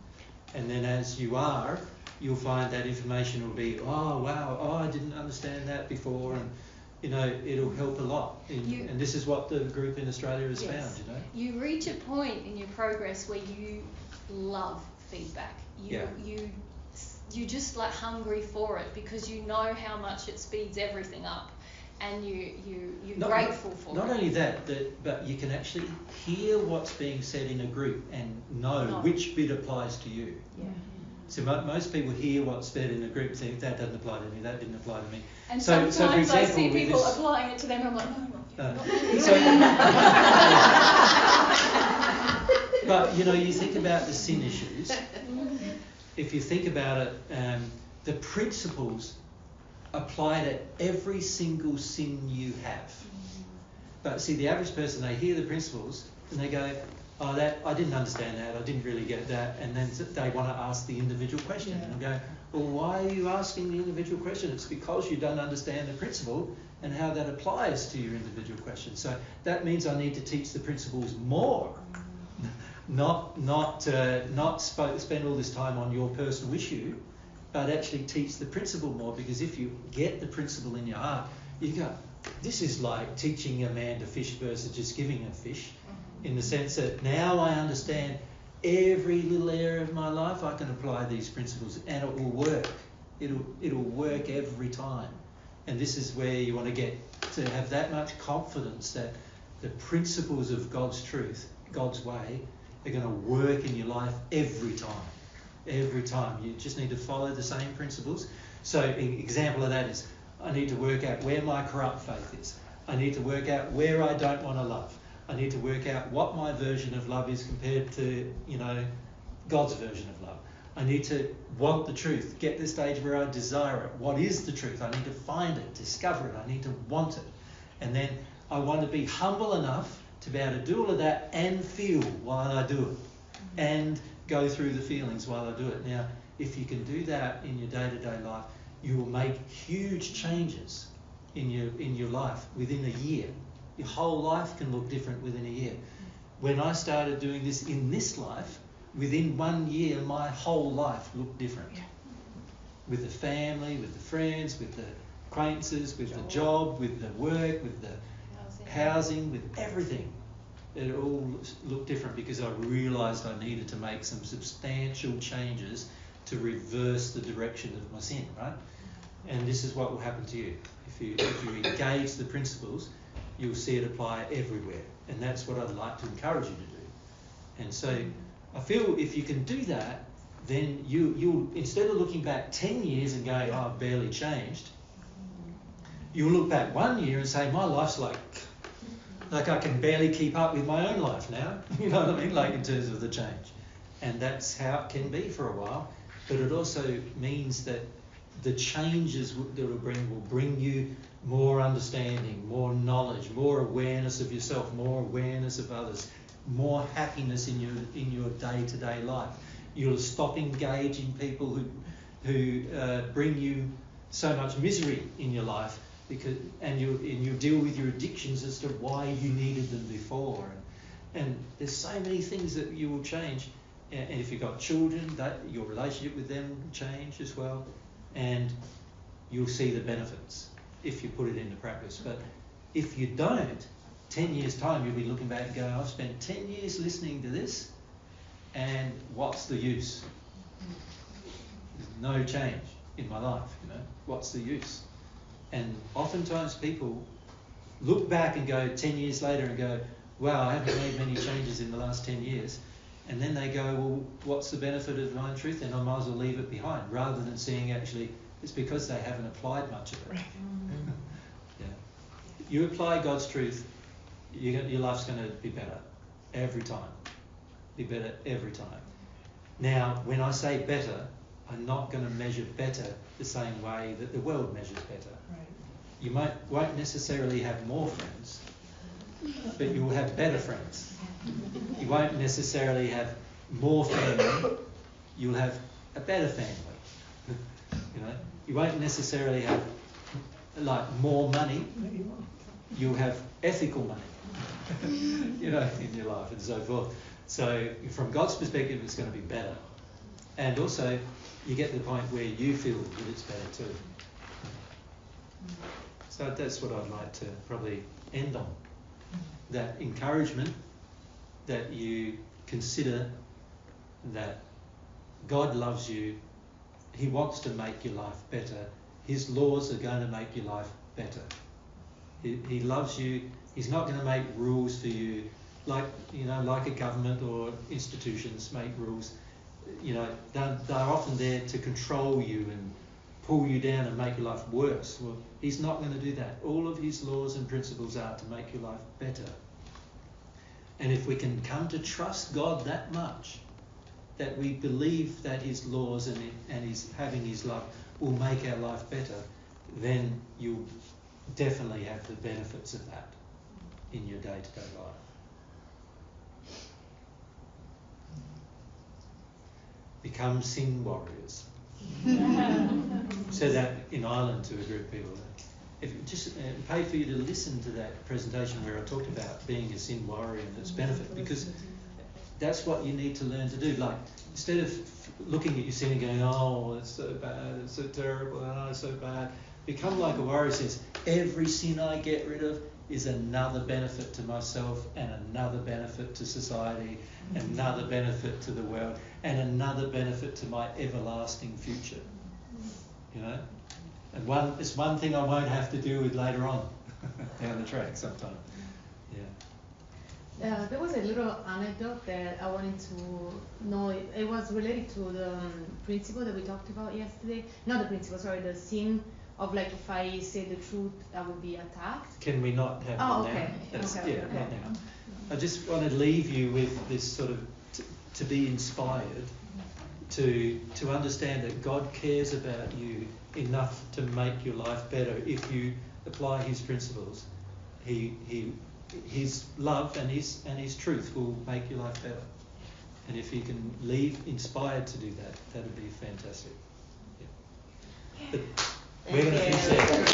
Speaker 1: and then as you are, you'll find that information will be, oh wow, oh I didn't understand that before, and it'll help a lot. And this is what the group in Australia has found.
Speaker 7: You reach a point in your progress where you love feedback. You're just like hungry for it, because you know how much it speeds everything up. And you're grateful for it.
Speaker 1: Not only that, but you can actually hear what's being said in a group and know which bit applies to you. Yeah. So most people hear what's said in a group and think, that doesn't apply to me, that didn't apply to me.
Speaker 7: And sometimes for example, I see people applying it to them, I'm like, no.
Speaker 1: But, you think about the sin issues. If you think about it, the principles apply to every single sin you have. But see, the average person, they hear the principles and they go, oh, that I didn't understand that, I didn't really get that, and then they want to ask the individual question. And I go, well, why are you asking the individual question? It's because you don't understand the principle and how that applies to your individual question. So that means I need to teach the principles more, not spend all this time on your personal issue, but actually teach the principle more, because if you get the principle in your heart, you go, this is like teaching a man to fish versus just giving a fish, in the sense that now I understand every little area of my life, I can apply these principles and it will work. It'll work every time. And this is where you want to get to have that much confidence that the principles of God's truth, God's way, are going to work in your life every time. Every time. You just need to follow the same principles. So an example of that is, I need to work out where my corrupt faith is. I need to work out where I don't want to love. I need to work out what my version of love is compared to, God's version of love. I need to want the truth, get to the stage where I desire it. What is the truth? I need to find it, discover it. I need to want it. And then I want to be humble enough to be able to do all of that and feel while I do it, and go through the feelings while I do it. Now, if you can do that in your day-to-day life, you will make huge changes in your life within a year. Your whole life can look different within a year. When I started doing this in this life, within 1 year, my whole life looked different. With the family, with the friends, with the acquaintances, with the job, with the work, with the housing, with everything. It all looked different because I realised I needed to make some substantial changes to reverse the direction of my sin, right? And this is what will happen to you. If you engage the principles, you'll see it apply everywhere. And that's what I'd like to encourage you to do. And so I feel if you can do that, then you'll, instead of looking back 10 years and going, oh, I've barely changed, you'll look back 1 year and say, my life's like I can barely keep up with my own life now. You know what I mean? Like in terms of the change. And that's how it can be for a while. But it also means that the changes that will bring you more understanding, more knowledge, more awareness of yourself, more awareness of others, more happiness in your day-to-day life. You'll stop engaging people who bring you so much misery in your life, and you'll deal with your addictions as to why you needed them before. And there's so many things that you will change. And if you've got children, your relationship with them will change as well. And you'll see the benefits if you put it into practice. But if you don't, 10 years' time, you'll be looking back and going, I've spent 10 years listening to this, and what's the use? There's no change in my life, you know. What's the use? And oftentimes people look back and go 10 years later and go, wow, I haven't made many changes in the last 10 years. And then they go, well, what's the benefit of knowing truth? Then I might as well leave it behind, rather than seeing actually it's because they haven't applied much of it. Right. Yeah. You apply God's truth, your life's going to be better every time. Be better every time. Now, when I say better, I'm not going to measure better the same way that the world measures better. Right. You won't necessarily have more friends, but you will have better friends. You won't necessarily have more family, you'll have a better family. You know, you won't necessarily have like more money, you'll have ethical money. You know, in your life and so forth. So from God's perspective, it's going to be better. And also, you get to the point where you feel that it's better too. So that's what I'd like to probably end on. That encouragement that you consider that God loves you. He wants to make your life better. His laws are going to make your life better. He loves you. He's not going to make rules for you like a government or institutions make rules. You know, they're often there to control you and pull you down and make your life worse. Well, he's not going to do that. All of his laws and principles are to make your life better. And if we can come to trust God that much, that we believe that his laws and his having his love will make our life better, then you'll definitely have the benefits of that in your day-to-day life. Become sin warriors. Said that in Ireland to a group of people. If it just paid for you to listen to that presentation where I talked about being a sin warrior and its benefit, because that's what you need to learn to do. Like, instead of looking at your sin and going, oh, it's so bad, it's so terrible, oh, it's so bad, become like a warrior says, every sin I get rid of is another benefit to myself and another benefit to society, another benefit to the world, and another benefit to my everlasting future. You know? And it's one thing I won't have to deal with later on down the track sometime. Yeah.
Speaker 2: There was a little anecdote that I wanted to know. It was related to the principle that we talked about yesterday. Not the principle, sorry, the sin of like if I say the truth, I will be attacked.
Speaker 1: Can we not have that
Speaker 2: okay.
Speaker 1: now?
Speaker 2: Okay.
Speaker 1: Not now. I just want to leave you with this sort of to be inspired, to understand that God cares about you enough to make your life better if you apply his principles. his love and his truth will make your life better. And if you can leave inspired to do that, that'd be fantastic. Yeah. But we're going to finish there.